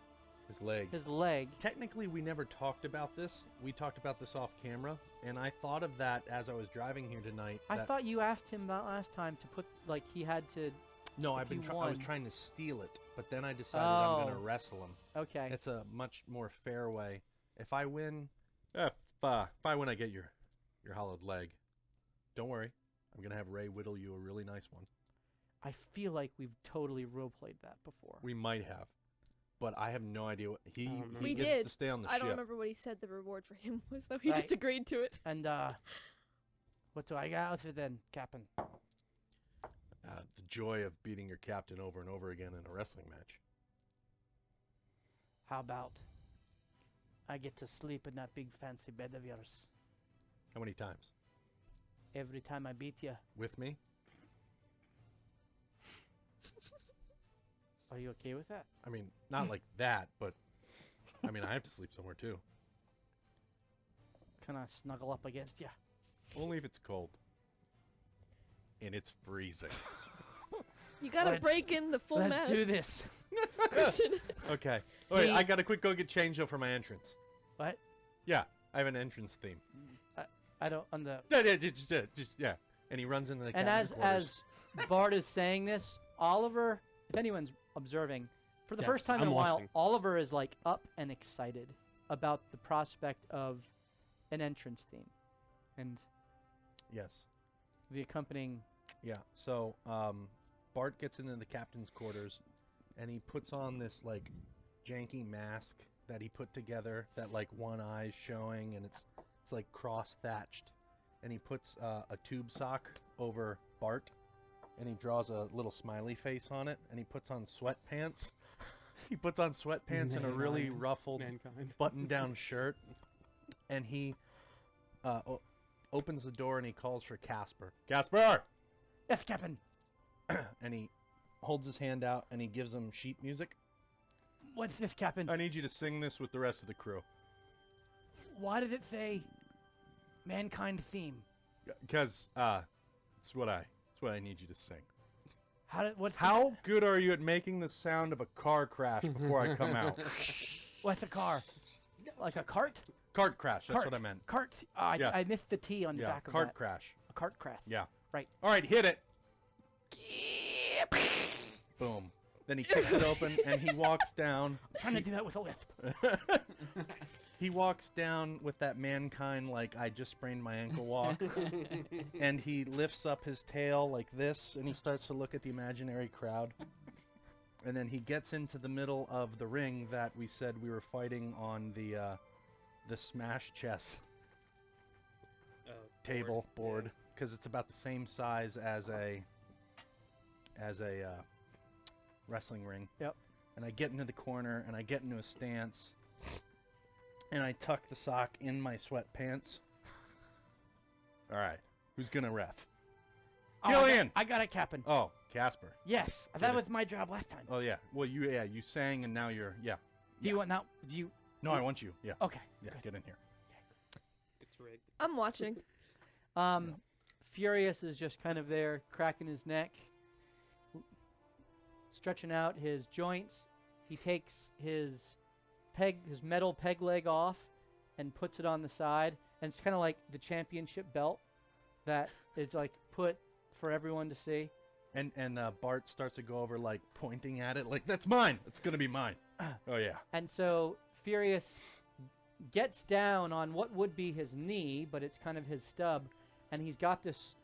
leg. Technically, we never talked about this. We talked about this off camera, and I thought of that as I was driving here tonight. I thought you asked him that last time to put, like, he had to... No, if I was won. trying to steal it, but then I decided I'm going to wrestle him. Okay. It's a much more fair way. If I win, if I win, I get your hollowed leg. Don't worry, I'm going to have Ray whittle you a really nice one. I feel like we've totally role-played that before. We might have, but I have no idea what he We gets did. to stay on the I ship. don't remember what he said the reward for him was, though. He just Right. agreed to it. And, what do I got out for then, Captain? The joy of beating your captain over and over again in a wrestling match. How about I get to sleep in that big fancy bed of yours How many times? every time I beat you? With me? Are you okay with that? I mean, not like that, but I mean, I have to sleep somewhere too. Can I snuggle up against you? Only if it's cold. And it's freezing. You gotta Let's- break in the full Let's mast. do this. Christian. Okay. Wait, He- I got a quick go get change though for my entrance. What? Yeah, I have an entrance theme. I don't on the. Yeah, yeah. And he runs into the And captain's quarters. as Bart is saying this, Oliver, if anyone's observing, for the first Yes, time in I'm a while, watching. Oliver is like up and excited about the prospect of an entrance theme, and Yes. the accompanying. Yeah. So Bart gets into the captain's quarters, and he puts on this like janky mask that he put together. That like one eye's showing, and it's like cross thatched. And he puts a tube sock over Bart, and he draws a little smiley face on it, and he puts on sweatpants. He puts on sweatpants and a really Mankind. ruffled Mankind. button-down shirt, and he opens the door and he calls for Casper. Casper! Yes, Captain. And he holds his hand out and he gives him sheet music. What's this, Captain? I need you to sing this with the rest of the crew. Why did it say mankind theme? Because it's what I need you to sing. How good are you at making the sound of a car crash before I come out? what's a car? Like a cart? Cart crash, that's Cart. what I meant. Cart. Yeah. I missed the T on the Yeah, back of cart that. crash. A cart crash. Yeah. Right. All right, hit it. Boom. Then he kicks it open and he walks down. I'm trying to do that with a lisp. He walks down with that mankind like I just sprained my ankle walk. And he lifts up his tail like this and he starts to look at the imaginary crowd. And then he gets into the middle of the ring that we said we were fighting on the smash chess table board because it's about the same size as a wrestling ring. Yep. And I get into the corner and I get into a stance and I tuck the sock in my sweatpants. All right, who's gonna ref? Killian! I got it, Captain. Oh, Casper. Yes, Did that it. was my job last time. Oh yeah. Well, you sang and now you're Do you want now? Do you? No, I want you. Yeah. Okay. Yeah. good. Get in here. It's rigged. I'm watching. Furious is just kind of there, cracking his neck, stretching out his joints. He takes his metal peg leg off, and puts it on the side. And it's kind of like the championship belt that is like put for everyone to see. And Bart starts to go over like pointing at it like that's mine. It's gonna be mine. Oh yeah. And so Furious gets down on what would be his knee, but it's kind of his stub, and he's got this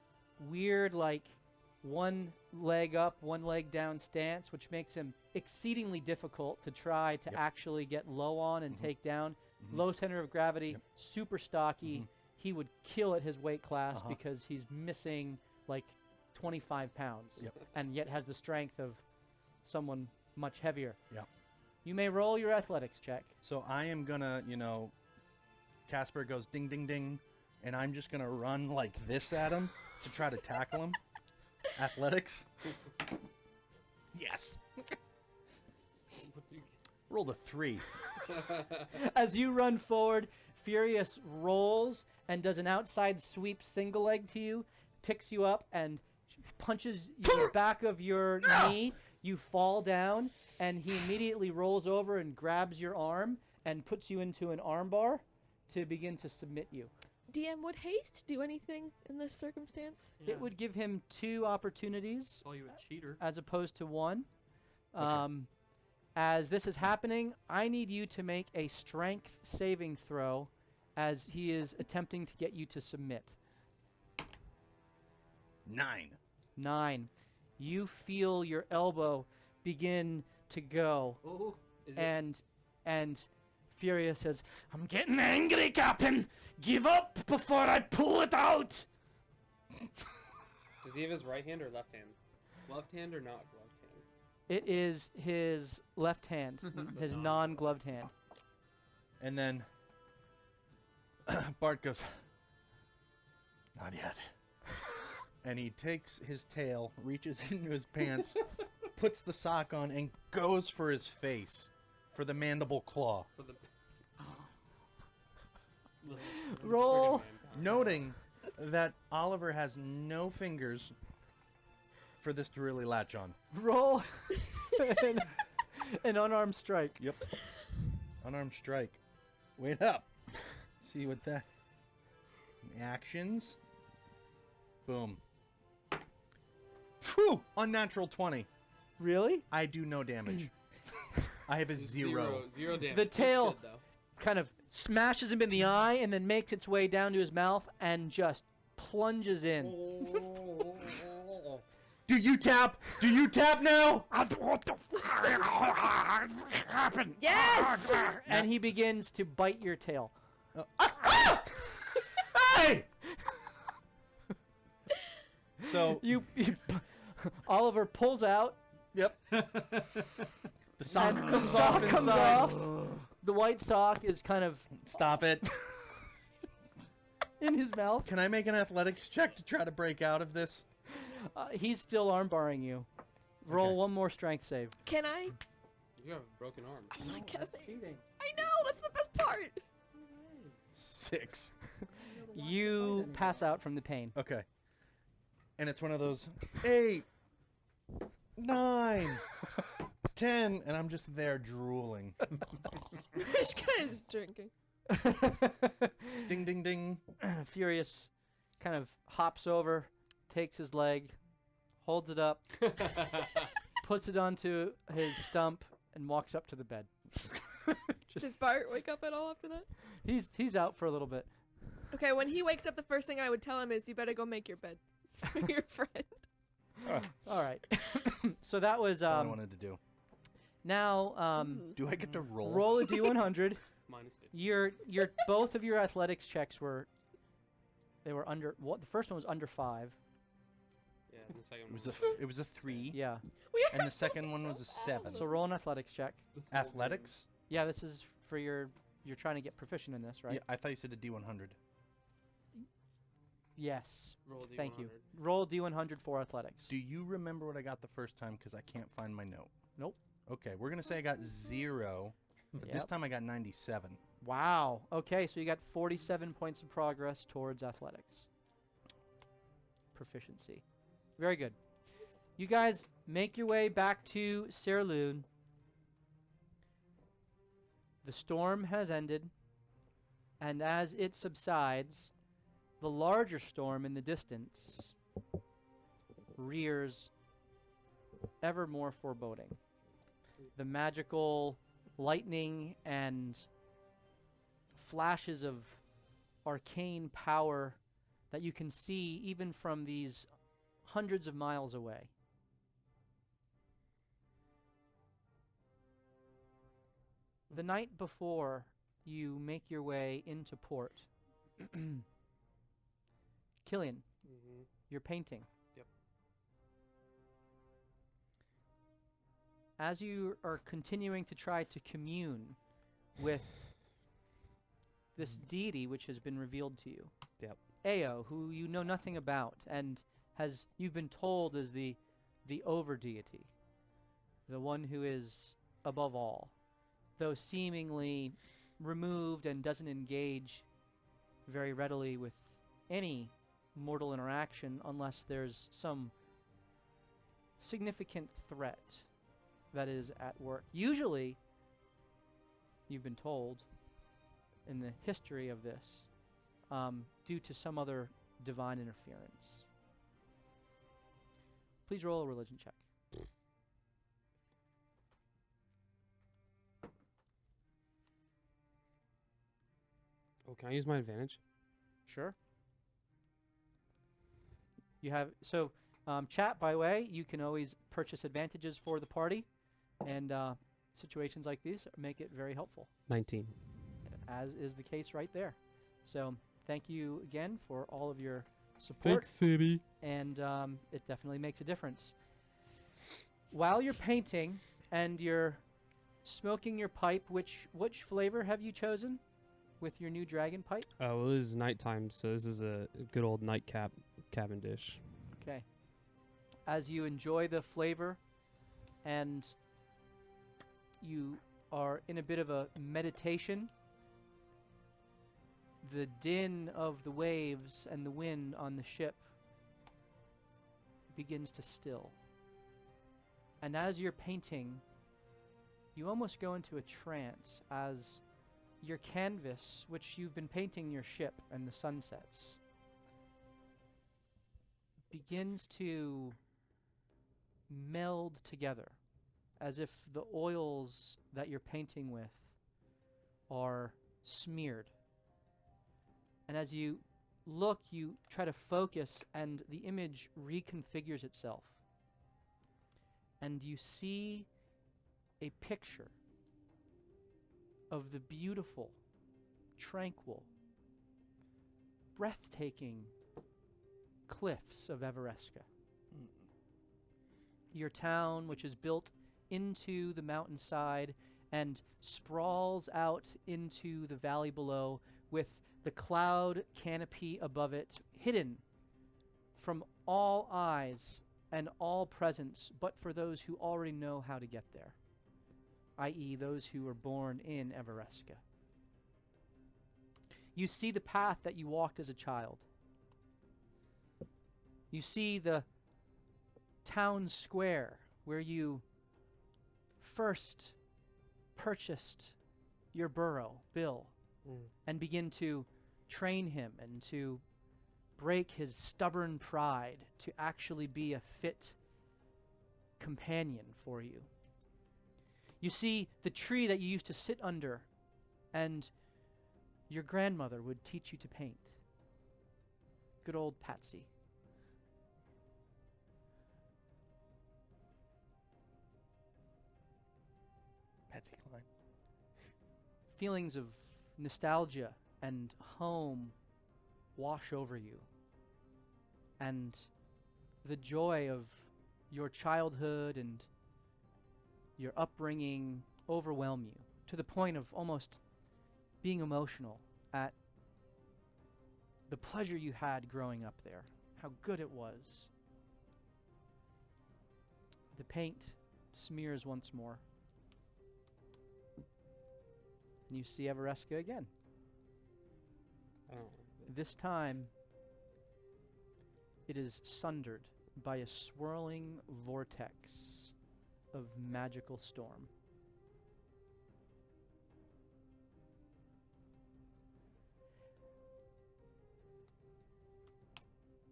weird like one leg up, one leg down stance, which makes him exceedingly difficult to try to Yep. actually get low on and Mhm. take down. Mhm. Low center of gravity, Yep. super stocky. Mhm. He would kill at his weight class Uh-huh. because he's missing like 25 pounds Yep. and yet has the strength of someone much heavier. Yep. You may roll your athletics check. So I am gonna, Casper goes ding ding ding, and I'm just gonna run like this at him to try to tackle him. Athletics. Yes. Rolled a 3. As you run forward, Furious rolls and does an outside sweep single leg to you, picks you up and punches the back of your knee. You fall down, and he immediately rolls over and grabs your arm and puts you into an armbar to begin to submit you. DM, would haste do anything in this circumstance? It would give him 2 opportunities Call you a cheater. as opposed to 1. Okay. As this is happening, I need you to make a strength saving throw as he is attempting to get you to submit. 9. 9. you feel your elbow begin to go. Oh, And Furious says, "I'm getting angry, Captain. Give up before I pull it out." Does he have his right hand or left hand? Left hand or not gloved hand? It is his left hand, his non-gloved hand. And then Bart goes, "Not yet." And he takes his tail, reaches into his pants, puts the sock on, and goes for his face, for the mandible claw. For the Roll. Noting that Oliver has no fingers for this to really latch on. Roll an unarmed strike. Yep. Unarmed strike. Wait up. See what that... Actions. Boom. Phew! Unnatural 20. Really? I do no damage. I have a 0. Zero damage. The tail- That's good, though. Kind of smashes him in the eye and then makes its way down to his mouth and just plunges in. Do you tap? Do you tap now? What the happened? Yes! And he begins to bite your tail. Hey! So, You Oliver pulls out. yep. The sock And the comes sock off comes inside. off. The white sock is kind of Stop it. in his mouth. Can I make an athletics check to try to break out of this? He's still armbarring you. Roll Okay. one more strength save. Can I? You have a broken arm. I like cast things. I know, that's the best part. 6. You pass out from the pain. Okay. And it's one of those 8, 9, 10, and I'm just there drooling. This guy is drinking. Ding, ding, ding. Furious kind of hops over, takes his leg, holds it up, puts it onto his stump, and walks up to the bed. Does Bart wake up at all after that? He's out for a little bit. Okay, when he wakes up, the first thing I would tell him is, you better go make your bed for your friend. All right. So that was That's all I wanted to do. now Do I get to roll? roll a d100. Minus 50. Your both of your athletics checks were under what the first one was under 5. Yeah, and the second It was one. it was a 3, Yeah. We and are the second one was a 7. So roll an athletics check. Athletics? Yeah, this is for you're trying to get proficient in this, right? Yeah, I thought you said a D100. Yes. Roll a Thank you. D100. Roll d100 for athletics. Do you remember what I got the first time? Because I can't find my note. Nope. Okay, we're going to say I got 0, but this Yep. time I got 97. Wow. Okay, so you got 47 points of progress towards athletics. Proficiency. Very good. You guys make your way back to Saerloon. The storm has ended, and as it subsides, the larger storm in the distance rears ever more foreboding. The magical lightning and flashes of arcane power that you can see even from these hundreds of miles away. The night before you make your way into port, Killian, Mm-hmm. you're painting. Yep. As you are continuing to try to commune with this deity which has been revealed to you. Yep. Ao, who you know nothing about and you've been told is the over deity, the one who is above all, though seemingly removed and doesn't engage very readily with any mortal interaction unless there's some significant threat that is at work. Usually, you've been told in the history of this, due to some other divine interference. Please roll a religion check. Oh, can I use my advantage? Sure. You have Chat, by the way, you can always purchase advantages for the party, and situations like these make it very helpful, 19. as is the case right there. So thank you again for all of your support. Thanks, City. And it definitely makes a difference. While you're painting and you're smoking your pipe, which flavor have you chosen with your new dragon pipe? Oh, well, this is nighttime, so this is a good old nightcap Cavendish. Okay. As you enjoy the flavor and you are in a bit of a meditation, the din of the waves and the wind on the ship begins to still. And as you're painting, you almost go into a trance as your canvas, which you've been painting your ship and the sunsets, begins to meld together as if the oils that you're painting with are smeared. And as you look, you try to focus, and the image reconfigures itself. And you see a picture of the beautiful, tranquil, breathtaking cliffs of Everesca. Your town, which is built into the mountainside and sprawls out into the valley below, with the cloud canopy above it, hidden from all eyes and all presence, but for those who already know how to get there, i.e. those who were born in Everesca. You see the path that you walked as a child. You see the town square where you first purchased your burro, Bill, and begin to train him and to break his stubborn pride to actually be a fit companion for you. You see the tree that you used to sit under and your grandmother would teach you to paint. Good old Patsy. Patsy Cline. Feelings of nostalgia and home wash over you, and the joy of your childhood and your upbringing overwhelm you to the point of almost being emotional at the pleasure you had growing up there, how good it was. The paint smears once more. You see Everesca again. Oh. This time, it is sundered by a swirling vortex of magical storm.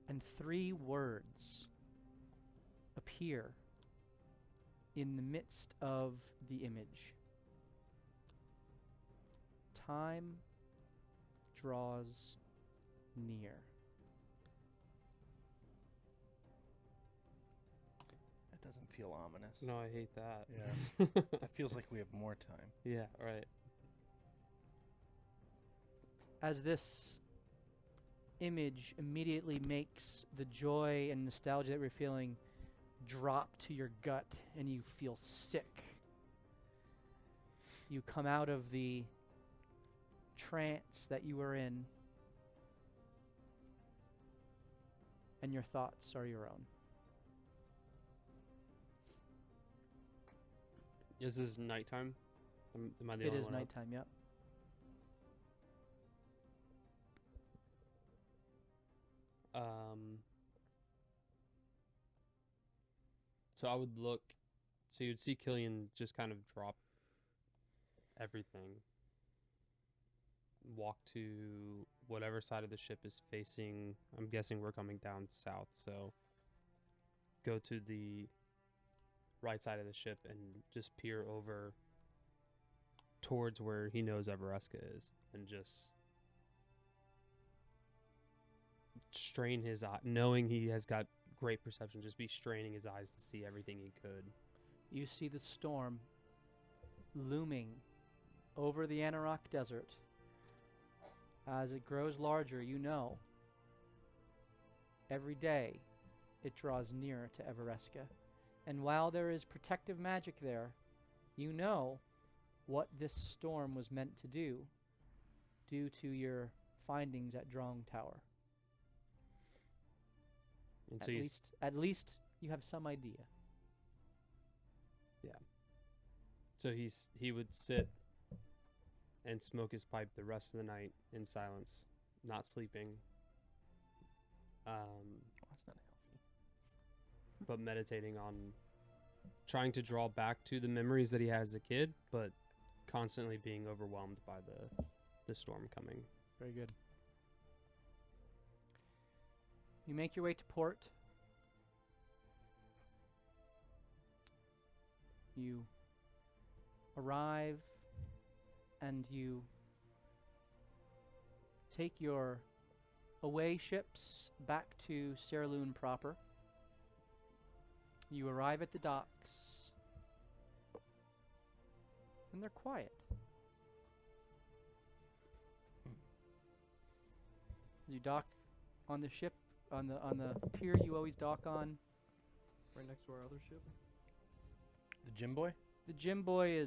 And 3 words appear in the midst of the image. Time draws near. That doesn't feel ominous. No, I hate that. Yeah. That feels like we have more time. Yeah, right. As this image immediately makes the joy and nostalgia that we're feeling drop to your gut and you feel sick. You come out of the trance that you were in, and your thoughts are your own. Is this nighttime? Am I the It only is one up? nighttime, yep. So I would look, so you'd see Killian just kind of drop everything, walk to whatever side of the ship is facing. I'm guessing we're coming down south, so go to the right side of the ship and just peer over towards where he knows Everesca is, and just strain his eye, knowing he has got great perception, just be straining his eyes to see everything he could. You see the storm looming over the Anarok Desert. As it grows larger, you know, every day it draws nearer to Everesca. And while there is protective magic there, you know what this storm was meant to do due to your findings at Drong Tower. And At so at least you have some idea. so he would sit and smoke his pipe the rest of the night in silence, not sleeping. That's not healthy. But meditating on trying to draw back to the memories that he had as a kid, but constantly being overwhelmed by the storm coming. Very good. You make your way to port. You arrive and you take your away ships back to Saerloon proper. You arrive at the docks, and they're quiet. You dock on the ship, on the pier you always dock on. Right next to our other ship. The Gym Boy? The Gym Boy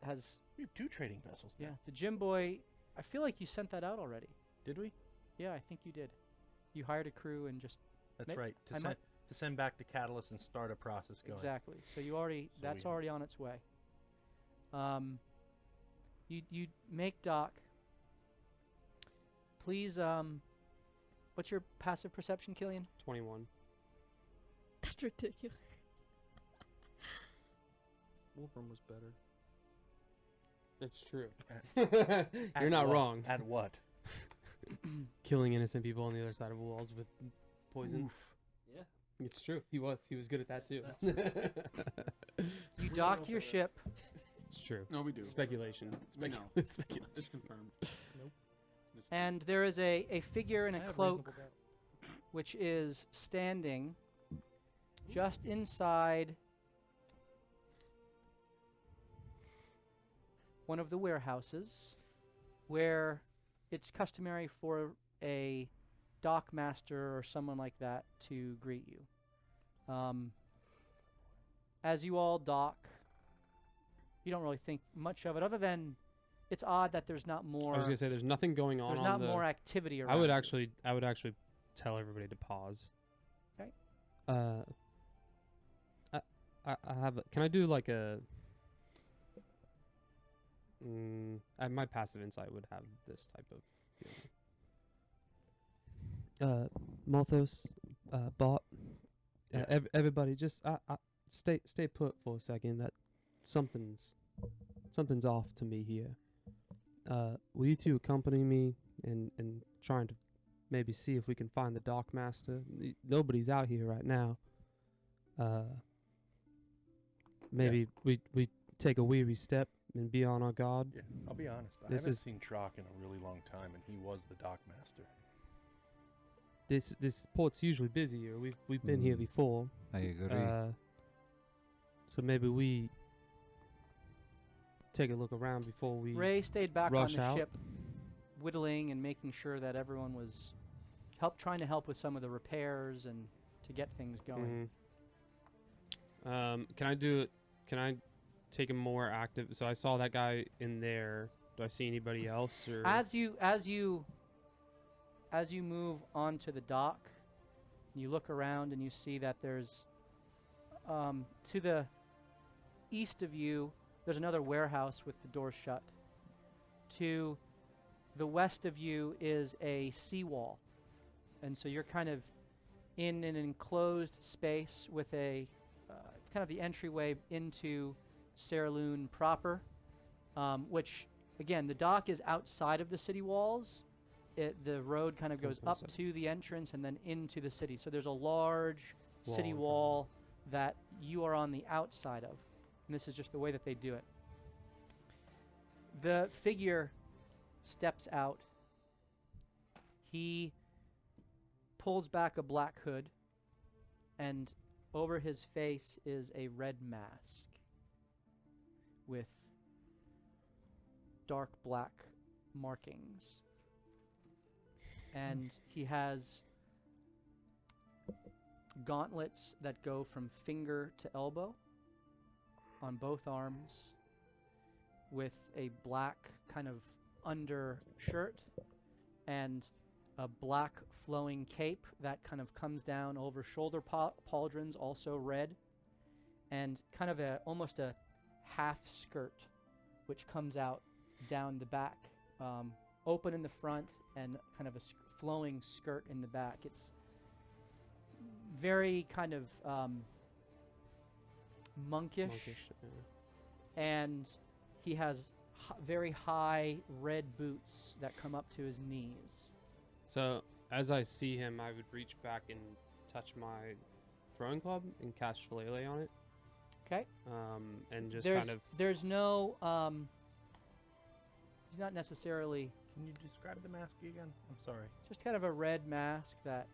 has We have 2 trading vessels now. yeah. The Gym Boy. I feel like you sent that out already. Did we? Yeah, I think you did. You hired a crew and just That's May- right. I might- To send back to Catalyst and start a process going. exactly. So you already So that's we- already on its way. You make dock. Please what's your passive perception, Killian? 21. That's ridiculous. Wolfram was better. It's true. At You're not what? wrong. At what? Killing innocent people on the other side of walls with poison. Oof. Yeah, it's true. He was good at that too. You dock your ship. It's true. No, we do. Speculation. We know. Speculation. It's confirmed. Nope. And there is a figure in I a have cloak reasonable doubt. which is standing just inside one of the warehouses where it's customary for a dock master or someone like that to greet you. As you all dock, you don't really think much of it other than it's odd that there's not more I was gonna say there's nothing going on. there's on not the, more activity around. I would you. actually tell everybody to pause. Okay. I have. Can I do like a? My passive insight would have this type of feeling. Malthus, Bot, Yeah. everybody, just stay put for a second. That something's off to me here. Will you two accompany me in trying to maybe see if we can find the dock master? Nobody's out here right now. Maybe we take a weary step and be on our guard. Yeah, I'll be honest. I This haven't is- seen Trock in a really long time, and he was the dock master. This port's usually busier. We've been here Mm. before. I agree. So maybe we take a look around before we Ray stayed back on rush the out. ship, whittling and making sure that everyone was trying to help with some of the repairs and to get things going. Can I do it? Can I take a more active? So I saw that guy in there. Do I see anybody else? Or As you move onto the dock, you look around and you see that there's to the east of you there's another warehouse with the doors shut. To the west of you is a seawall, and so you're kind of in an enclosed space with a kind of the entryway into Saerloon proper, which again the dock is outside of the city walls. The road kind of goes up Outside. to the entrance and then into the city. So there's a large city in front of wall that you are on the outside of. And this is just the way that they do it. The figure steps out. He pulls back a black hood and over his face is a red mask with dark black markings. And he has gauntlets that go from finger to elbow on both arms, with a black kind of undershirt and a black flowing cape that kind of comes down over shoulder pauldrons, also red, and kind of almost a half skirt which comes out down the back, open in the front and kind of a flowing skirt in the back. It's very kind of monkish, and he has very high red boots that come up to his knees. So as I see him, I would reach back and touch my throwing club and cast Shillelagh on it. Okay. And just there's no he's not necessarily. Can you describe the mask again? I'm sorry. Just kind of a red mask that.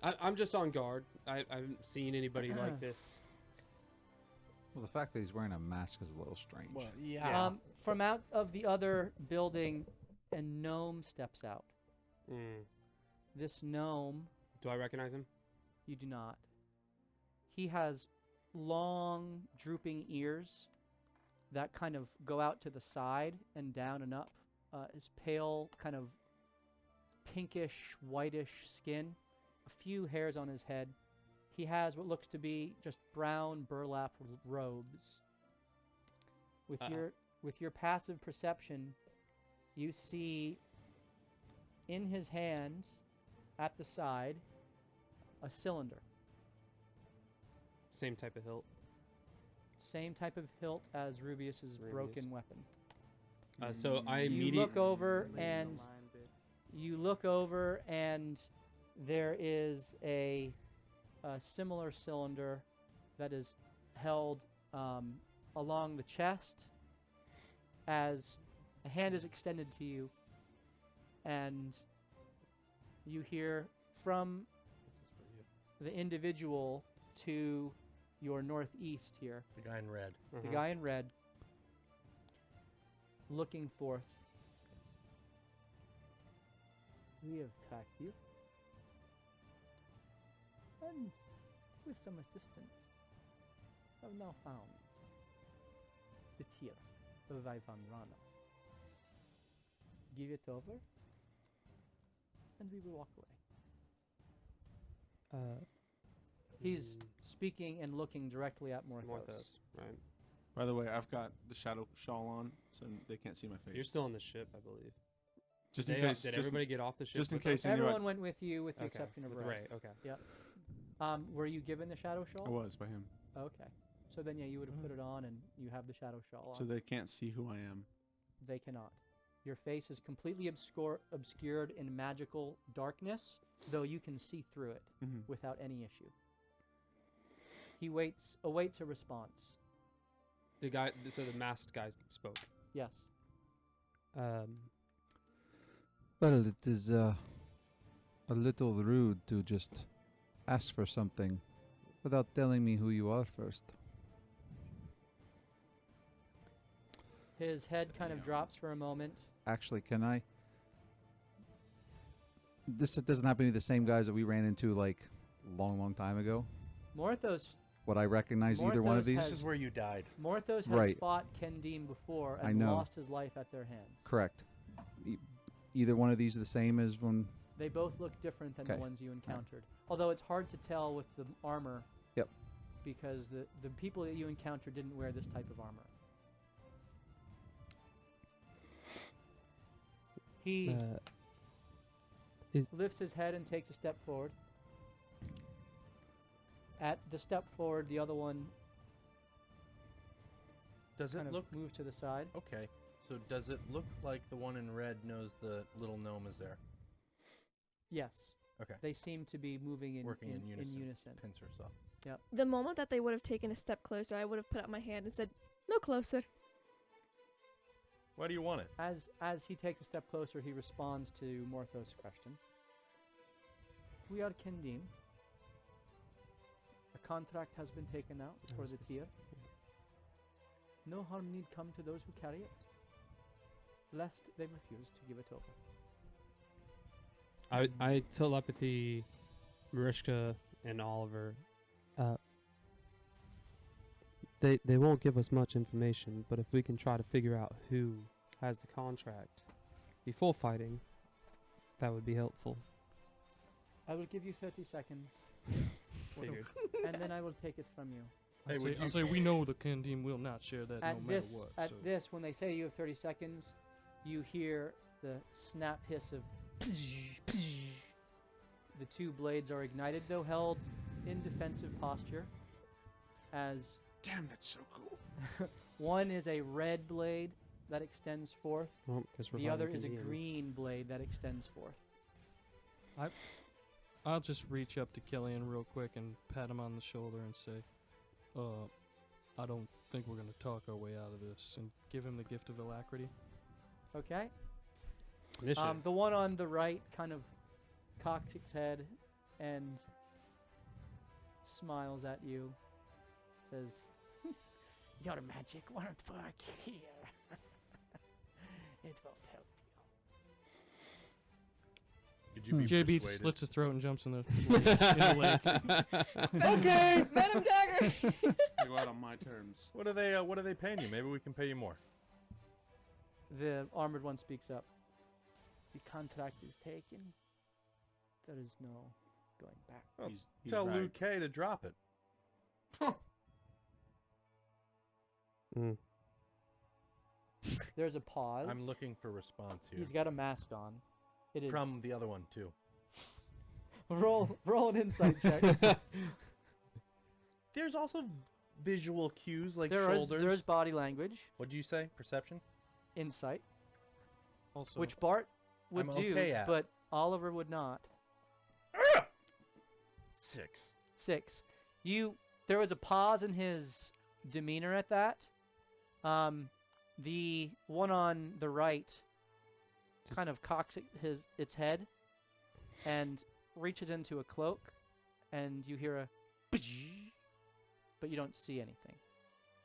I'm just on guard. I haven't seen anybody like this. Well, the fact that he's wearing a mask is a little strange. Well, yeah. From out of the other building, a gnome steps out. This gnome. Do I recognize him? You do not. He has long, drooping ears that kind of go out to the side and down and up. His pale, kind of pinkish, whitish skin. A few hairs on his head. He has what looks to be just brown burlap robes. With your passive perception, you see in his hand, at the side, a cylinder. Same type of hilt. Same type of hilt as Rubius's broken weapon. So I You immediately look over and there is a similar cylinder that is held along the chest as a hand is extended to you, and you hear from the individual to your northeast here. The guy in red. The guy in red looking forth. We have tracked you, and with some assistance have now found the tear of Ivan Rana. Give it over, and we will walk away. He's speaking and looking directly at Morthos. Right. By the way, I've got the shadow shawl on, so they can't see my face. You're still on the ship, I believe. Just in case. Did everybody get off the ship? Just in case Everyone went with you, with the Okay, exception of with Ray. Ray. Okay. Yep. Were you given the shadow shawl? I was by him. Okay. So then, yeah, you would have put it on, and you have the shadow shawl on. So they can't see who I am. They cannot. Your face is completely obscured in magical darkness, though you can see through it without any issue. He awaits a response. The guy, so the masked guy spoke. Yes. Well, it is a little rude to just ask for something without telling me who you are first. His head kind of drops for a moment. Actually, can I? This doesn't happen to be the same guys that we ran into like long time ago. Morthos. Would I recognize either one of these? This is where you died. Morthos has Right. fought Khendeem before I and know. lost his life at their hands. Correct. Either one of these the same as when? They both look different than the Okay. ones you encountered. Although it's hard to tell with the armor. Yep. Because the people that you encountered didn't wear this type of armor. He lifts his head and takes a step forward. At the step forward, the other one Does it kind look... of moves to the side. Okay. So does it look like the one in red knows the little gnome is there? Yes. Okay. They seem to be moving Working in unison. Pincer saw. Yep. The moment that they would have taken a step closer, I would have put out my hand and said, "No closer." Why do you want it? As he takes a step closer, he responds to Morthos' question. We are Khendeem. A contract has been taken out I for was the gonna say, tier. No harm need come to those who carry it, lest they refuse to give it over. I telepathy Mariska and Oliver. They won't give us much information, but if we can try to figure out who has the contract before fighting, that would be helpful. I will give you 30 seconds, Figured. and then I will take it from you. Hey, would I say we know the Khendeem will not share that no matter what. At so. this, when they say you have 30 seconds, you hear the snap hiss of. The two blades are ignited, though held in defensive posture, as Damn, that's so cool. one is a red blade that extends forth, Well, 'cause we're the other fighting is a Khendeem. green blade that extends forth. I'll just reach up to Killian real quick and pat him on the shoulder and say, I don't think we're going to talk our way out of this, and give him the gift of alacrity. Okay? Initiative. The one on the right kind of cocks its head and smiles at you, says, your magic won't work here. It won't help you. Could you be JB persuaded? slits his throat and jumps in the, in the lake. Okay. Venom dagger. Go out on my terms. What are they paying you? Maybe we can pay you more. The armored one speaks up. The contract is taken. There is no going back. Well, He's tell right. Luke K to drop it. Mm. There's a pause. I'm looking for response here. He's got a mask on. It is From the other one too. roll an insight check. There's also visual cues like There shoulders. is body language, What'd you say? Perception? insight, Also, which Bart would I'm do, okay at. but Oliver would not. 6. 6. There was a pause in his demeanor at that. The one on the right kind of cocks its head and reaches into a cloak, and you hear a but you don't see anything.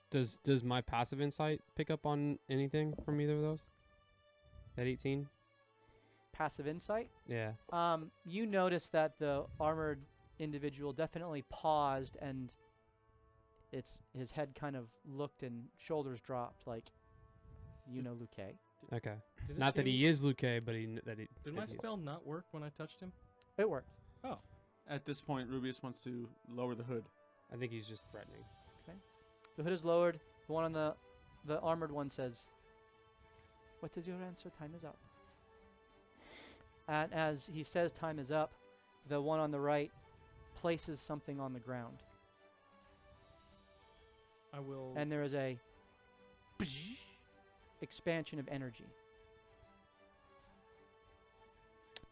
Does my passive insight pick up on anything from either of those? At 18? Passive insight. Yeah. You notice that the armored individual definitely paused, and his head kind of looked and shoulders dropped, like, you know, Luke. Okay. did it Not that seem- he is Luke, but he Did that my he's- spell not work when I touched him? It worked. At this point, Rubius wants to lower the hood. I think he's just threatening. The hood is lowered. The one on the armored one says, "What is your answer? Time is up." And as he says time is up, the one on the right places something on the ground. I will. And there is a expansion of energy.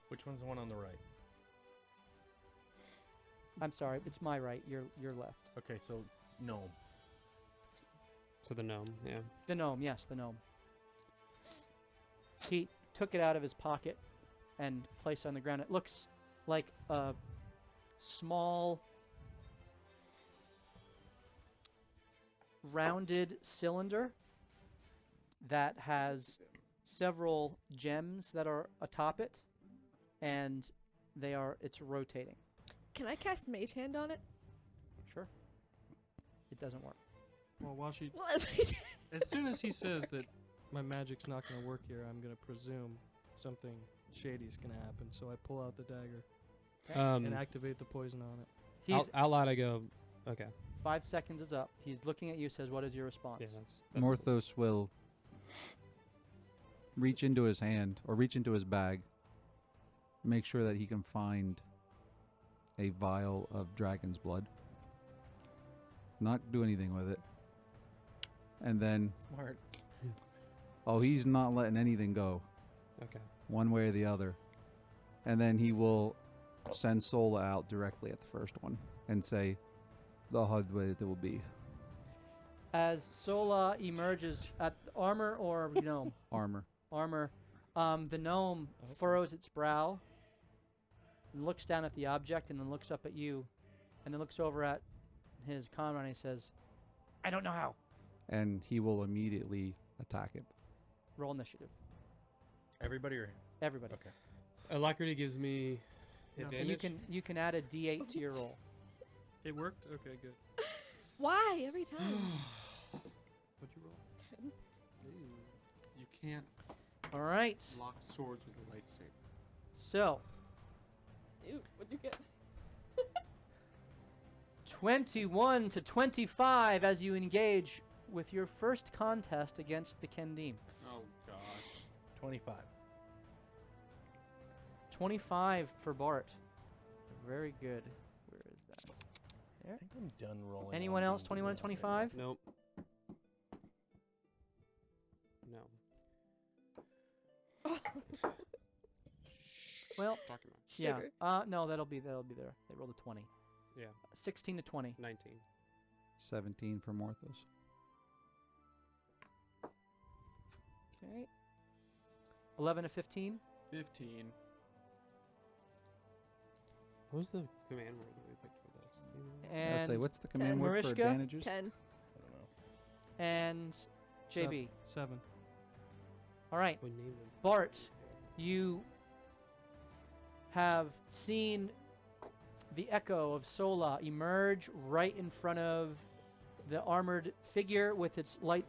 Which one's the one on the right? I'm sorry, it's my right, your left. Okay, so gnome. So the gnome, yeah. The gnome, yes, the gnome. He took it out of his pocket and placed it on the ground. It looks like a small rounded cylinder that has several gems that are atop it, and it's rotating. Can I cast Mage Hand on it? Sure. It doesn't work. Well, while she, What? as soon as he says that my magic's not going to work here, I'm going to presume something shady's going to happen. So I pull out the dagger and activate the poison on it. He's Out loud I go, okay. 5 seconds is up. He's looking at you, says, "What is your response?" Yeah, that's Morthos will reach into his hand or reach into his bag, make sure that he can find a vial of dragon's blood. Not do anything with it. And then, Smart. he's not letting anything go, okay. one way or the other. And then he will send Sola out directly at the first one and say, the hard way it will be. As Sola emerges at armor or gnome? Armor. Armor. The gnome furrows its brow and looks down at the object and then looks up at you and then looks over at his comrade. He says, "I don't know how." And he will immediately attack him. Roll initiative. Everybody or Everybody. okay. Alacrity gives me And advantage. you can add a D8 to your roll. It worked? Okay, good. Why every time? What'd you roll? You can't All right. lock swords with a lightsaber. So, Ew, what'd you get? 21 to 25 as you engage with your first contest against the Khendeem. Oh gosh. 25. 25 for Bart. Very good. Where is that? I think I'm done rolling. Anyone on else? the 21 to 25? Nope. No. Well, Talking about Sugar. yeah. No, that'll be there. They rolled a 20. Yeah. 16 to 20. 19. 17 for Morthos. Okay. 11 to 15. 15. What was the command word that we picked for this? Do you know? I say, And what's the command word for Mariska? advantages? 10. I don't know. and JB. 7. All right. We named them. Bart, you have seen the echo of Sola emerge right in front of the armored figure with its light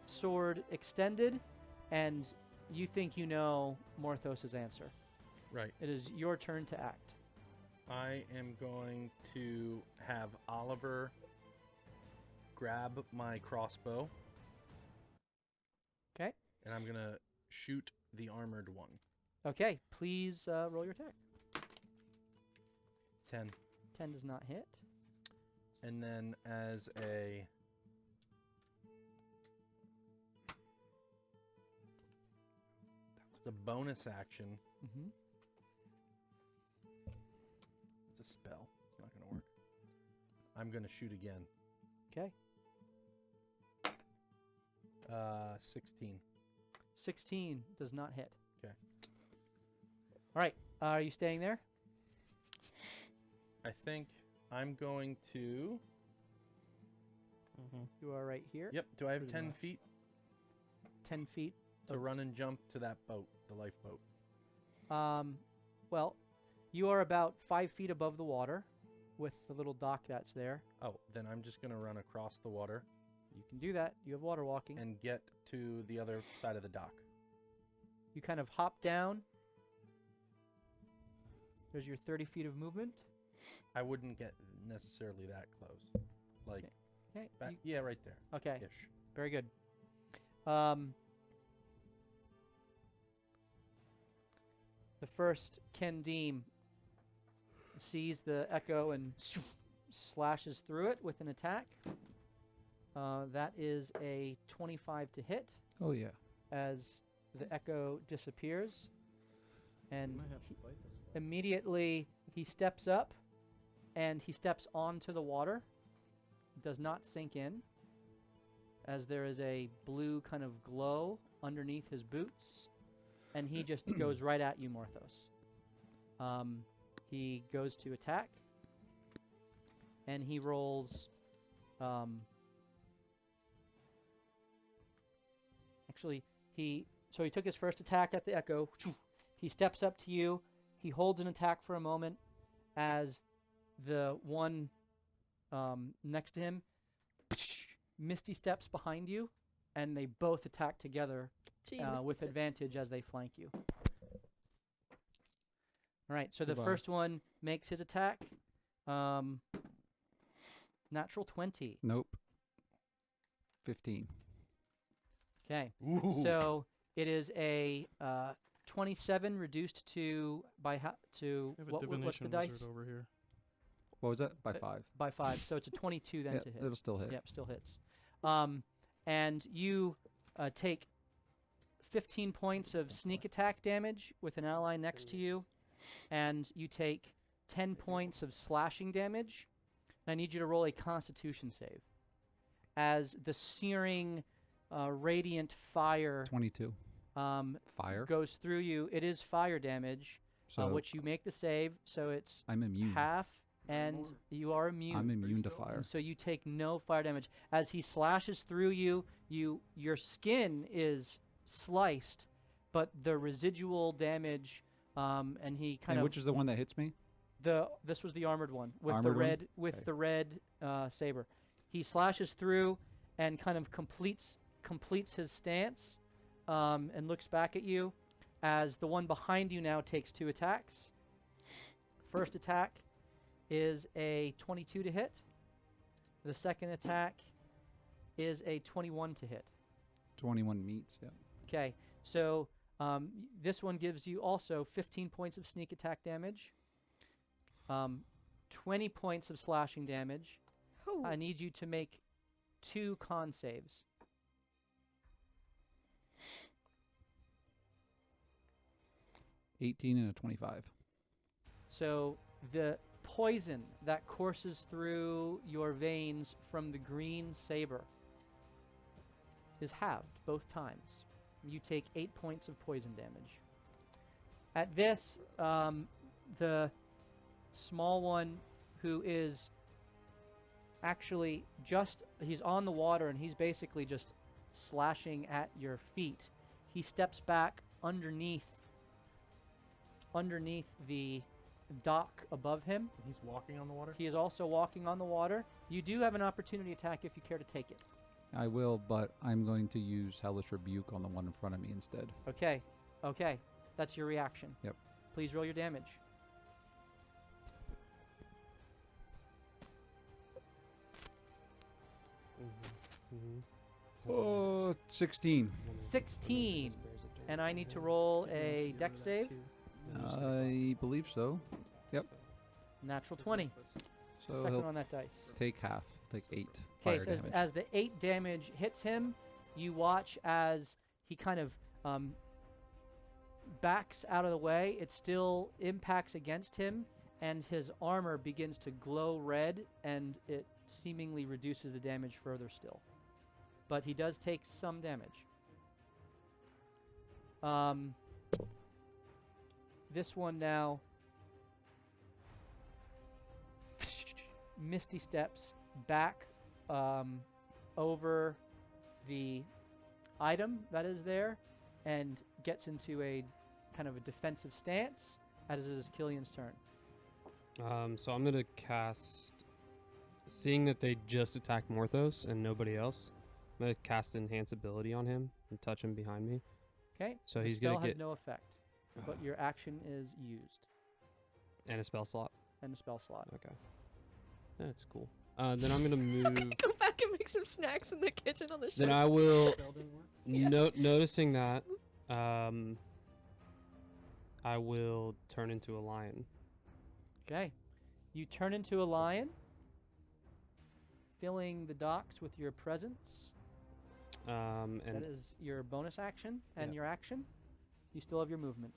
sword extended, and you think you know Morthos' answer. Right. It is your turn to act. I am going to have Oliver grab my crossbow. 'Kay. And I'm going to shoot the armored one. Okay, please roll your attack. 10. 10 does not hit. And then as a bonus action, Mm-hmm. it's a spell. It's not going to work. I'm going to shoot again. Okay. 16. 16 does not hit. 'Kay. All right. Are you staying there? I think I'm going to... You are right here. Yep. Do I have Pretty 10 much. feet 10 feet. to run and jump to that boat, the lifeboat? Well, you are about 5 feet above the water with the little dock that's there. Oh, then I'm just going to run across the water You can do that. You have water walking. and get to the other side of the dock. You kind of hop down. There's your 30 feet of movement. I wouldn't get necessarily that close. Like, Okay. back, yeah, right there. Okay. Ish. Very good. The first Khendeem sees the echo and slashes through it with an attack. That is a 25 to hit Oh, yeah. as the echo disappears. And Might have to he- fight this. immediately he steps up and he steps onto the water. Does not sink in, as there is a blue kind of glow underneath his boots, and he just goes right at you, Morthos. He goes to attack, and he rolls. Actually, he took his first attack at the echo. He steps up to you. He holds an attack for a moment, as the one next to him misty steps behind you, and they both attack together Gee, with advantage as they flank you. All right, so the Goodbye. first one makes his attack. Natural 20. Nope. 15. Okay, Ooh. so it is a 27 reduced to We have a what's the divination dice? wizard over here. What was that? By Uh, 5. By 5. So it's a 22 then Yeah, to hit. it'll still hit. Yep, still hits. And you take 15 points of sneak attack damage with an ally next to you, and you take 10 points of slashing damage. And I need you to roll a Constitution save, as the searing, radiant fire 22. Fire. goes through you. It is fire damage, So which you make the save, so it's I'm immune. half and you are immune. I'm immune to fire. And so you take no fire damage. As he slashes through you, your skin is sliced, but the residual damage, and he kind And of. which is the one that hits me? This was the armored one with Armored the one? red Okay. the red saber. He slashes through and kind of completes his stance, and looks back at you, as the one behind you now takes 2 attacks. First attack is a 22 to hit. The second attack is a 21 to hit. 21 meets, yeah. Okay, so this one gives you also 15 points of sneak attack damage, 20 points of slashing damage. Oh. I need you to make 2 con saves. $18 and a 25. So the poison that courses through your veins from the green saber is halved both times. You take 8 points of poison damage. At this, the small one who is actually he's on the water and he's basically just slashing at your feet. He steps back underneath the dock above him. He's walking on the water? He is also walking on the water. You do have an opportunity attack if you care to take it. I will, but I'm going to use Hellish Rebuke on the one in front of me instead. Okay. Okay. That's your reaction. Yep. Please roll your damage. Oh, 16. 16. And I need to roll a dex save. I believe so. Natural 20. So Second he'll on that dice. take half. Take 8 Okay, fire so damage. as the 8 damage hits him, you watch as he kind of backs out of the way. It still impacts against him, and his armor begins to glow red, and it seemingly reduces the damage further still. But he does take some damage. This one now, Misty steps back over the item that is there and gets into a kind of a defensive stance, as it is Killian's turn. So I'm gonna cast, seeing that they just attacked Morthos and nobody else, I'm gonna cast Enhance Ability on him and touch him behind me. Okay, So the he's spell gonna has get no effect, but your action is used and a spell slot. and a spell slot. Okay, that's cool. Then I'm gonna move. Go back and make some snacks in the kitchen on the Then shelf. I will, Yeah. noticing that, I will turn into a lion. Okay, you turn into a lion, filling the docks with your presence. And That is your bonus action and Yeah. your action. You still have your movement.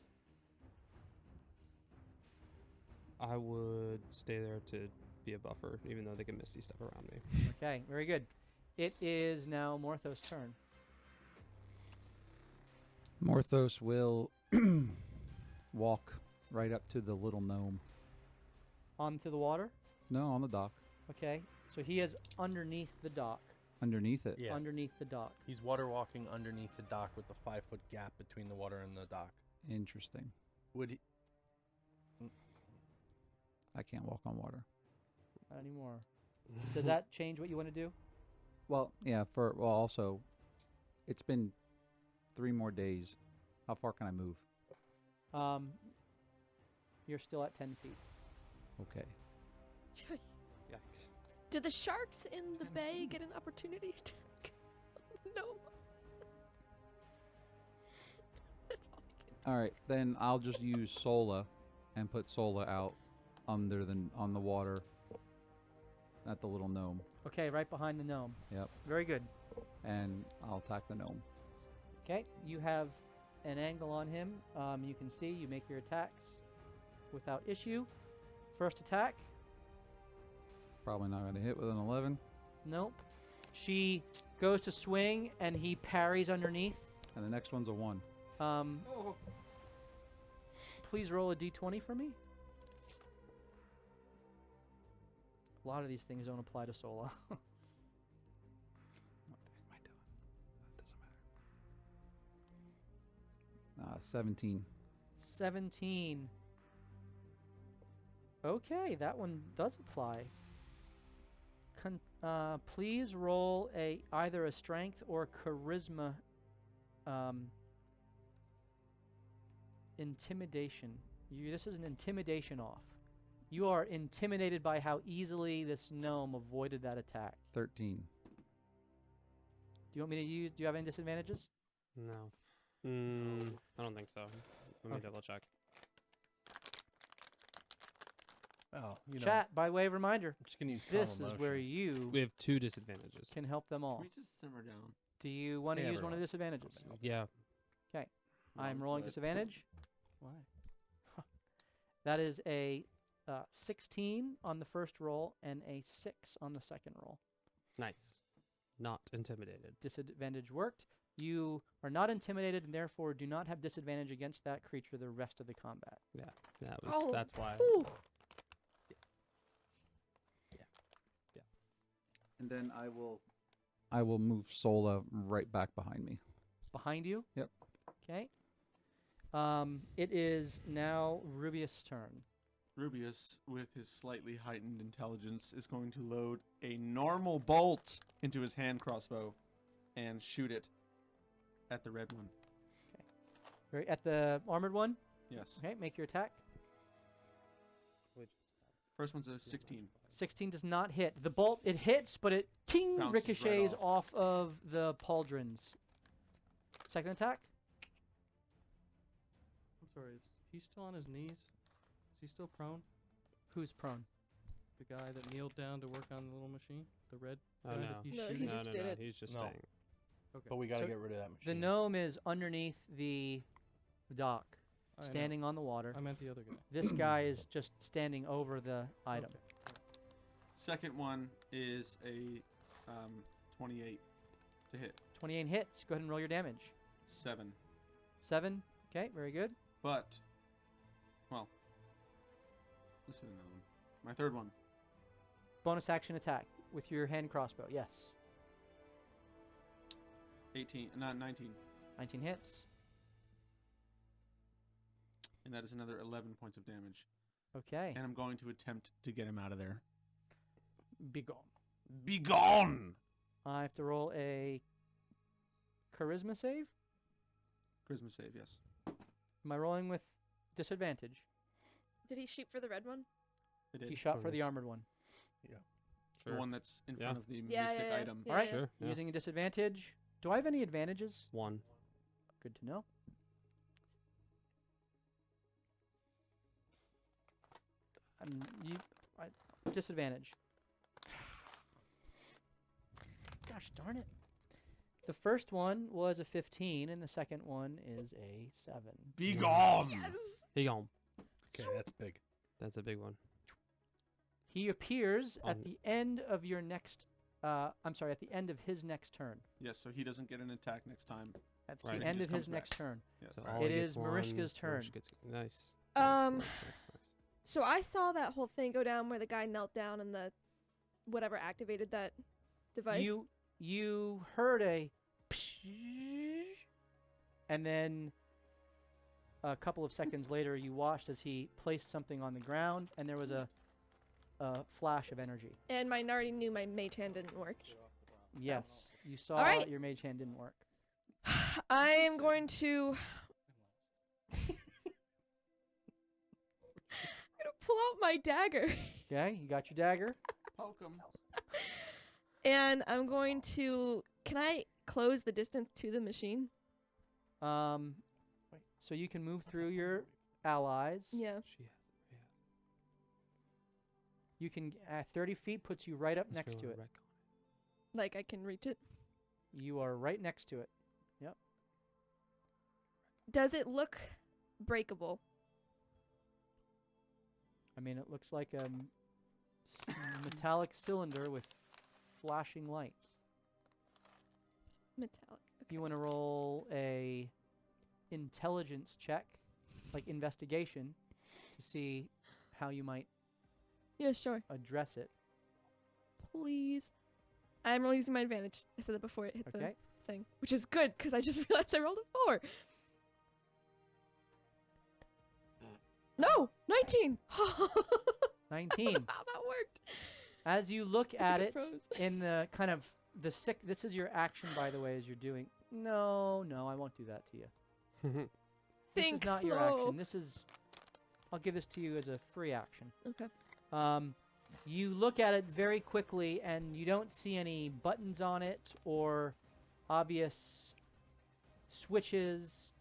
I would stay there to be a buffer, even though they can misty step around me. Okay, very good. It is now Morthos' turn. Morthos will walk right up to the little gnome. Onto the water. No, on the dock. Okay, so he is underneath the dock. Underneath it. Yeah. Underneath the dock. He's water walking underneath the dock with a 5-foot gap between the water and the dock. Interesting. Would he? I can't walk on water. Not anymore. Does that change what you want to do? Well, yeah, also, it's been 3 more days. How far can I move? You're still at 10 feet. Okay. Yikes. Did the sharks in the bay get an opportunity attack? No. All right, then I'll just use Sola and put Sola out on the water at the little gnome. Okay, right behind the gnome. Yep. Very good. And I'll attack the gnome. Okay, you have an angle on him. You can see you make your attacks without issue. First attack. Probably not going to hit with an 11. Nope. She goes to swing and he parries underneath. And the next one's a 1. Please roll a d20 for me. A lot of these things don't apply to Sola. What the heck am I doing? That doesn't matter. 17. 17. Okay, that one does apply. Please roll either a strength or charisma intimidation. This is an intimidation off. You are intimidated by how easily this gnome avoided that attack. 13. Do you want me to use? Do you have any disadvantages? No. I don't think so. Let me Okay. double check. Oh, you know, Chat, by way of reminder, I'm just gonna use this calm is where emotion. you We have 2 disadvantages. can help them all. Can we just simmer down? Do you want to Yeah, use one of the everyone. disadvantages? Yeah. I'm rolling disadvantage. Why? That is a 16 on the first roll and a 6 on the second roll. Nice. Not intimidated. Disadvantage worked. You are not intimidated and therefore do not have disadvantage against that creature the rest of the combat. That's why. Ooh. And then I will move Sola right back behind me. Behind you? Yep. Okay. It is now Rubius' turn. Rubius, with his slightly heightened intelligence, is going to load a normal bolt into his hand crossbow and shoot it at the red one. Right at the armored one? Yes. Okay, make your attack. First one's a 16. 16 does not hit. The bolt, it hits, but it ting Bounces ricochets right off of the pauldrons. Second attack? I'm sorry. Is he still on his knees? Is he still prone? Who's prone? The guy that kneeled down to work on the little machine? The red Oh, guy no. that he's No, he shooting? just did it. He's just No. staying. Okay. But we gotta So get rid of that machine. The gnome is underneath the dock, I know. standing on the water. I meant the other guy. This guy is just standing over the item. Okay. Second one is a 28 to hit. 28 hits. Go ahead and roll your damage. 7. 7. Okay, very good. But, well, this is another one. My third one. Bonus action attack with your hand crossbow. Yes. 18, not 19. 19 hits. And that is another 11 points of damage. Okay. And I'm going to attempt to get him out of there. Be gone. Be gone! I have to roll a charisma save. Charisma save, yes. Am I rolling with disadvantage? Did he shoot for the red one? I did. He shot for the armored one. The one that's in front of the Yeah, mystic yeah, yeah. item. Yeah, All right. yeah. Sure. Yeah. Using a disadvantage. Do I have any advantages? 1. Good to know. Disadvantage. Gosh darn it. The first one was a 15, and the second one is a 7. Be gone! Yes! He gone. Okay, that's big. That's a big one. He appears at On- the end of your next. I'm sorry, at the end of his next turn. Yes, so he doesn't get an attack next time. At Right. the He end just of his comes next back. turn. Yes. So Right. all It gets is Marishka's one, turn. Marishka's- Nice. Um, Nice. So I saw that whole thing go down where the guy knelt down and the whatever activated that device. You heard a psh, and then a couple of seconds later you watched as he placed something on the ground and there was a flash of energy. And my already knew my mage hand didn't work. Yes, you saw Alright. your mage hand didn't work. I am going to. I'm gonna pull out my dagger. Okay, you got your dagger. Poke him. And I'm going to. Can I close the distance to the machine? So you can move through your allies. Yeah. She has it. Yeah. You can 30 feet puts you right up Let's next roll to a it. rec Like I can reach it. You are right next to it. Does it look breakable? I mean, it looks like a metallic cylinder with flashing lights. Metallic. Okay. You want to roll a intelligence check, like investigation, to see how you might Yeah, sure. address it. please. I'm using my advantage. I said that before it hit the Okay. thing, which is good because I just realized I rolled a 4. No, 19. 19. Wow, that worked. As you look at I it froze. in the kind of the sick, this is your action, by the way, as you're doing. No, I won't do that to you. This Think is not slow. your action. This is, I'll give this to you as a free action. Okay. You look at it very quickly, and you don't see any buttons on it or obvious switches.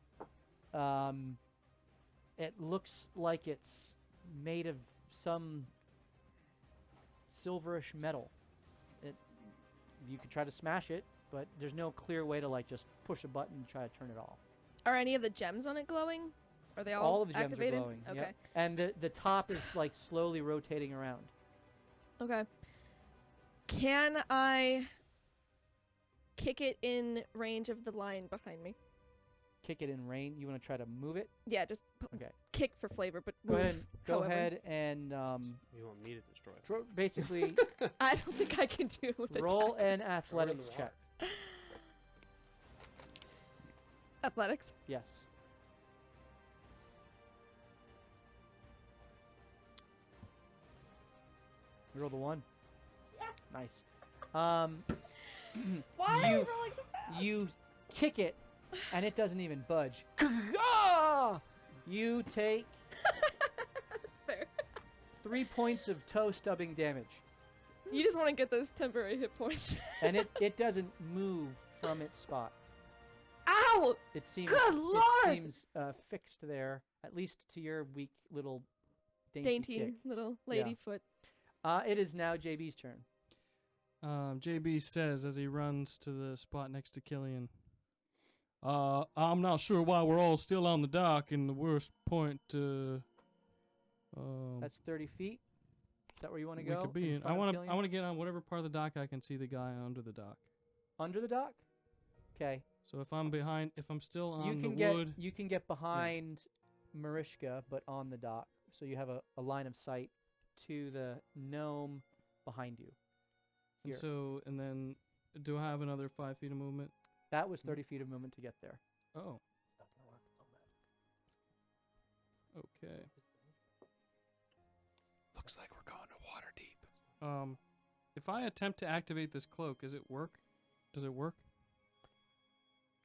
It looks like it's made of some silverish metal. You could try to smash it, but there's no clear way to like just push a button and try to turn it off. Are any of the gems on it glowing? Are they all All of the gems activated? are glowing. Okay. Yep. And the top is like slowly rotating around. Okay. Can I kick it in range of the line behind me? Kick it in rain. You want to try to move it? Yeah, just Okay. kick for flavor, but Go move. ahead. Go however. ahead and You want me to destroy it? basically I don't think I can do it with the roll time. an athletics check. Athletics. Yes. You roll the 1. Yeah. Nice. Why are you you rolling so fast? you kick it, and it doesn't even budge. You take That's fair. 3 points of toe stubbing damage, You just want to get those temporary hit points. and it doesn't move from its spot. Ow! It seems Good lord! it seems fixed there, at least to your weak little dainty kick. Little lady foot. It is now JB's turn. JB says as he runs to the spot next to Killian, I'm not sure why we're all still on the dock in the worst point. That's 30 feet. Is that where you want to we go? could be in in. front of Killian? I want to get on whatever part of the dock I can see the guy under the dock. Under the dock. Okay. So if I'm behind, if I'm still on You the can get wood, you can get behind Marishka, but on the dock, so you have a line of sight to the gnome behind you. and Here. so and then do I have another 5 feet of movement? That was 30 feet of movement to get there. Oh. Okay. Looks like we're going to water deep. If I attempt to activate this cloak, does it work? Does it work?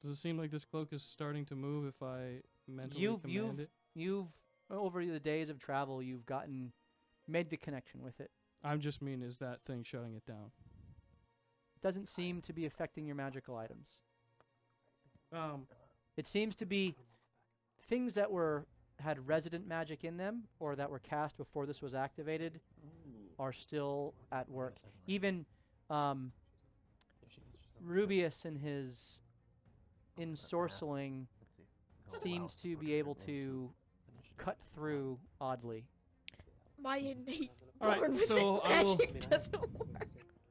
Does it seem like this cloak is starting to move if I mentally command it? You've over the days of travel, you've made the connection with it. I just mean, is that thing shutting it down? Doesn't seem to be affecting your magical items. Um, It seems to be things that had resident magic in them or that were cast before this was activated are still at work. Even Rubius and his ensorceling seems to be able to cut through oddly. My innate All right, born so I will- magic doesn't work.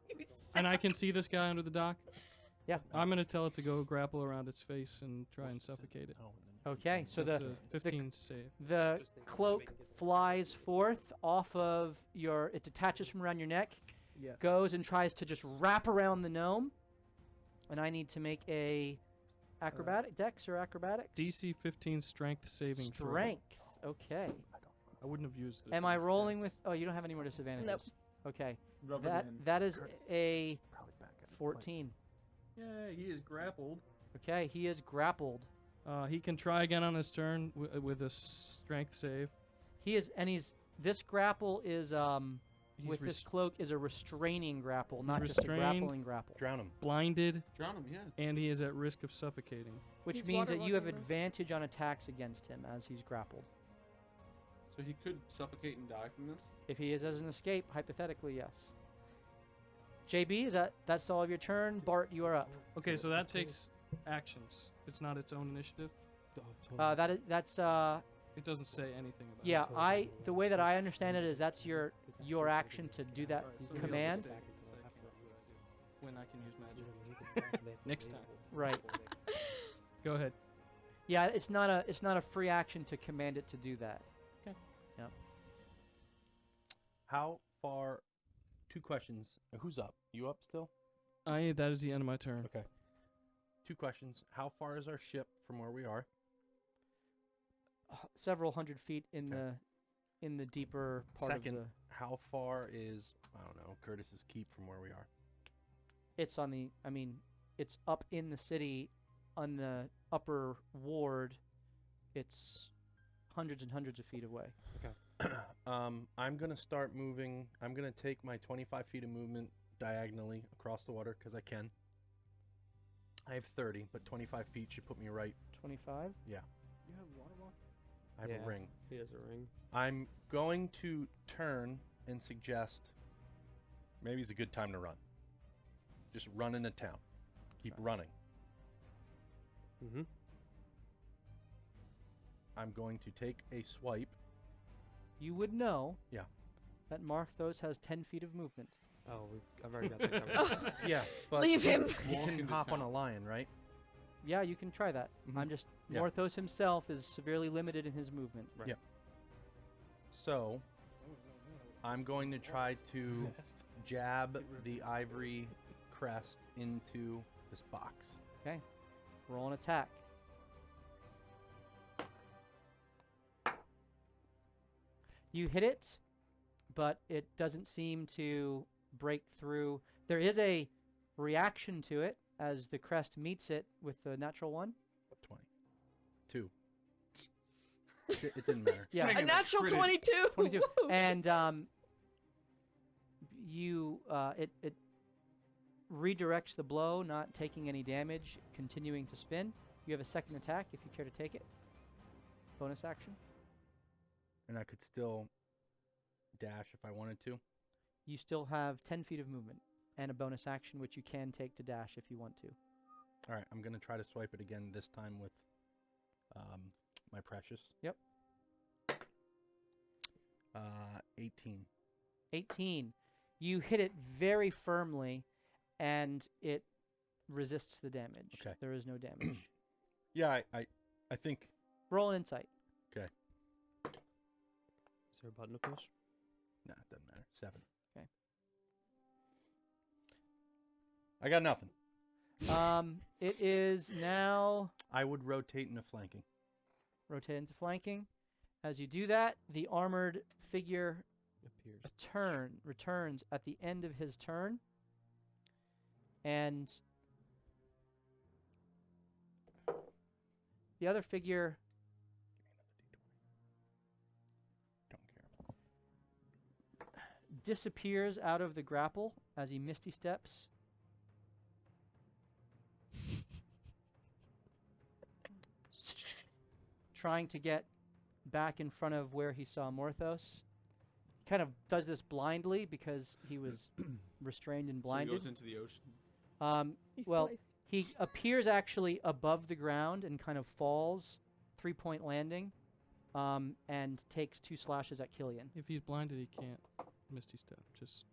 You and I can see this guy under the dock? Yeah. I'm going to tell it to go grapple around its face and try and suffocate it. Okay, so That's the a 15 save. the cloak flies forth off of it detaches from around your neck, Yes. goes and tries to just wrap around the gnome. And I need to make a dex or acrobatics? DC 15 strength saving throw. Strength. Okay. I wouldn't have used it. Am I rolling with? Oh, you don't have any more disadvantages. Nope. Okay. Rub it in. That is a 14. Yeah, he is grappled. Okay, he is grappled. He can try again on his turn with a strength save. This grapple is He's with this cloak is a restraining grapple, He's not just a restrained. grappling grapple. Drown him. blinded, Drown him, yeah. and he is at risk of suffocating. Which He's means that you have waterlogged, though. advantage on attacks against him as he's grappled. So he could suffocate and die from this? If he is as an escape, hypothetically, yes. JB, that's all of your turn. Bart, you are up. Okay, so that takes actions. It's not its own initiative. That's It doesn't say anything about yeah. it. The way that I understand it is that's your action to do that Somebody else command. is taking it, so I can't do when I can use magic. Next time. Right. Go ahead. Yeah, it's not a free action to command it to do that. How far 2 questions. Who's up? You up still? That is the end of my turn. Okay. 2 questions. How far is our ship from where we are? Several hundred feet in Okay. the deeper part Second, of the. how far is, I don't know, Curtis's keep from where we are? It's on the. I mean, it's up in the city, on the upper ward. It's hundreds and hundreds of feet away. I'm going to start moving. I'm going to take my 25 feet of movement diagonally across the water because I can. I have 30, but 25 feet should put me right. 25. Yeah. You have water walk. I have a ring. He has a ring. I'm going to turn and suggest maybe it's a good time to run. Just run into town. Keep running. Mm-hmm. I'm going to take a swipe. You would know. Yeah. That Marthos has 10 feet of movement. Oh, I've already got that covered. Yeah, but Leave him. You Walk can into hop on town. a lion, right? Yeah, you can try that. Mhm. I'm just Yeah. Marthos himself is severely limited in his movement. Right. Yeah. So I'm going to try to jab the ivory crest into this box. Okay. Roll an attack. You hit it, but it doesn't seem to break through. There is a reaction to it as the crest meets it with the natural one. 20. 2. It didn't matter. Yeah. Dang A it, natural critted. 22. 22. Woo. And it redirects the blow, not taking any damage, continuing to spin. You have a second attack if you care to take it. Bonus action. And I could still dash if I wanted to. You still have 10 feet of movement and a bonus action, which you can take to dash if you want to. All right, I'm going to try to swipe it again, this time with my precious. Yep. 18. 18. You hit it very firmly, and it resists the damage. Okay. There is no damage. Yeah, I think. Roll an insight. Is there a button to push? Nah, it doesn't matter. 7. Okay. I got nothing. It is now I would rotate into flanking. rotate into flanking. As you do that, the armored figure Appears. returns at the end of his turn, and the other figure Don't care. disappears out of the grapple as he misty steps. Trying to get back in front of where he saw Morthos. Kind of does this blindly because he was restrained and So he blinded. goes into the ocean. He's Well, placed. he appears actually above the ground and kind of falls, 3-point landing, and takes 2 slashes at Killian. If he's blinded, he can't Misty Step. Just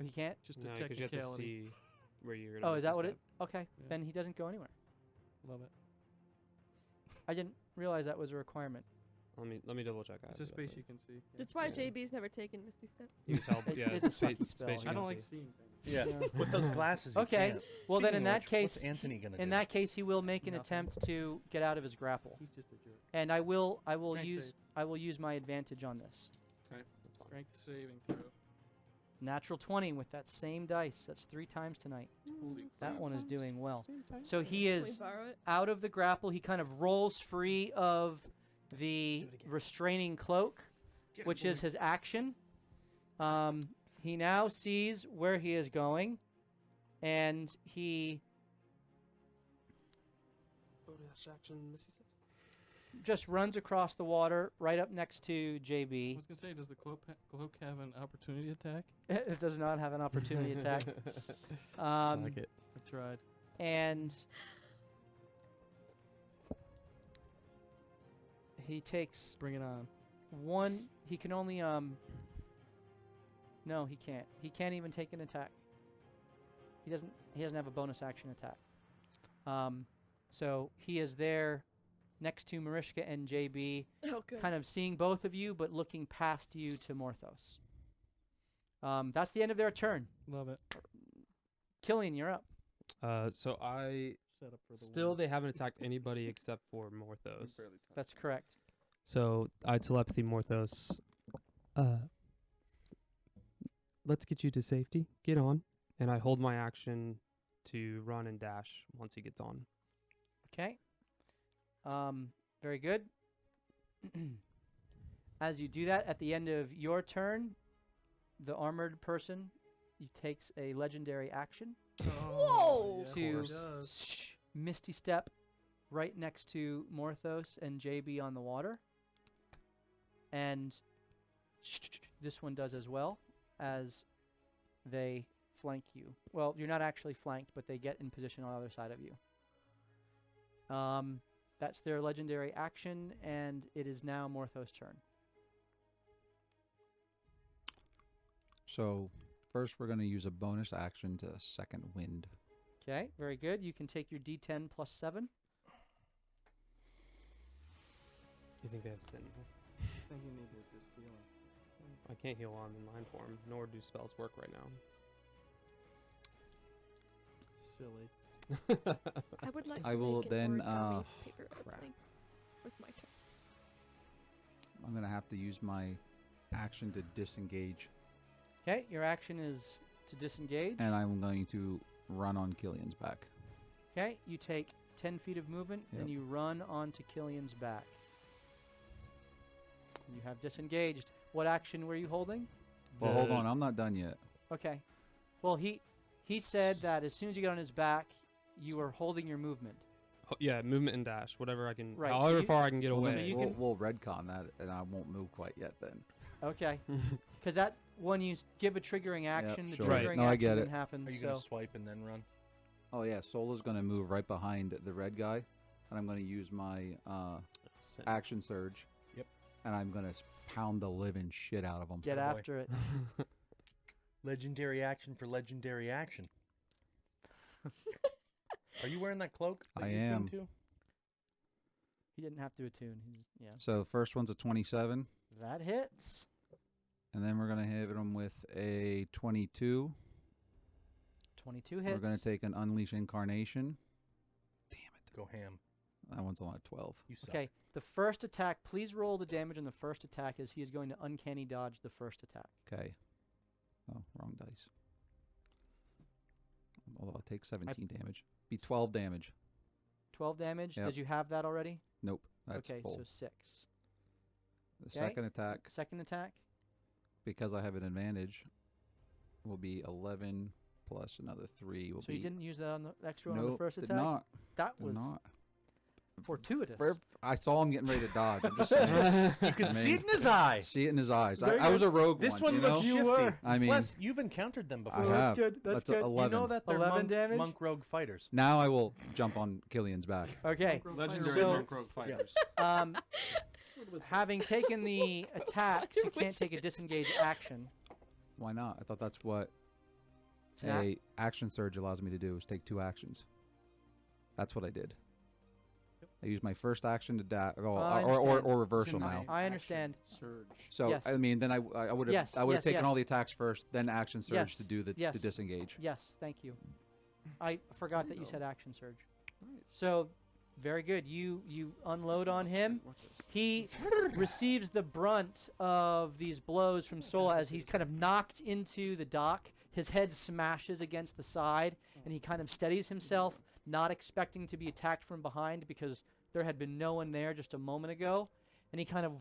He can't? a No, because you have to technicality. see where you're gonna Oh, is that Misty what Step. it? Okay, Yeah. then he doesn't go anywhere. Love it. I didn't realize that was a requirement. Let me double check. It's a space you can see. That's why Yeah. JB's never taken Misty Step. You can tell. It Yeah, is a space, sucky spell, space you I can don't like see. seeing things. Yeah, Yeah. with those glasses. You Okay, can't. well then Speaking in of that which, case, what's Anthony gonna do? in that case, he will make an Nothing. attempt to get out of his grapple, He's just a jerk. and I will Strength use my advantage on this. Strength saving throw. Natural 20 with that same dice. That's 3 times tonight. Holy That crap. one is doing well. So he Can we is borrow it? out of the grapple. He kind of rolls free of the restraining cloak, which is his action. He now sees where he is going, and he Bonus action, Misty Steps. just runs across the water right up next to I JB. was gonna say, does the cloak have an opportunity attack? It does not have an opportunity attack. I like it. I tried. And he takes Bring it on. one. He can only No, he can't. He can't even take an attack. He doesn't have a bonus action attack. So he is there next to Marishka and JB, Oh, good. kind of seeing both of you, but looking past you to Morthos. That's the end of their turn. Love it. Killian, you're up. So I Set up for the still win. they haven't attacked anybody except for Morthos. That's correct. So I telepathy Morthos. Let's get you to safety. Get on. And I hold my action to run and dash once he gets on. Okay. Very good. As you do that, at the end of your turn, the armored person takes a legendary action Whoa! to Misty Step right next to Morthos and JB on the water. And this one does as well, as they flank you. Well, you're not actually flanked, but they get in position on the other side of you. That's their legendary action, and it is now Morthos' turn. So first we're going to use a bonus action to second wind. Okay, very good. You can take your D10 plus 7. You think they have 10? I think you need to just heal him. I can't heal on in mind form, nor do spells work right now. Silly. I would like I to will make an then, origami paper crap. airplane with my turn. I'm going to have to use my action to disengage, Okay, your action is to disengage. and I'm going to run on Killian's back. Okay, you take 10 feet of movement, and Yep. you run onto Killian's back. You have disengaged. What action were you holding? Well, hold on, I'm not done yet. Okay. Well, he said that as soon as you get on his back, you were holding your movement. Yeah, movement and dash, whatever I can, Right, so however you- far I can get so away. you we'll, can- we'll redcon that, and I won't move quite yet then. Okay. Because that when you give a triggering action, the sure. Right. triggering No, I action get then it. happens. Are you so gonna swipe and then run? Oh yeah, Sola's going to move right behind the red guy, and I'm going to use my action surge. Yep. And I'm going to pound the living shit out of him. get boy. after it. Legendary action for legendary action. Are you wearing that cloak? that I you're tuned am. to? He didn't have to attune. He just, yeah. So the first one's a 27, That hits. and then we're going to hit him with a 22. 22 hits. We're going to take an Unleash Incarnation. Damn it. Go ham. That one's only 12. You suck. Okay, the first attack, please roll the damage on the first attack as he is going to uncanny dodge the first attack. Okay. Oh, wrong dice. Although I'll take 17 damage. Be 12 damage. 12 damage. Yep. Did you have that already? Nope. That's okay, full. so 6. The okay. second attack, Second attack? because I have an advantage, will be 11 plus another 3 will So be... you didn't use that on the extra one on Nope, the first did attack? not. That Did was not. fortuitous. I saw him getting ready to dodge. I'm just saying. You could I see mean, it in his eye. See it in his eyes. Very I was good. a rogue This once, one you looks know? shifty. You were. I mean, Plus, you've encountered them before. I Well, that's have. good, that's good. You You 11. know that they're 11 damage? monk rogue fighters. Now I will jump on Killian's back. Okay. Legendary So- Monk Rogue Fighters. Having taken the attacks, you can't take a disengage action. Why not? I thought that's what Snap. a action surge allows me to do, is take 2 actions. That's what I did. I used my first action to dash, I or understand. reversal now. I understand. Surge. So Yes. I mean, then I would have Yes, I would have yes, taken all yes. the attacks first, then action surge Yes, to do the yes. to disengage. Yes, thank you. I forgot that you go. said action surge. Nice. So, very good. You unload on him. Watch this. He receives the brunt of these blows from Sola as he's kind of knocked into the dock. His head smashes against the side, and he kind of steadies himself, not expecting to be attacked from behind because there had been no one there just a moment ago. And he kind of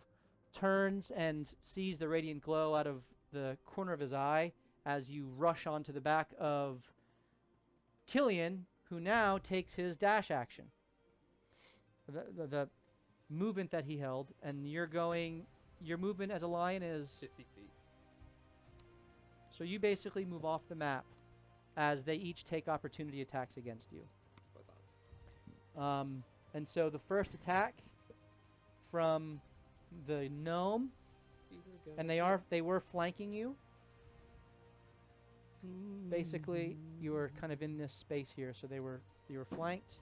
turns and sees the radiant glow out of the corner of his eye as you rush onto the back of Killian, who now takes his dash action. The movement that he held, and you're going, your movement as a lion is 50 feet. so you basically move off the map as they each take opportunity attacks against you. And so the first attack from the gnome, and they were flanking you. Basically, you were kind of in this space here, so you were flanked.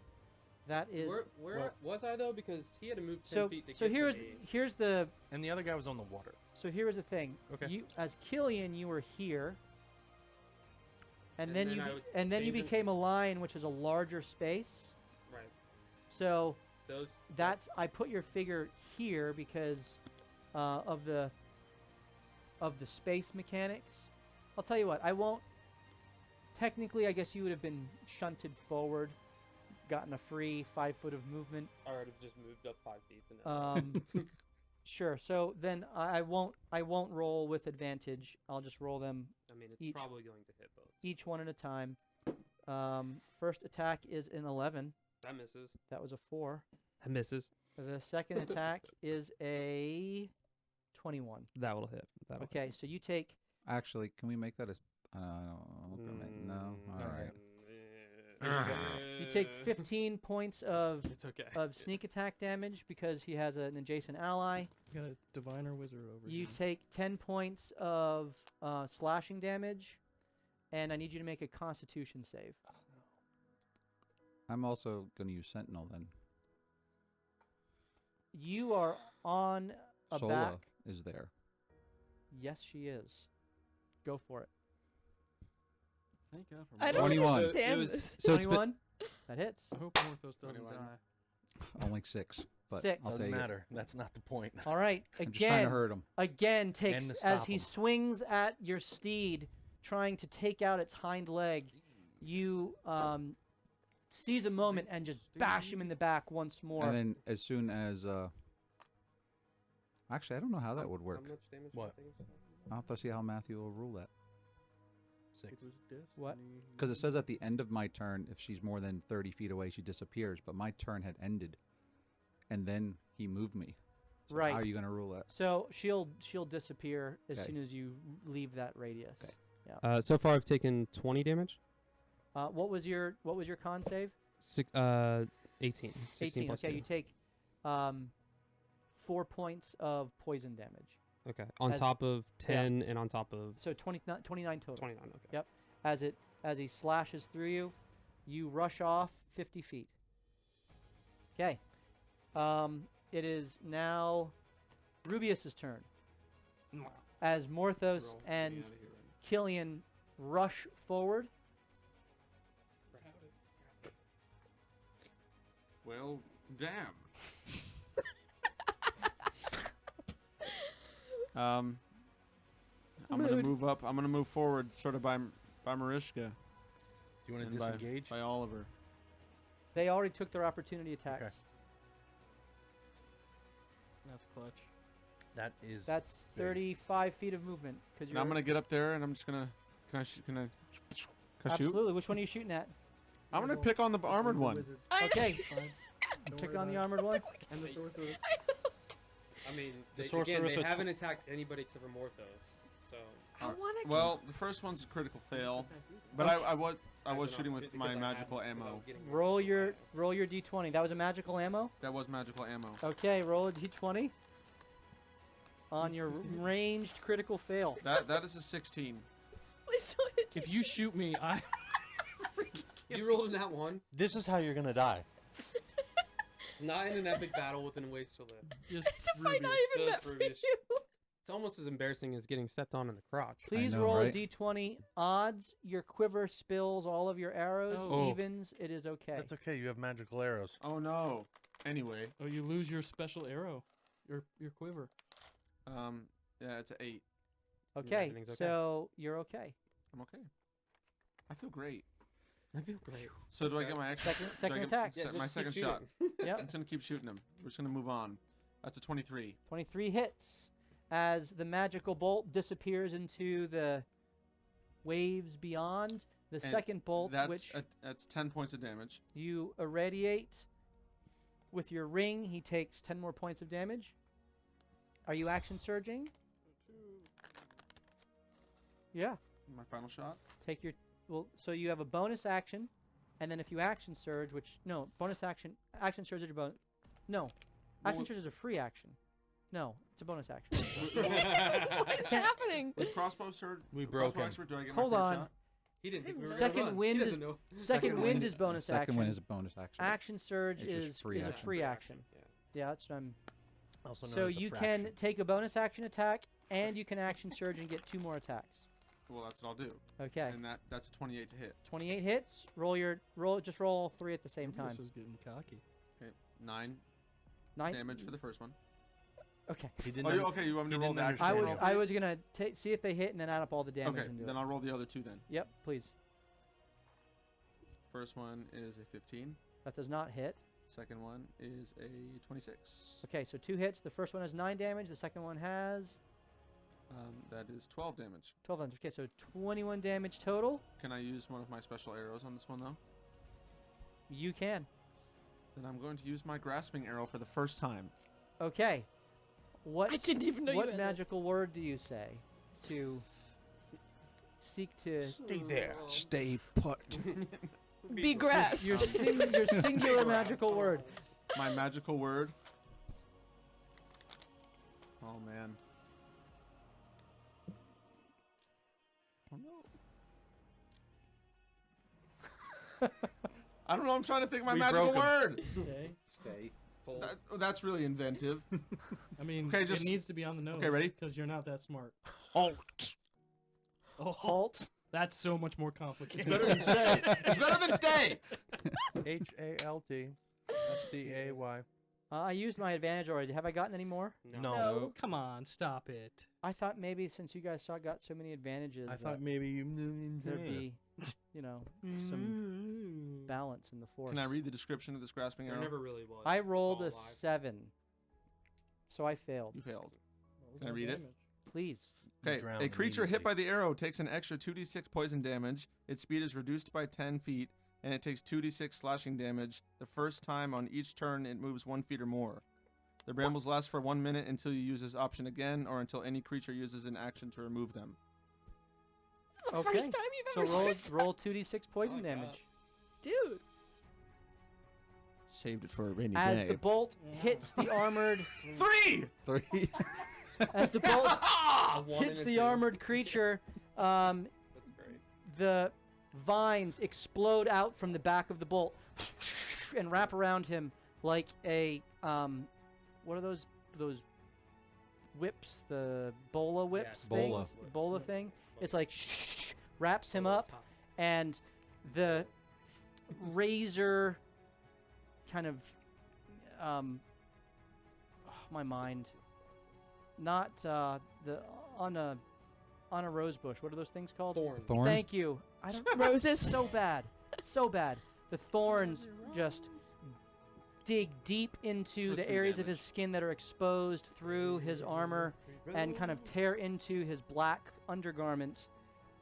That is Where was I though? Because he had to move 10 so. feet to So get here's to me. here's the And the other guy was on the water. so here's the thing. Okay. You as Killian, you were here, and And then then you I be- would and then you change it- became a lion, which is a larger space. Right. So Those. that's I put your figure here because of the space mechanics. I'll tell you what. I won't. Technically, I guess you would have been shunted forward, gotten a free 5 foot of movement. I would have just moved up 5 feet to now. Sure. So then I won't roll with advantage. I'll just roll them I mean, it's each- probably going to hit both. each one at a time. First attack is an 11. That misses. That was a 4. That misses. The second attack is a 21. That will hit. That'll Okay, so you take Actually, can we make that a? No. All right. you take 15 points of It's okay. sneak attack damage because he has an adjacent ally. You got a diviner wizard over You here. take 10 points of slashing damage, and I need you to make a Constitution save. I'm also going to use Sentinel then. You are on a Sola back. is there. Yes, she is. Go for it. Thank God for I don't 21. understand. It was this. so it's 21. That hits. I hope Morthos doesn't 21. die. Only 6, but 6. I'll Doesn't take matter. That's not the point. All right. it. I'm just trying to Again, hurt him. again takes to as stop he him. swings at your steed, trying to take out its hind leg. You seize a moment and just bash him in the back once more. And then as soon as actually, I don't know how that would work. How much damage What? do you think? I'll have to see how Matthew will rule that. 6. It was What? destiny. Because it says at the end of my turn, if she's more than 30 feet away, she disappears. But my turn had ended, and then he moved me. So Right. How are you going to rule that? So she'll disappear as Okay. soon as you leave that radius. Okay. So far, I've taken 20 damage. What was your con save? 18. 16 18. plus Okay, 2. you take 4 points of poison damage. Okay. On as- top of 10 and on top of So 29 total. 29. Okay. Yep. As he slashes through you, you rush off 50 feet. Okay. It is now Rubius's turn. As Morthos and Killian rush forward. Well, damn. I'm gonna Mood. move up. I'm gonna move forward, sort of by Marishka Do you want to and by, disengage? by Oliver. They already took their opportunity attacks. Okay. That's clutch. That is. That's big. 35 feet of movement. Because And I'm gonna get up there, and I'm just gonna. Can I shoot? Absolutely. Which one are you shooting at? I'm gonna pick on the armored one. Okay. Pick on the armored one. And the sorcerer. I mean, The they, sorcerer again, with they the haven't attacked anybody except for Morthos. So I want to. Well, the first one's a critical fail, but I was shooting with my magical ammo. Roll your d20. That was a magical ammo. That was magical ammo. Okay, roll a d20 on your ranged critical fail. That is a 16. Please don't hit If you shoot me, I. You rolled in that one, This is how you're gonna die. not in an epic battle with an Wastrilith. Just If I not Rubius. even Just met for Rubius. you. It's almost as embarrassing as getting stepped on in the crotch. Please know, roll right? a d20. Odds your quiver spills all of your arrows. Oh. Evens, it is okay. That's okay. You have magical arrows. Oh no. Anyway, Oh, you lose your special arrow. Your quiver. yeah, it's an 8. Okay, everything's okay. so you're okay. I'm okay. I feel great. I feel great. So do I get my action? Second do I get attack. Yeah, my just keep second shooting. shot. Yep. I'm just gonna keep shooting him. We're just gonna move on. That's a 23. 23 hits as the magical bolt disappears into the waves beyond. The And second bolt, which That's 10 points of damage. you irradiate with your ring, he takes 10 more points of damage. Are you action surging? Yeah. My final shot. Take your so you have a bonus action, and then if you action surge, bonus action surge is your bonus. No, action Well, surge is a free action. No, it's a bonus action. What is happening? With crossbow surge. We with broke crossbow him. expert, do I get Hold my first on. shot? He didn't think we were Second gonna run. wind He is doesn't know. second wind is bonus action. Second wind is a bonus action. Action surge It's just is free a action. free action. Yeah. Yeah, that's what I'm. Also known So as a you fraction. can take a bonus action attack, and you can action surge and get 2 more attacks. Well, that's what I'll do. Okay. And that's a 28 to hit. 28 hits. Just roll 3 at the same time. This is getting cocky. Okay, 9 9 damage for the first one. Okay. He didn't Oh, under- okay, you want me he to roll didn't the action? I understand. was roll I three? was gonna see if they hit and then add up all the damage. Okay, and do then it. I'll roll the other 2 then. Yep, please. First one is a 15. That does not hit. Second one is a 26. Okay, so 2 hits. The first one has 9 damage. The second one has That is 12 damage. 12 damage. Okay, so 21 damage total. Can I use one of my special arrows on this one, though? You can. Then I'm going to use my grasping arrow for the first time. Okay. What I didn't even know you what had that. magical word do you say to seek to Stay there. Stay put. Be grasped. your singular magical word? My magical word. Oh, man. Oh, no. I don't know. I'm trying to think of my We magical broke 'em. word. Okay. Stay. That's really inventive. I mean, Okay, just- it needs to be on the nose. okay, ready? Because you're not that smart. Halt. Oh, Halt. That's so much more complicated. Better than stay. It's better than stay. HALT. I used my advantage already. Have I gotten any more? No. No. Come on, stop it. I thought maybe since you guys got so many advantages, I that thought maybe you knew. there'd be, some balance in the force. Can I read the description of this grasping There arrow? never really was. I rolled a It's all alive. 7, so I failed. You failed. Can I read it? Please. Okay, Drown a creature hit immediately. by the arrow takes an extra 2d6 poison damage. Its speed is reduced by 10 feet, and it takes 2d6 slashing damage the first time on each turn it moves 1 feet or more. The brambles last for 1 minute until you use this option again, or until any creature uses an action to remove them. It's the Okay. first time So you've ever used roll 2d6 poison Oh, God. damage. Dude. Saved it for a rainy As the bolt hits the armored 3! 3. as the bolt A 1 hits and a the 2. armored creature, That's great. the vines explode out from the back of the bolt and wrap around him like a what are those whips, the bola whips Bola. things? Bola thing. It's like wraps him up, and the razor kind of my mind, not the on a rose bush. What are those things called? Thorns. Thorn. Thank you. I don't Roses. so bad. So bad. The thorns just dig deep into For the 3 areas of damage. his skin that are exposed through his armor and kind of tear into his black undergarment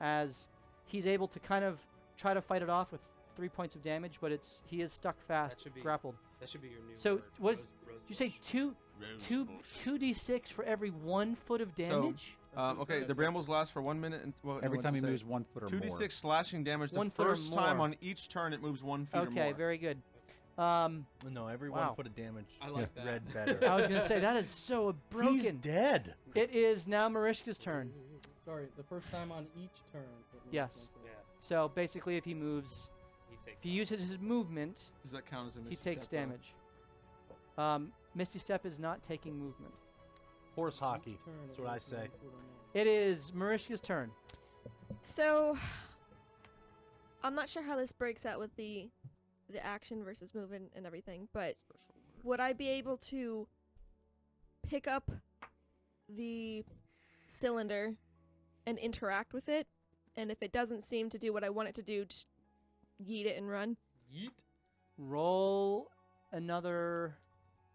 as he's able to kind of try to fight it off with 3 points of damage, but he is stuck fast, That should be- grappled. That should be your new So word. what is- Rose You say bush. 2d6 for every 1 foot of damage? Okay, the brambles last for 1 minute. And, well, Every what's time it he say? moves 1 foot or 2d6 more. slashing damage the 1 foot or first time more. on each turn it moves 1 feet or Okay, more. very good. No, every Wow. 1 foot of damage. I like that. Read better. I was going to say, that is so He's broken. dead. It is now Marishka's turn. Sorry, the first time on each turn. it moves Yes. 1 foot. Yeah. So basically, if he moves, He takes if he uses his movement, Does that count as a he misstep, takes though? damage. Misty Step is not taking movement. Horse hockey. Each turn it That's what I moves say. 1 foot or more. It is Marishka's turn. So, I'm not sure how this breaks out with the action versus movement and everything, but would I be able to pick up the cylinder and interact with it? And if it doesn't seem to do what I want it to do, just yeet it and run? Yeet. Roll another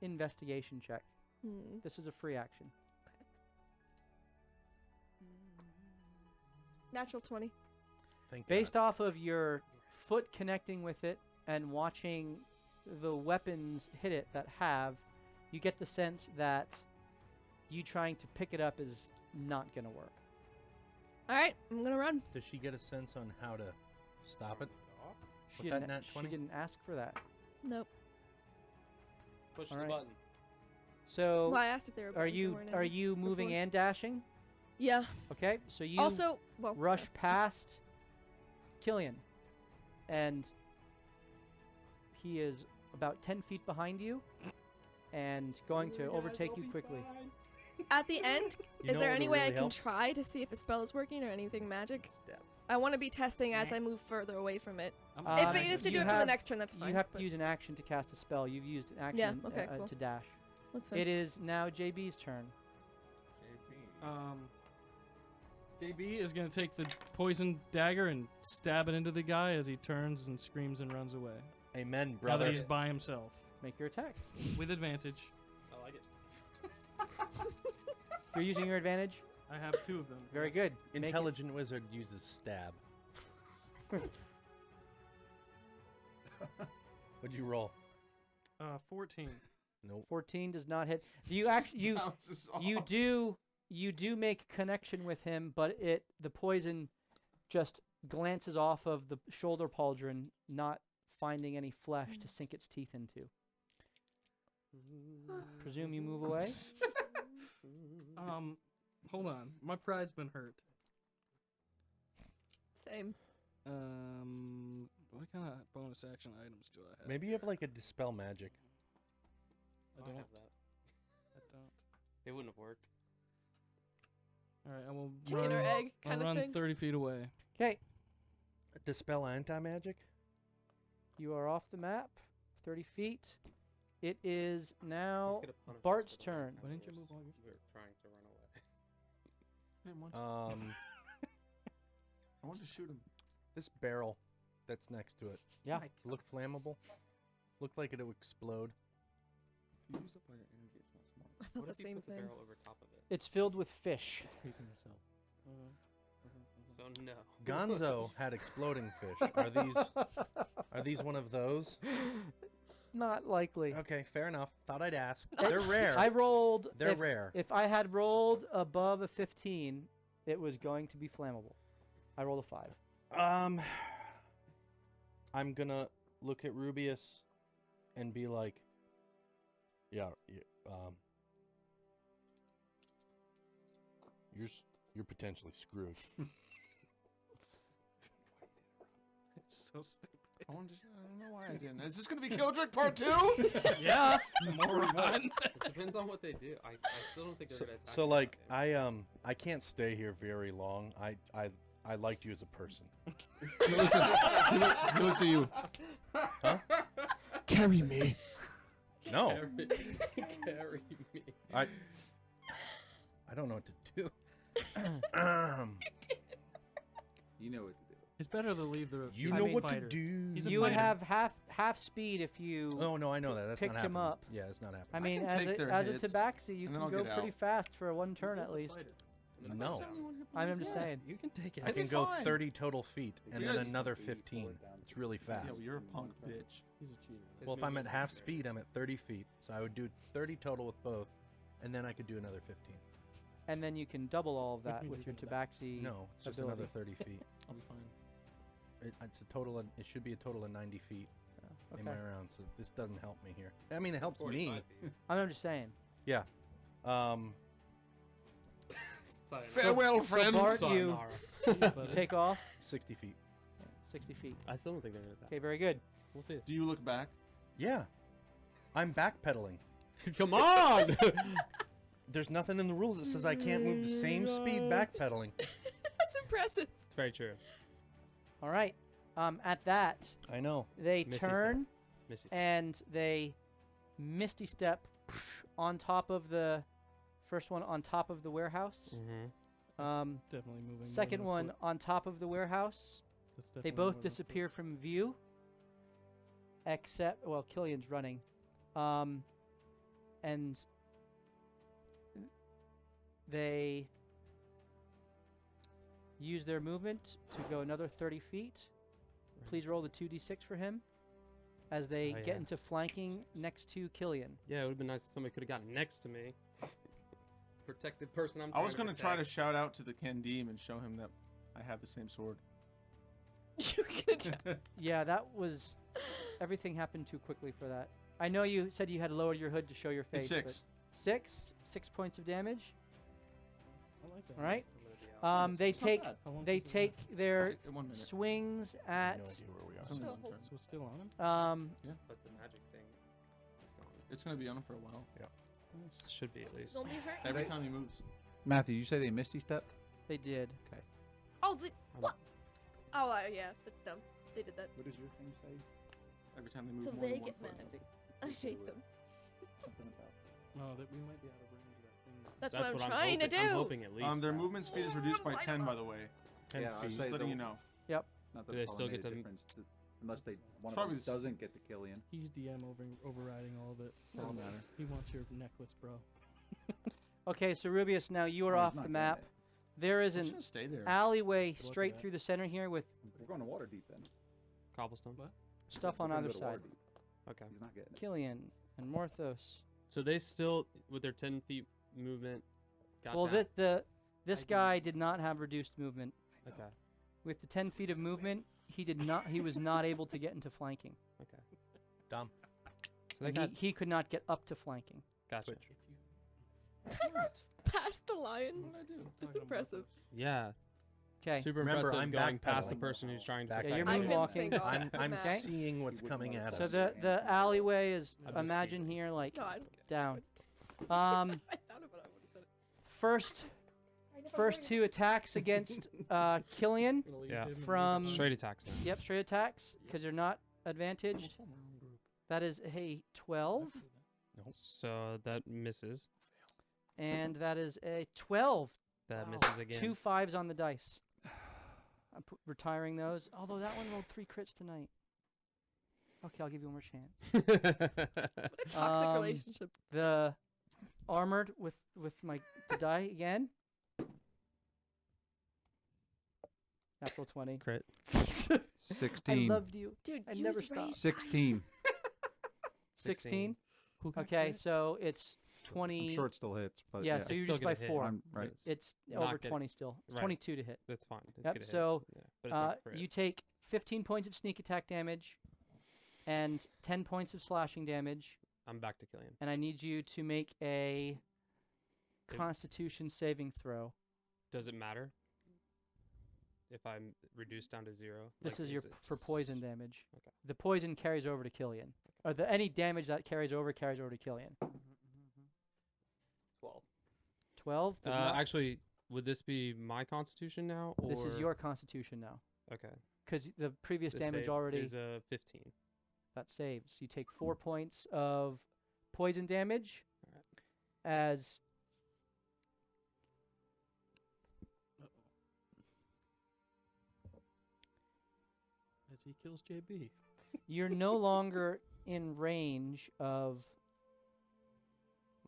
investigation check. Hmm. This is a free action. Natural 20. Thank Based God. off of your foot connecting with it and watching the weapons hit it that have, you get the sense that you trying to pick it up is not going to work. All right, I'm going to run. Does she get a sense on how to stop it? She With that didn't, nat 20? she didn't ask for that. Nope. Push All the right. button. So, Well, I asked if they were are buttons and you weren't are any you moving before. and dashing? Yeah. Okay, so you Also, well, rush past Killian, and he is about 10 feet behind you, and going to overtake you quickly. At the end, You is know there what any would way I really can help? try to see if a spell is working or anything magic? Step. I want to be testing as I move further away from it. I'm Uh, If back. you have to do you it for the have- next turn, that's fine. You have to but use an action to cast a spell. You've used an action Yeah, okay, cool. to dash. that's fine. It is now JB's turn. JB is gonna take the poison dagger and stab it into the guy as he turns and screams and runs away. Amen, Now that brother. he's by himself Make your attacks. with advantage. I like it. You're using your advantage. I have 2 of them. Very good. Make it- Intelligent wizard uses stab. What'd you roll? 14. Nope. 14 does not hit. Do you actually you Bounces you off. do make connection with him, but the poison just glances off of the shoulder pauldron, not finding any flesh to sink its teeth into. Presume you move away. Hold on. My pride's been hurt. Same. What kind of bonus action items do I have? Maybe you have like a dispel magic. I I don't. have that. I don't. It wouldn't have worked. All right, I will Chicken or run. egg I'll kind of run thing. 30 feet away. Okay, Dispel anti-magic? you are off the map. 30 feet. It is He's now gonna punish us Bart's for the turn. Why didn't you move all your- We're trying to run away. I didn't want to. I wanted to shoot him. This barrel that's next to it. Yeah. Look flammable. Looked like it would explode. If you use up all your energy, it's not smart. I thought What the if you same put the thing. barrel over top of it? It's filled with fish. So no. Gonzo had exploding fish. Are these one of those? Not likely. Okay, fair enough. Thought I'd ask. They're rare. I rolled. They're if, rare. If I had rolled above a 15, it was going to be flammable. I rolled a 5. I'm gonna look at Rubius and be like, yeah, you're potentially screwed. So stupid. I don't know why I didn't. Is this gonna be Kildrick Part 2? Yeah. More fun. It depends on what they do. I still don't think they're gonna attack. So you like that day. I can't stay here very long. I liked you as a person. Listen, he looks at you. Huh? Carry me. No, Carry me. I don't know what to do. You know what to do. It's better to leave the. You I know mean, what fighter. to do. He's a You would fighter. have half speed if you. Oh no, I know that. That's picked not him happening. up. Yeah, it's not happening. I mean, can take their as a hits, tabaxi, you and then can I'll go get pretty out. fast for one turn at least. No, I'm just saying. You can take it. I can It's go fine. 30 total feet and You then guys- another 15. It's really fast. Yeah, well, you're a punk bitch. He's a cheater. His Well, if I'm movement at is half upstairs. speed, I'm at 30 feet. So I would do 30 total with both, and then I could do another 15. And then you can double all of What that do you with your do with that? tabaxi. No, it's just ability. another 30 feet. I'll be fine. It's a total. It should be a total of 90 feet Okay. in my round. So this doesn't help me here. I mean, it helps me. 45 feet. I'm just saying. Yeah. Fine. Farewell, So friends. Bart, you But take off 60 feet. 60 feet. I still don't think they're gonna attack. Okay, very good. We'll see. Do you look back? Yeah. I'm backpedaling. Come on! There's nothing in the rules that says I can't move the same speed backpedaling. That's impressive. It's very true. All right. At that, I know. they Misty step. turn Missy. and they misty step on top of the first one on top of the warehouse. Mm-hmm. definitely moving. more Second than a one foot. on top of the warehouse. That's They definitely both more than a foot. disappear from view. Except, well, Killian's running. And they use their movement to go another 30 feet. Please roll the 2d6 for him as they Oh, get yeah. into flanking next to Killian. Yeah, it would have been nice if somebody could have gotten next to me. Protect the person I'm I was trying gonna try to protect. shout out to the Khendeem and show him that I have the same sword. You're gonna die. Yeah, that was... Everything happened too quickly for that. I know you said you had lowered your hood to show your face. It's 6. But 6 points of damage. I like that. All right. They It's not take bad. How long they does it take their In 1 minute. swings No at idea where we are. It's only So one hold- turn. last? So it's still on him? But the magic thing is gone. It's gonna be on him for a while. Should be at least. Don't be hurt. Every time he moves. Matthew, you say they Misty Step? they did. Oh, what? Oh, yeah, that's dumb. They did that. What does your thing say? Every time they move So more they than 1 get foot. mad. I hate them. Something about. No, that we might be out of range of that thing. That's what I'm what trying to hoping, I'm do. hoping at least. Their that. movement speed is reduced by 10, by the way. 10 Yeah, I'd feet. say Just letting you they'll- know. Not Do they still get to unless they one of probably them s- doesn't get to Killian. He's DM overriding all of it. Doesn't matter. He wants your necklace, bro. Okay, so Rubius, now you are No, he's off not the getting map. it. There is I'm an just gonna stay there. alleyway Good luck with straight that. through the center here with We're going to water deep then. Cobblestone. What? stuff We're on gonna either go to water side. deep. Okay. He's not getting it. Killian and Morthos. So they still, with their 10 feet movement, got Well, that. this guy did not have reduced movement. Okay. With the 10 feet of movement, he was not able to get into flanking. Okay. Dumb. So they And got. he could not get up to flanking. Gotcha. Twitch. Past the lion. What did I do? That's impressive. Yeah. Okay. Super Remember, impressive I'm going past the backpedaling. person who's trying to Back- Yeah, you're protect I you. can moonwalking. think off I'm the Okay. map. seeing what's wouldn't coming wanna at say So us. the alleyway is I'm just imagine teasing. here like No, I down. I thought about it. I would have said it. First two attacks against Killian. Yeah. From- Straight attacks now. Yep, straight attacks because they're not advantaged. That is a 12 So that misses. and that is a 12. That Wow. misses again. 2 5s on the dice. I'm retiring those. Although that one rolled 3 crits tonight. Okay, I'll give you one more chance. What a toxic Um, relationship. The armored with my the die again. Natural 20. Crit. I 16. loved you. Dude, I use never raised stopped. dice. 16. 16. Who got Okay, crit? so it's 20. I'm sure it still hits, but Yeah, yeah. so you're still just gonna by hit. 4. I'm right. Yes. It's Not over getting- 20 still. It's right. 22 to hit. That's fine. It's Yep, gonna hit. so, Yeah, but it's a crit. You take 15 points of sneak attack damage and 10 points of slashing damage, I'm back to Killian. and I need you to make a If- Constitution saving throw. Does it matter if I'm reduced down to 0? This Like, is your it for poison damage. Okay. The poison carries over to Killian. Or any damage that carries over to Killian. 12. 12 does not. Actually, would this be my Constitution now? Or This is your Constitution now. Okay. Because the previous The damage save already is 15. that saves. You take 4 points of poison damage Alright. as As he kills JB. you're no longer in range of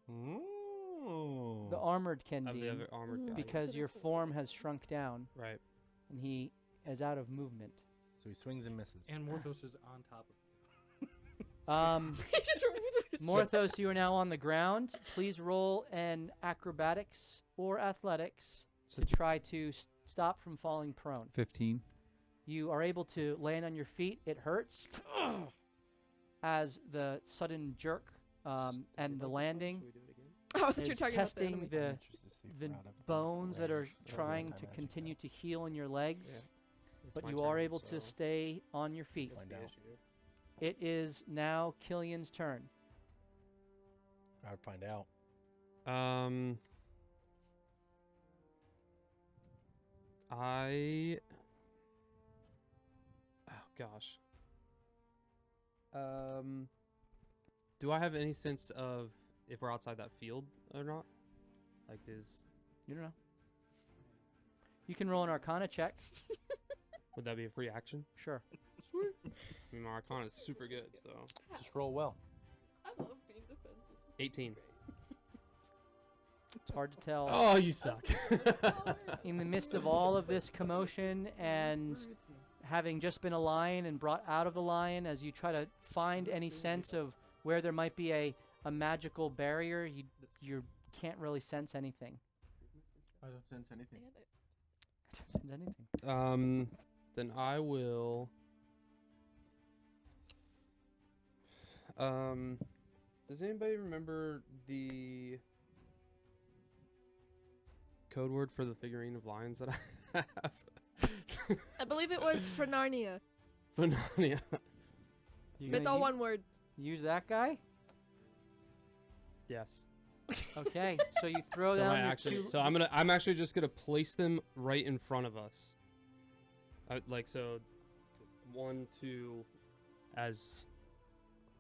Ooh. the armored Of the Khendeem other armored Mm. guy. because your Goodness. form has shrunk down Right. and he is out of movement. So he swings and misses. And Morthos is on top of He just Morthos, you are now on the ground. Please roll an acrobatics or athletics to try to stop from falling prone. 15. You are able to land on your feet. It hurts as the sudden jerk and the landing Should we do it again? Oh, I thought you were is talking about the testing enemy. the Interested to see if the we're out of bones that are range of trying to anti-magic continue now. to heal in your legs, Yeah. It's but my you are turn, able to so stay on your feet. what's Find the out. issue? It is now Killian's turn. I'd find out. Oh gosh. Do I have any sense of if we're outside that field or not? Like, does You don't know. You can roll an Arcana check. would that be a free action? Sure. I mean, my Arcana is super good, so Just roll well. I love being defenses. 18. It's hard to tell. Oh, you suck. In the midst of all of this commotion and having just been a lion and brought out of the lion, as you try to find any sense of where there might be a magical barrier, you can't really sense anything. I don't sense anything. Sense anything. Then I will. Does anybody remember the code word for the figurine of lions that I have? I believe it was for Narnia. Banania. You It's gonna all one word. use that guy? Yes. Okay, so you throw So down I your actually, two. so I'm actually just gonna place them right in front of us. Like so, 1, 2, as.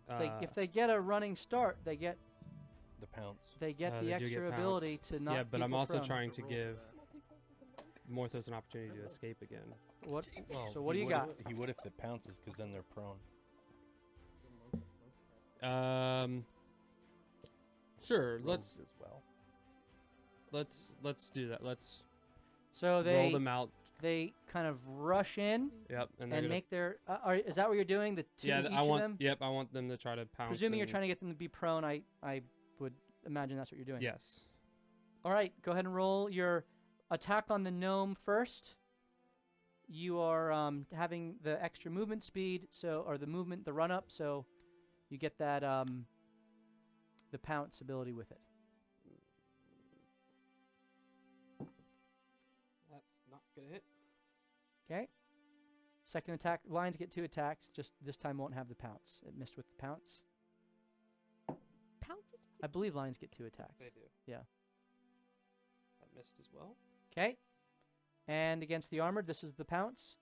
If they get a running start, they get The pounce. the they do get extra ability pounced. to knock Yeah, but I'm people also prone. trying to give Morthos an opportunity to escape again. What? Well, So what he do you got? He would if it pounces, because then they're prone. Sure. Rogues as well. Let's do that. Let's So roll they them out. they kind of rush in Yep, and and they're gonna, make their. Is that what you're doing? The two yeah. each I want. of them. Yep, I want them to try to pounce. Presuming you're and- trying to get them to be prone, I would imagine that's what you're doing. Yes. All right, go ahead and roll your attack on the gnome first. You are having the extra movement speed, or the run up, so you get that the pounce ability with it. That's not gonna hit. Okay. Second attack. Lions get 2 attacks. Just this time won't have the pounce. It missed with the pounce. Pounces? I believe lions get 2 attacks. They do. Yeah. That missed as well. Okay. And against the armored, this is the pounce.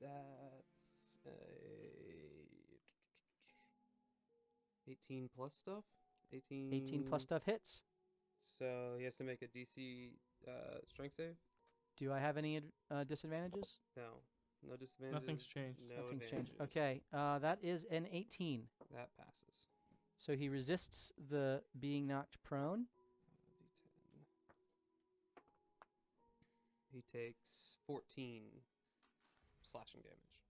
That's a 18 plus stuff. 18. 18 plus stuff hits. So he has to make a DC strength save. Do I have any disadvantages? No, no disadvantages. Nothing's changed. No Nothing's changed. advantages. Okay. That is an 18. That passes. So he resists the being knocked prone. D10. He takes 14 slashing damage.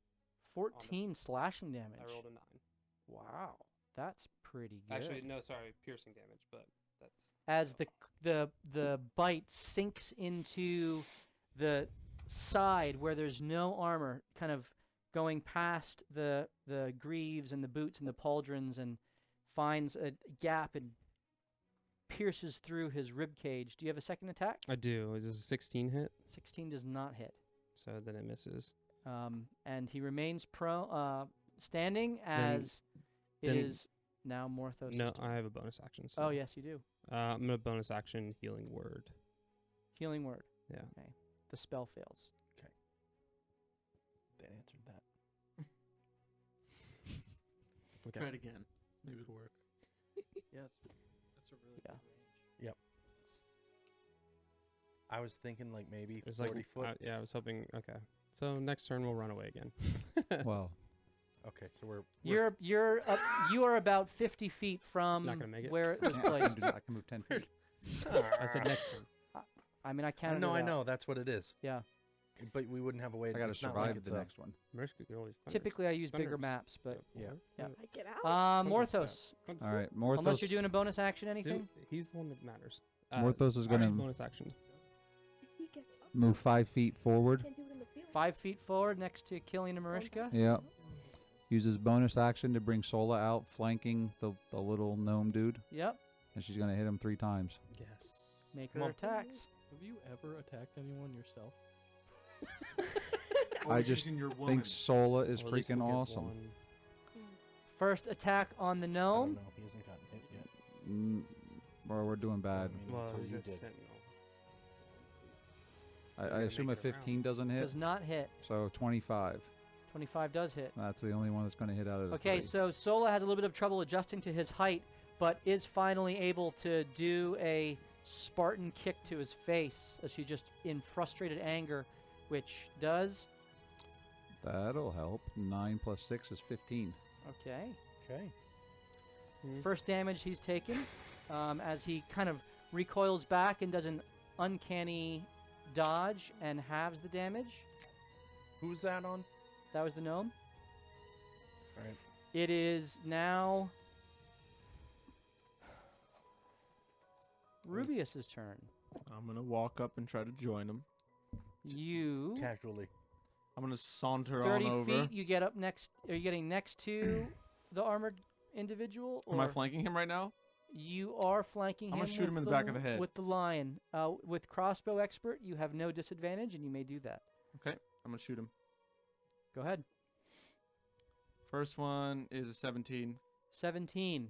14 slashing damage. I rolled a 9. Wow. That's pretty good. Actually, no, sorry, piercing damage, but that's As still- the bite sinks into the side where there's no armor, kind of going past the greaves and the boots and the pauldrons, and finds a gap and pierces through his rib cage. Do you have a second attack? I do. Is this a 16 hit? 16 does not hit. So then it misses. And he remains standing as it then- is now Morthos. No, I have a bonus action. Oh So. yes, you do. I'm gonna bonus action healing word. Healing word. Yeah. Okay. The spell fails. That answered that. Okay. Try it again. Maybe it'll work. Yeah, that's a really Yeah. good range. I was thinking like maybe It was 40 like, foot. yeah, I was hoping. Okay. So next turn we'll run away again. Well, Okay, so we're You're up, you are about 50 feet from Not gonna make it. where it was yeah, I placed. can do that. I can move 10 feet. I said next turn. I mean, I counted No, it I out. know that's what it is. Yeah. But we wouldn't have a way. I got to it's not survive like it's the a- next one. Mariska can always. Typically, I use bigger thunders. maps, but Yeah. Yeah. I get out. Morthos. All right, Morthos. Unless you're doing a bonus action, anything. He's the one that matters. Morthos is alright, gonna bonus action. If he gets up, move 5 feet forward. can't do it in the field. 5 feet forward, next to Killian and Mariska. Yeah. Uses bonus action to bring Sola out, flanking the little gnome dude, Yep. and she's gonna hit him 3 times. Yes. Make Come her on. attacks. Have you ever attacked anyone yourself? I just think Sola is Or at least freaking we'll get awesome. one. First attack on the I don't gnome. know. He hasn't gotten hit yet. Bro, we're doing bad. I mean, Well, until he's you a did. sentinel. I gotta assume a make it around. 15 doesn't hit, Does not hit. so 25. 25 does hit. That's the only one that's gonna hit out of the Okay, 3. so Sola has a little bit of trouble adjusting to his height, but is finally able to do a Spartan kick to his face as she just in frustrated anger, which does. That'll help. 9 plus 6 is 15. Okay. Okay. First damage he's taken as he kind of recoils back and does an uncanny dodge and halves the damage. Who's that on? That was the gnome. All right. It is now Rubius's turn. I'm gonna walk up and try to join him. You Casually. I'm gonna saunter 30 on over. feet. You get up next. Are you getting next to the armored individual? Or Am I flanking him right now? You are flanking I'm him. gonna shoot him in the back of the head. With the lion. With crossbow expert, you have no disadvantage, and you may do that. Okay, I'm gonna shoot him. Go ahead. First one is a 17. 17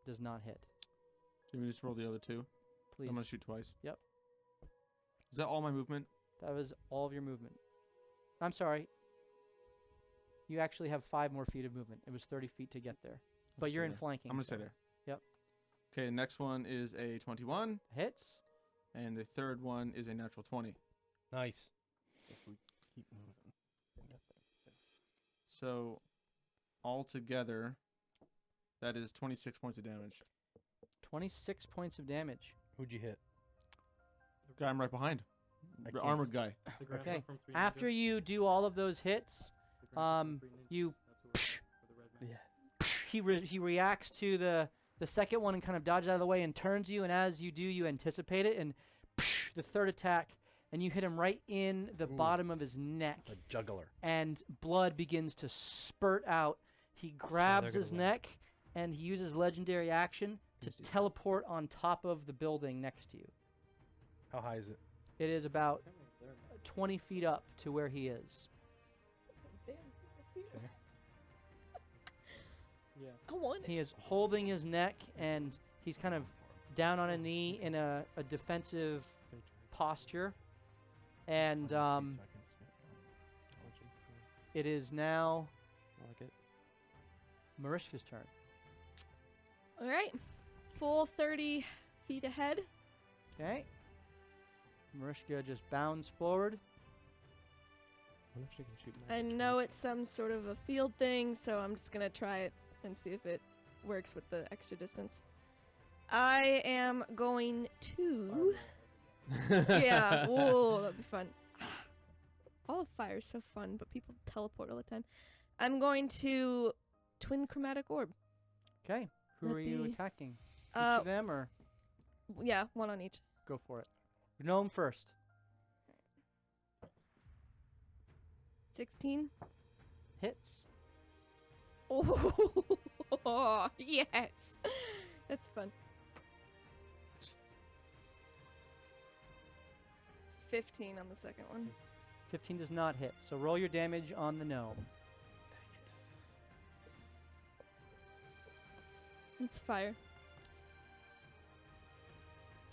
does not hit. Can we just roll the other two? Please. I'm gonna shoot twice. Yep. Is that all my movement? That was all of your movement. I'm sorry. You actually have 5 more feet of movement. It was 30 feet to get there. But Let's you're stay in there. flanking. I'm gonna so- stay there. Yep. Okay, next one is a 21, Hits. and the third one is a natural 20. Nice. If we keep moving. So, altogether, that is 26 points of damage. 26 points of damage. Who'd you hit? Guy I'm right behind. I The can't armored guy. The grandpa Okay. from Three After Ninjas. you do all of those hits, The grandpa from Three Ninjas, you that's who it was, with the red man. he reacts to the second one and kind of dodges out of the way and turns you, and as you do, you anticipate it, and the third attack, and you hit him right in the Ooh. bottom of his neck, A juggler. and blood begins to spurt out. He grabs gonna his win. neck, and he uses legendary action to Let me see teleport on top of the building next to you. How high is it? It is about 20 feet up to where he is. Yeah. I want it. He is holding his neck, and he's kind of down on a knee in a defensive posture. And it is now I like it. Marishka's turn. All right. Full 30 feet ahead. Okay. Marishka just bounds forward. I wonder if she can shoot I magic know trees. it's some sort of a field thing, so I'm just going to try it and see if it works with the extra distance. I am going to... yeah, whoa, that'd be fun. All of fire is so fun, but people teleport all the time. I'm going to twin chromatic orb. Okay. Who That'd are you be, attacking? Each Uh, of them, or yeah, one on each. go for it? Gnome first. 16. Hits. Oh, yes. That's fun. 15 on the second one. 15 does not hit. So roll your damage on the gnome. It's fire.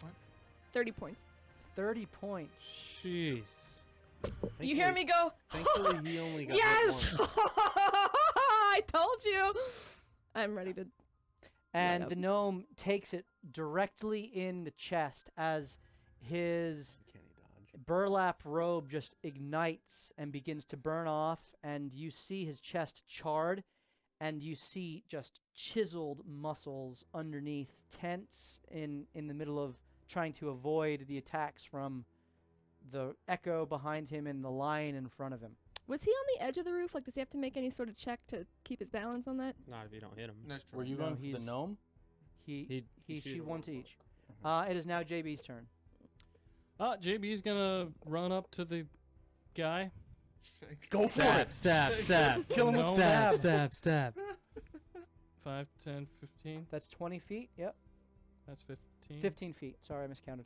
What? 30 points. 30 points. Jeez. You hear me go? Thankfully, he only got Yes! hit once. I told you. I'm ready to. And up. the gnome takes it directly in the chest as his Can he dodge? burlap robe just ignites and begins to burn off, and you see his chest charred, and you see just chiseled muscles underneath, tense in the middle of trying to avoid the attacks from the echo behind him and the lion in front of him. Was he on the edge of the roof? Like, does he have to make any sort of check to keep his balance on that? Not if you don't hit him. Nice try. Were you No, going for the he's- gnome? He He'd shoot she him one on to one. each. It is now JB's turn. JB's gonna run up to the guy. Go for Stab, it! stab, stab. Kill him with No. Stab, stab. stab, stab. 5, 10, 15. That's 20 feet. Yep. That's 15. 15 feet. Sorry, I miscounted.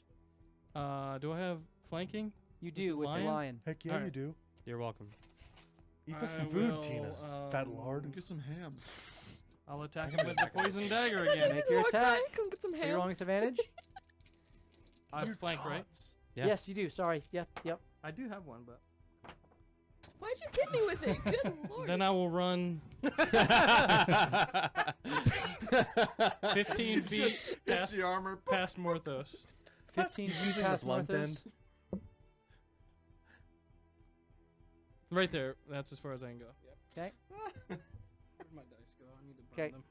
Do I have flanking? You do with lion? the lion. Heck yeah, Alright. you do. You're welcome. Eat I the food, will, Tina. Fat lard. Get some ham. I'll attack him with the poison dagger Is that again. Make just your walk by? attack. Come get some So you're ham. rolling with advantage? I have flank, right? Yeah. Yes, you do. Sorry. Yep. I do have one, but. Why'd you hit me with it? Good lord. Then I will run 15 feet It's past, the armor. past Morthos. 15 feet Using past the blunt Morthos. end. Right there. That's as far as I can go. Okay. Where'd my dice go? I need to burn 'Kay. them.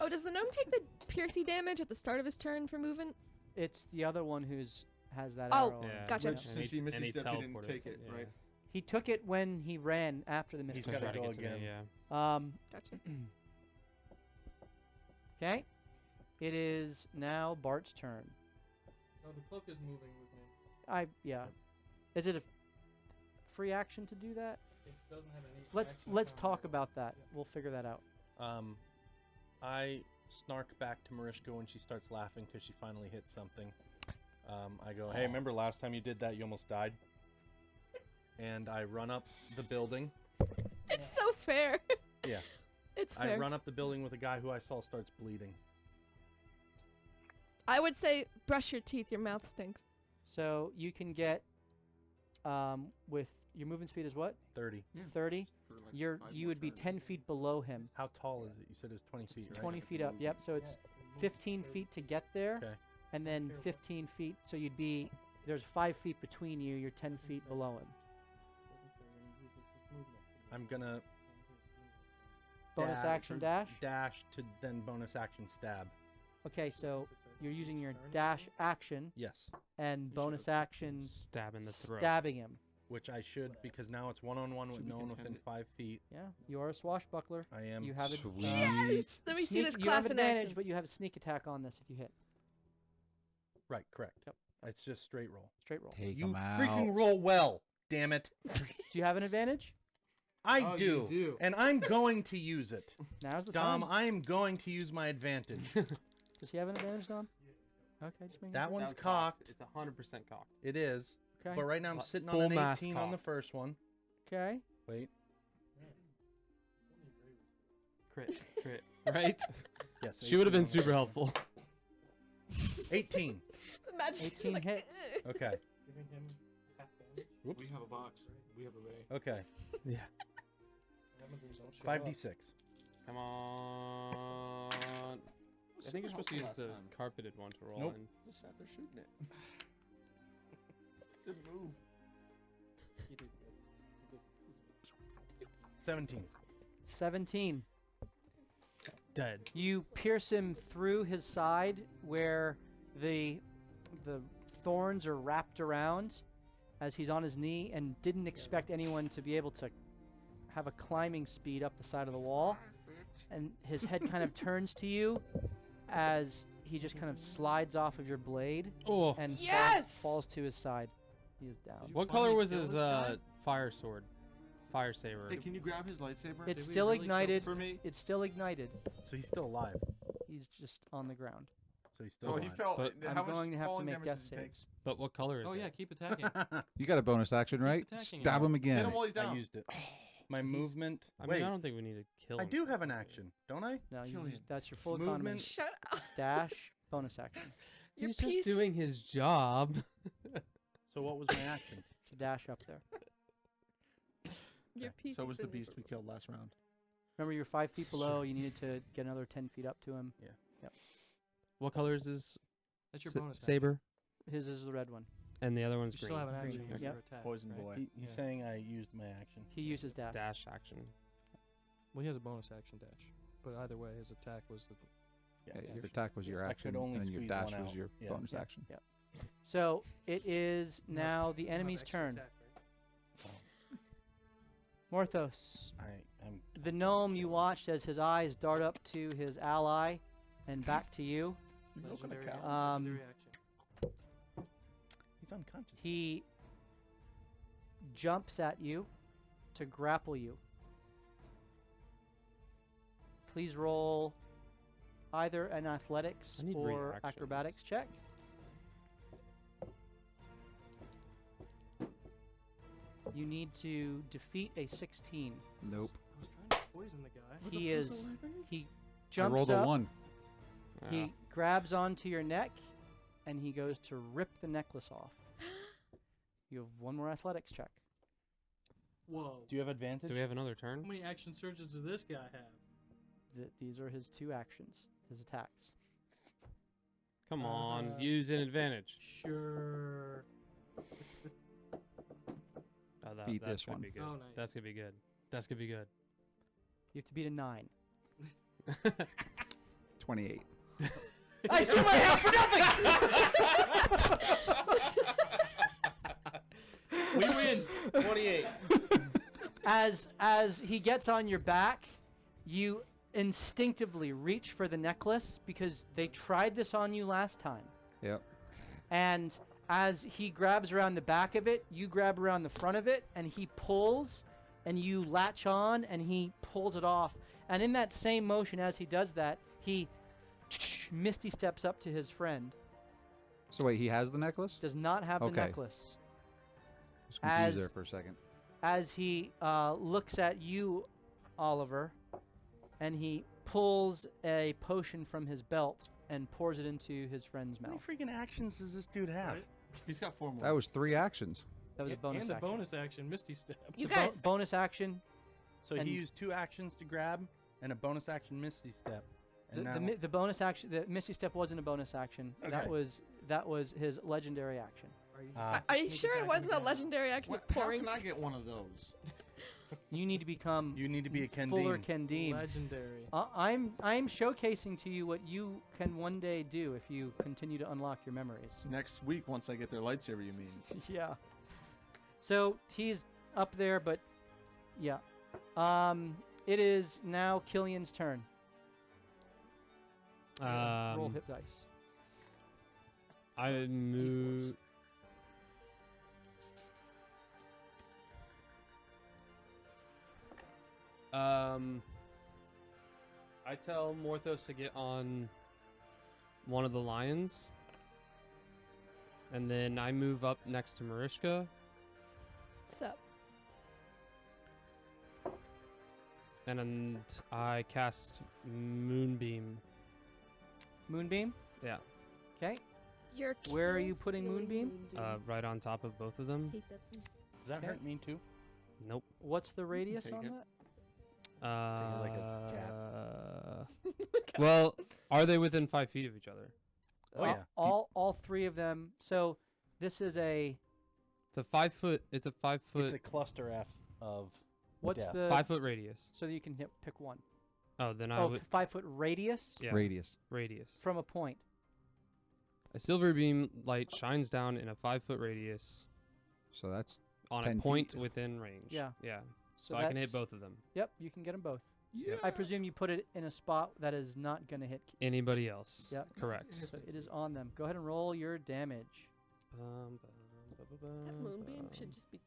Oh, does the gnome take the piercy damage at the start of his turn for movement? It's the other one who's has that Oh, arrow. on it. Yeah. Gotcha. Which, since he missed his step, he didn't take it, right? He took it when he ran after the He's missile. gotta Try to go get to me, again. yeah. Gotcha. Okay. It is now Bart's turn. Oh, the cloak is moving with me. Yeah. Is it a free action to do that? It doesn't have any. Let's action let's counter. talk about that. Yeah. We'll figure that out. I snark back to Marishka when she starts laughing because she finally hit something. I go, hey, remember last time you did that, you almost died? And I run up the building. It's so fair. Yeah. It's fair. I run up the building with a guy who I saw starts bleeding. I would say brush your teeth. Your mouth stinks. So you can get, with your movement speed is what? 30. 30. You would be 10 feet below him. How tall is it? You said it was 20 feet, right? 20 feet up. Yep. So it's 15 feet to get there, Okay. and then 15 feet. So you'd be there's 5 feet between you. You're 10 feet below him. I'm gonna Bonus action dash. dash to then bonus action stab. Okay, so you're using your dash action Yes, and bonus action Stab in the throat. stabbing him. which I should because now it's one-on-one with Should be no one within contended. 5 feet. Yeah, you are a swashbuckler. I am. You have a Sweet. Yes. Let me see sneak- this you have class in advantage, action. but you have a sneak attack on this if you hit. Right, correct. Yep. It's just straight roll. Straight roll. Take You him out. freaking roll well, damn it. Do you have an advantage? I Oh, do, you do. and I'm going to use it. Now's the Dom, time. I am going to use my advantage. Does he have an advantage, Dom? Okay, just making That sure. one's cocked. It's 100% cocked. It is. Okay. But right now I'm Like sitting full on an mass 18 on the cocked. first one. Okay. Wait. Crit. Right? Yes. She would have 18 been on the super first helpful. one. 18. Imagine it's 18 like, hits. Okay. Whoops. We have a box. We have a ray. Okay. Yeah. 5d6. Come on. I think you're supposed to use the carpeted one to roll Nope. in. Just sat there shooting it. Didn't move. 17. 17. Dead. You pierce him through his side where the thorns are wrapped around as he's on his knee and didn't expect anyone to be able to have a climbing speed up the side of the wall. And his head kind of turns to you as he just kind of slides off of your blade Oh. and Yes! falls to his side. He is down. What color was his fire sword? Fire saber. Hey, can you grab his lightsaber? It's still ignited. For me? It's still ignited. So he's still alive. He's just on the ground. So he's still Oh, alive. he fell. But How I'm much going to have to falling make damage death does he take? saves. But what color is Oh it? yeah, keep attacking. You got a bonus action, right? attacking Stab him. him again. Hit him while he's I down. used it. My movement. I Wait, mean, I don't think we need to kill I him. do have an action, don't I? No, Killian. that's your full economy. Movement. Shut up. Dash, bonus action. Your He's piece. just doing his job. So what was my action? To dash up there. Your piece So has was the been beast we killed last round. Remember, you're 5 feet below. You needed to get another 10 feet up to him. What color is his That's your bonus. action. saber? His is the red one. And the other one's You green. still have an Green, action. yep. Use your attack. Poison right? boy. He's Yeah. saying I used my action. He uses dash. Dash action. Well, he has a bonus action dash, but either way, his attack was the. Yeah, your action. attack was your I could action, only and your squeeze dash one was out. your Yeah. bonus Yeah. action. Yeah. So it is now the enemy's Extra turn. attack, right? Morthos. I'm The gnome, you watched as his eyes dart up to his ally and back to you. Legendary cow. legendary action. he's unconscious. He jumps at you to grapple you. Please roll either an athletics I need or reactions. acrobatics check. You need to defeat a 16. Nope. I was trying to poison the guy. He is. He I jumps rolled up. a 1. He grabs onto your neck, and he goes to rip the necklace off. You have one more athletics check. Whoa. Do you have advantage? Do we have another How turn? many action surges does this guy have? These are his two actions, his attacks. Come on, Uh, use an advantage. Sure. Oh, Beat that's this gonna one. Be good. Oh, nice. That's gonna be good. That's gonna be good. You have to beat a 9. 28. I threw my hat for nothing! We win. 28. As he gets on your back, you instinctively reach for the necklace because they tried this on you last time. Yep. And as he grabs around the back of it, you grab around the front of it, and he pulls, and you latch on, and he pulls it off. And in that same motion as he does that, he Misty steps up to his friend. So wait, he has the necklace? Does not have the Okay. necklace. I was confused there As- for a second. As he looks at you, Oliver, and he pulls a potion from his belt and pours it into his friend's How many mouth. freaking actions does this dude have? Right. He's got 4 more. That was 3 actions. That was a bonus and action. a bonus action, Misty Step. You It's a guys, bonus action. So And- he used 2 actions to grab and a bonus action Misty Step. And The, now the, mi- the bonus action, the Misty Step wasn't a bonus action. That Okay. was his legendary action. are you sure it wasn't a legendary action What, of pouring? how can I get one of those? You need to become you need to be a fuller Khendeem. Khendeem. Legendary. I'm showcasing to you what you can one day do if you continue to unlock your memories. Next week, once I get their lightsaber, you mean? Yeah. So he's up there, but yeah. It is now Killian's turn. Roll hit dice. I move. I tell Morthos to get on one of the lions, and then I move up next to Marishka, What's up? and I cast Moonbeam. Moonbeam. Yeah, Okay. Your Where are you kill putting stealing Moonbeam? right on top of both of them. Hate that thing. Does that Okay. hurt me too? Nope. What's the radius Take on it. that? like a Well, are they within 5 feet of each other? Oh, yeah. All 3 of them. So this is a It's a 5 foot. It's a 5 foot. It's a cluster F of what's death. the 5 foot radius. so that you can pick one. Oh, then I Oh, would. 5-foot radius Yeah. Radius. Radius. from a point. A silver beam light shines down in a 5 foot radius So that's on 10 a point feet. within range. Yeah. Yeah. So So I can hit that's- both of them. Yep, you can get them both. yeah. I presume you put it in a spot that is not going to hit. Anybody else? Yep. Correct. So it is on them. Go ahead and roll your damage. That moonbeam should just be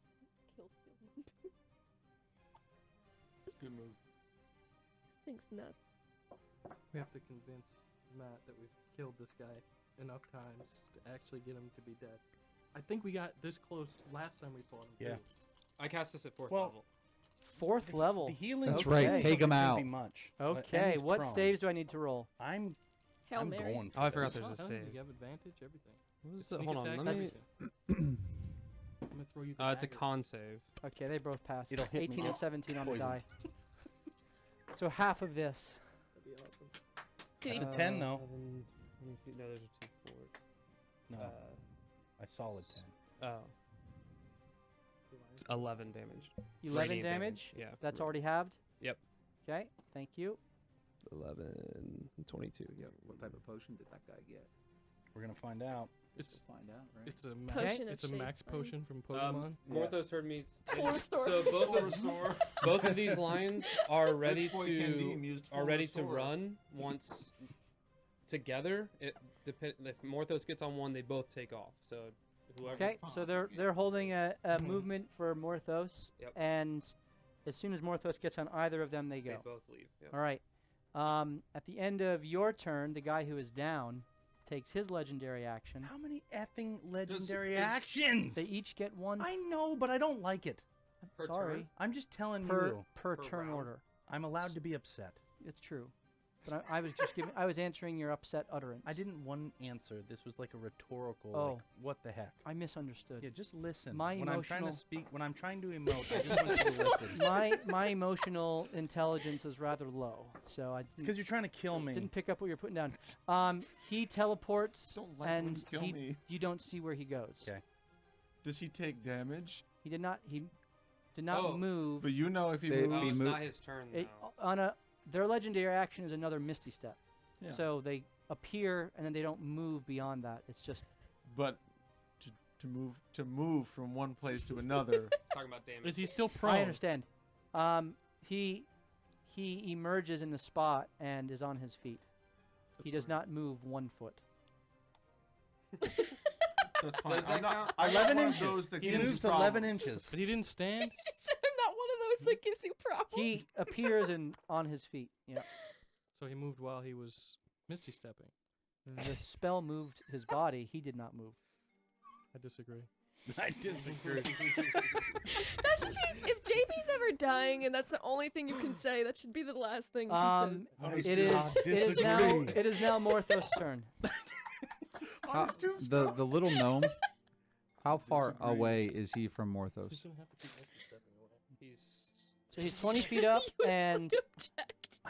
kill stealing. Good move. Thing's nuts. We have to convince Matt that we've killed this guy enough times to actually get him to be dead. I think we got this close last time we fought him. Yeah. Too. I cast this at 4th Well, level. 4th level. The healing. That's right, probably take 'em wouldn't out. Be much. and Okay, he's what prone. saves do I need to roll? I'm Hail I'm Mary. going for Oh, I forgot this. there's a Tell you, save. You have advantage, everything. What is Sneak Hold on. attack, Let me. everything. I'm gonna throw you the It's a dagger. con save. Okay, they both passed. It'll hit me. 18 and 17 on the Poison. die. So half of this. That'd be awesome. Did That's he, a 10 though. 11, 22, no, there's a 2 4. No, I solid 10. Oh. 11 damage. 11 Radiant damage. Yeah. That's already halved. Yep. Okay, thank you. 11, 22. Yep. What type of potion did that guy get? We're gonna find out. It's Find out, right? it's a Potion of it's a Shade max Flame. potion from Pokemon. Morthos heard me. Full restore. So both of these lions are ready Rich boy Khendeem to used full are ready to restore. run once together. It depend if Morthos gets on one, they both take off. So whoever. Okay, so they're holding a movement for Morthos, Yep. and as soon as Morthos gets on either of them, they They go. both leave. Yep. All right. At the end of your turn, the guy who is down takes his legendary action. How many effing legendary is- actions? They each get one. I know, but I don't like it. Per Sorry, turn? I'm just telling per you. per Per turn round. order. I'm allowed to be upset. It's true, but I was just giving. I was answering your upset utterance. I didn't want an answer. This was like a rhetorical. Oh. Like, what the heck? I misunderstood. Yeah, just listen. My when I'm trying to emotional- speak, when I'm trying to emote, I just want you to listen. my emotional intelligence is rather low, so I Because you're trying to kill me. didn't pick up what you're putting down. He teleports, Don't like when and you kill me. you don't see where he goes. Okay. Does he take damage? He did not. He did not Oh. move. But you know if he They- moves. Oh, Be it's mo- not his turn It, now. on a their legendary action is another Misty Step. Yeah. So they appear and then they don't move beyond that. It's just But to move from one place to another. Talking about damage. Is he still prone? I understand. He emerges in the spot and is on his feet. He does not move 1 foot. That's fine. Does that I'm not, count? I'm 11 not one of inches. those that He gives moves problems. 11 inches. But he didn't stand. You just said I'm not one of those that gives you problems. He appears on his feet. Yeah. So he moved while he was Misty stepping. The spell moved his body. He did not move. I disagree. I disagree. That should be if JB's ever dying and that's the only thing you can say. That should be the last thing he says. It is now Morthos' turn. The little gnome. How far away is he from Morthos? So he's 20 feet up and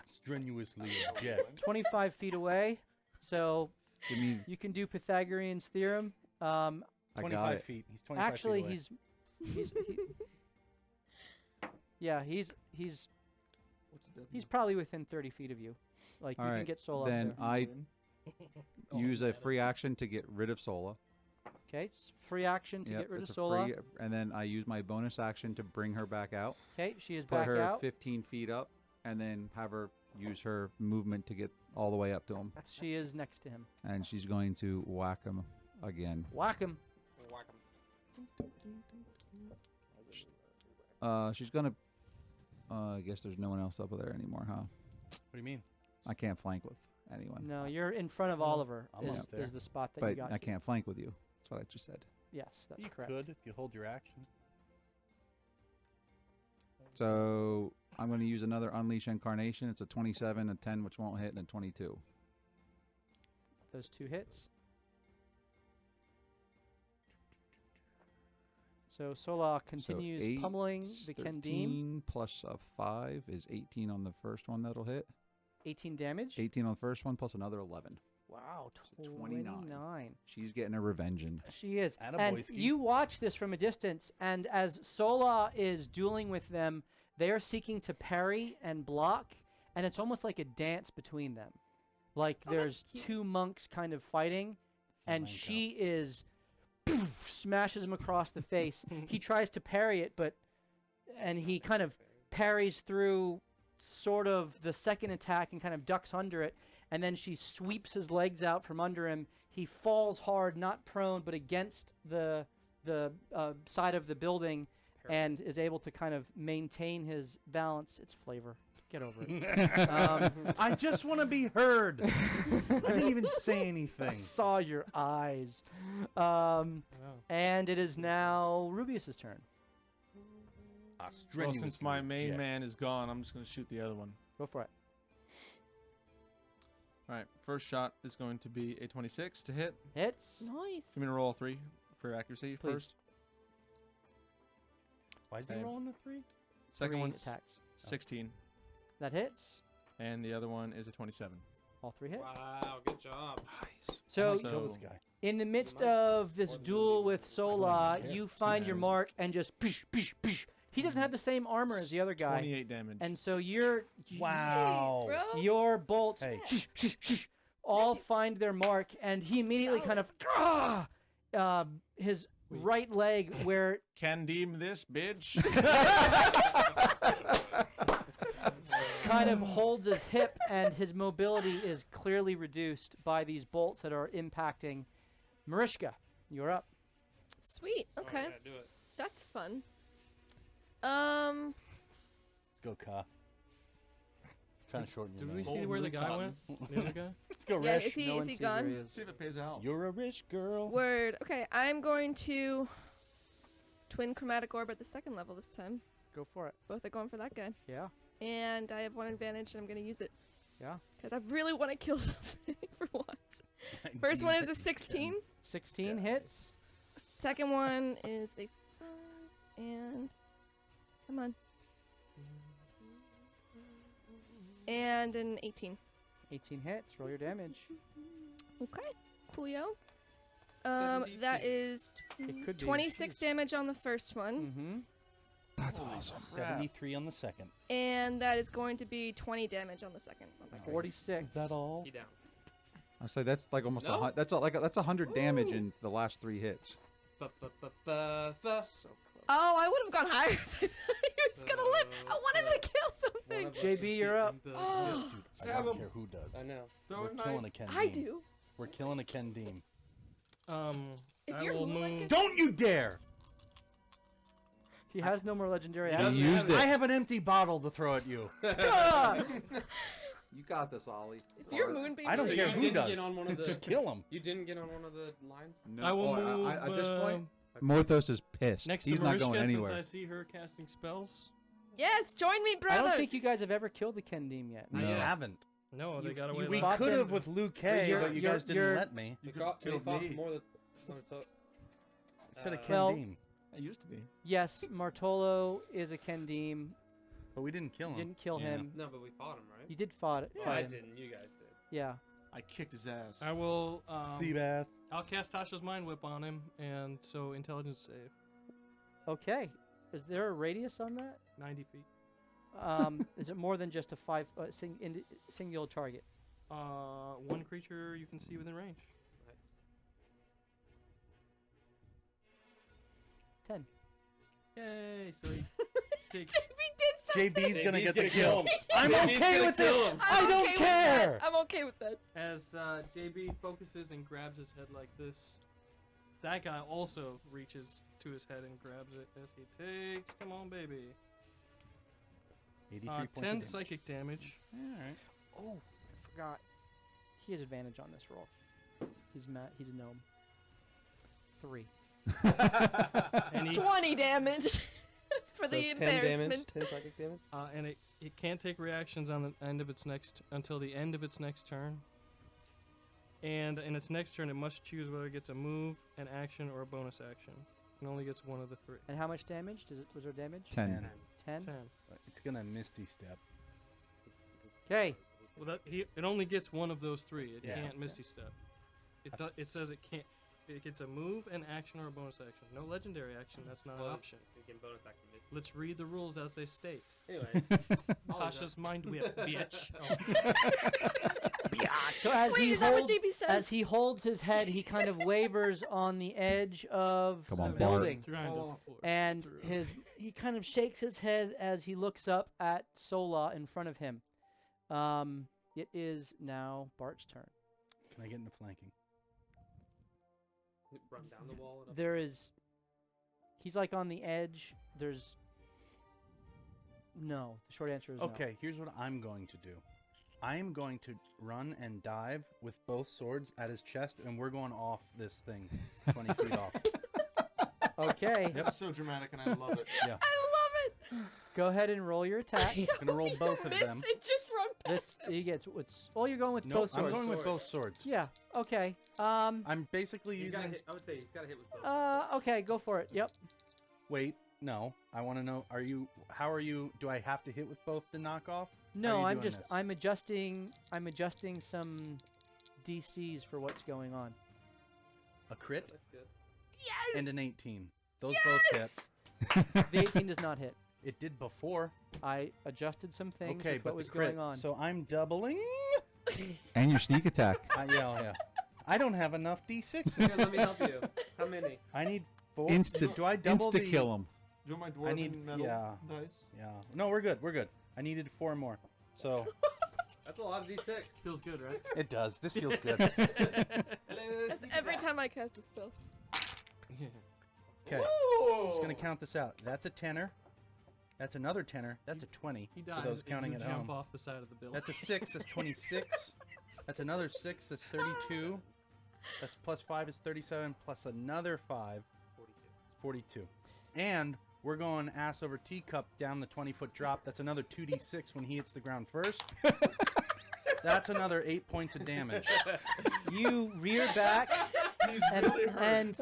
Strenuously object. 25 feet away. So Give me. you can do Pythagorean's theorem. I got 25 it. feet. He's 25 Actually, feet away. he's probably within 30 feet of you. Like All you can right, get Sola up then there. I use a free action to get rid of Sola. Okay, it's free action to Yep, get rid of it's a Sola. free, and then I use my bonus action to bring her back out. Okay, she is Put back her out. 15 feet up, and then have her use her movement to get all the way up to him. She is next to him. And she's going to whack him again. Whack him. She's gonna. I guess there's no one else up there anymore, huh? What do you mean? I can't flank with anyone. No, you're in front of Oliver. I'm up there. Is the spot that you But got. I to. can't flank with you. That's what I just said. Yes, that's You correct. could if you hold your action. So I'm going to use another Unleash Incarnation. It's a 27, a 10, which won't hit, and a 22. Those two hits. So Sola continues eight, pummeling the Khendeem. 13 plus a 5 is 18 on the first one that'll hit. 18 damage. 18 on the first one plus another 11. Wow, So 29. She's getting a revenging. She is. And Attaboyski. you watch this from a distance, and as Sola is dueling with them, they are seeking to parry and block, and it's almost like a dance between them. Like Oh, that's there's cute. two monks kind of fighting, and Flamenco. she is smashes him across the face. He tries to parry it, and he kind of parries through sort of the second attack and kind of ducks under it, and then she sweeps his legs out from under him. He falls hard, not prone, but against the side of the building, and is able to kind of maintain his balance. It's flavor. Get over it. I just want to be heard. I didn't even say anything. Saw your eyes. And it is now Rubius's turn. Well, since my main Object. man is gone, I'm just going to shoot the other one. Go for it. All right, first shot is going to be a 26 to hit. Hits. Nice. Give me a roll 3 for accuracy Please. first. Why is he Okay. rolling a 3? Second Three one's attacks. 16, That hits. and the other one is a 27. All three hit. Wow, good job. So, So- Kill this guy. in the midst of this duel with Sola, you find your mark and just psh, psh, psh. He doesn't have the same armor as the other guy, 28 damage. and so your Wow. Jeez, bro. your bolts Hey. all find their mark, and he immediately kind of his right leg where Khendeem this bitch. kind of holds his hip, and his mobility is clearly reduced by these bolts that are impacting. Marishka, you're up. Sweet. Okay. Oh, yeah, do it. That's fun. Let's go, Ka. Trying to shorten your Did name. we see where the guy went? The other guy? Let's go, Yeah, Rish. is he No one is he sees where gone? he is. See if it pays out. You're a rich girl. Word. Okay, I'm going to twin chromatic orb at the second level this time. Go for it. Both are going for that guy. Yeah. And I have one advantage, and I'm going to use it. Yeah. Because I really want to kill something for once. First one is a 16. 16 hits. Second one is a 5. And. Come on. And an 18. 18 hits. Roll your damage. Okay. Coolio. That is It could be. 26 damage on the first one. Mm-hmm. That's awesome. 73 on the second. And that is going to be 20 damage on the second. On my first. 46. Is that all? He down. I say that's like almost No? that's like that's 100 damage in the last 3 hits. Ba-ba-ba-ba-ba. So close. Oh, I would have gone higher if I thought he was going to live. I wanted to kill something. JB, you're up. Oh, Dude, I don't care who does. I know. Throw We're a killing a knife. Khendeem. I do. We're killing a Khendeem. If I you're will like move. a- Don't you dare! He has no more legendary He actions. used it. I have an empty bottle to throw at you. You got this, Ollie. If you're Moonbeam, I don't So care you who didn't does. get on one of the. Just kill him. You didn't get on one of the lines. No, I will move. at this point, Morthos is pissed. next He's to not Mariska, going anywhere. since I see her casting spells. Yes, join me, I brother. don't think you guys have ever killed the Khendeem yet. We No. haven't. No, they You- got you away. We fought could them- have with Liu Kang, you're- but you you're- guys didn't you're- let me. You They fought killed me. more than. Instead of well- Khendeem. I used to be. Yes, Martolo is a Khendeem. But we didn't kill You him. didn't kill Yeah. him. No, but we fought him, right? You did fight I him. didn't. You guys did. Yeah. I kicked his ass. I will. Seabass. I'll cast Tasha's Mind Whip on him, and so intelligence save, Okay. Is there a radius on that? 90 feet. Is it more than just a singular target? One creature you can see within range. Nice. 10. Yay! So he takes. We did something. JB's gonna get the gonna kill. kill him. I'm JB's okay gonna with kill it. him. I I'm don't okay with that. care. I'm okay with that. As JB focuses and grabs his head like this, that guy also reaches to his head and grabs it as he takes. Come on, baby. 83 points 10 of damage. psychic damage. Alright. Oh, I forgot. He has advantage on this roll. He's a gnome. 3. And he 20 damage for So the 10 damage, embarrassment. 10 psychic damage. and it can't take reactions on the end of its next until the end of its next turn. And in its next turn, it must choose whether it gets a move, an action, or a bonus action. It only gets one of the 3. And how much damage? Was there damage? 10. 10? 10. It's gonna Misty Step. Okay. Well, it only gets one of those 3. It Yeah. can't Misty Step. It says it can't. It gets a move, an action, or a bonus action. No legendary action. That's not an option. Bonus action. Let's read the rules as they state. Anyways, Tasha's Mind Whip, bitch. So as Wait, he is that what holds, JB says? as he holds his head, he kind of wavers on the edge of Come the on, Bart. building, Trying to force and through. he kind of shakes his head as he looks up at Sola in front of him. It is now Bart's turn. Can I get into flanking? run down the wall. And up. There is, he's like on the edge. There's no. The short answer is no. Okay, here's what I'm going to do. I am going to run and dive with both swords at his chest, and we're going off this thing 20 feet off. Okay. That's so dramatic, and I love it. Yeah. I love Go ahead and roll your attack. it. Gonna roll both of Miss them. it, just run This past him. he gets. You're going with No, both I'm swords. going with both swords. Yeah. Okay. I'm basically He's using. gotta hit, I would say he's got to hit with both. Okay. Go for it. Yep. Wait, no. I want to know. Are you? How are you? Do I have to hit with both to knock off? No, you I'm doing just. this? I'm adjusting. I'm adjusting some DCs for what's going on. A crit That's good. Yes. and an 18. Those both hit. The 18 does not hit. It did before. I adjusted some things Okay, with but what was the crit. going on. So I'm doubling. And your sneak attack. Yeah. I don't have enough Here, d6s. let me help you. How many? I need 4. Insta- Do I double the? Insta-kill him. Do you want my I dwarven need- metal yeah. dice? Yeah. No, we're good. We're good. I needed 4 more. So That's a lot of d6. Feels good, right? it does. This feels good. That's every time I cast a spell. Yeah. Okay. Just gonna count this out. That's a tenner. That's another tenner. That's a 20 He for dies. those and counting you at jump home. off the side of the building. That's a 6. That's 26. That's another 6. That's 32. That's plus 5 is 37. Plus another 5. 42. And we're going ass over teacup down the 20-foot drop. That's another 2d6 when he hits the ground first. That's another 8 points of damage. You rear back and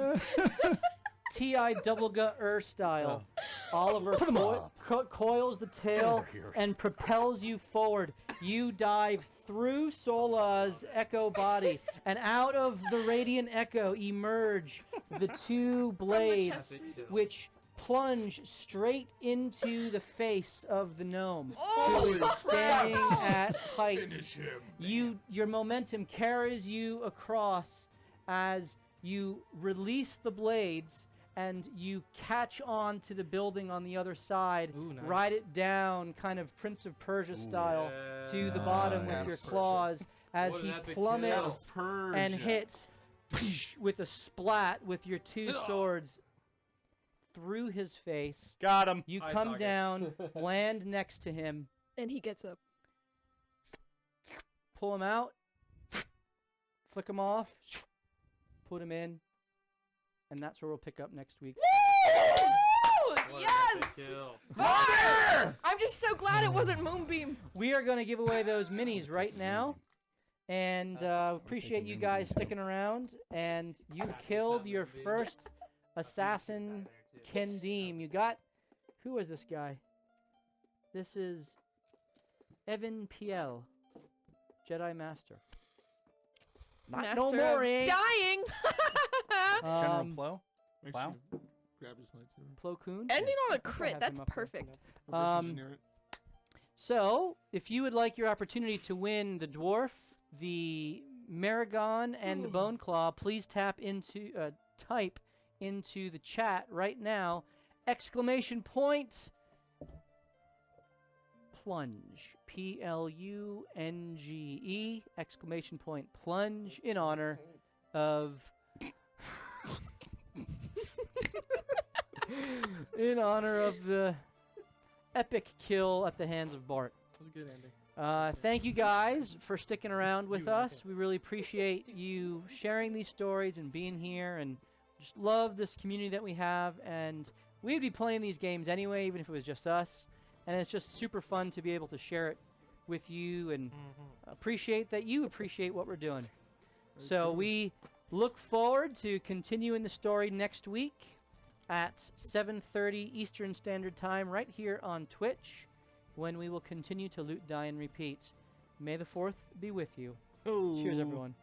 T.I. double gut style. Oliver coils the tail and propels you forward. You dive through Sola's echo body, and out of the radiant echo emerge the two blades, chest. which plunge straight into the face of the gnome, Oh, who is standing at height. Your momentum carries you across as you release the blades and you catch on to the building on the other side, Ooh, nice. ride it down, kind of Prince of Persia style, to the bottom with Nice. your claws as What he an epic plummets That'll purge and ya. hits with a splat with your two swords through his face. Got him. You Eye come targets. down, land next to him. And he gets up. pull them out, flick them off, put them in, and that's where we'll pick up next week. Yes! Fire! I'm just so glad it wasn't Moonbeam. We are going to give away those minis right now. And appreciate you guys sticking around. And you killed your first assassin, Khendeem. You got... Who was this guy? This is Evan Piel, Jedi Master. Not no Master more, of eh? dying. General Plo? Make Plow? sure you grab his lightsaber. Plo Koon? Ending on a I crit. have That's him up there. perfect. Reverse engineer it. So, if you would like your opportunity to win the Dwarf, the Maragon, and the Bone Claw, please type into the chat right now, ! Plunge. Plunge. ! Plunge in honor of... in honor of the epic kill at the hands of Bart. That was a good ending. Thank you guys for sticking around with us. We really appreciate you sharing these stories and being here, and just love this community that we have. And we'd be playing these games anyway, even if it was just us. And it's just super fun to be able to share it with you, and appreciate that you appreciate what we're doing. So we look forward to continuing the story next week at 7:30 Eastern Standard Time right here on Twitch, when we will continue to loot, die, and repeat. May the 4th be with you. Cheers, everyone.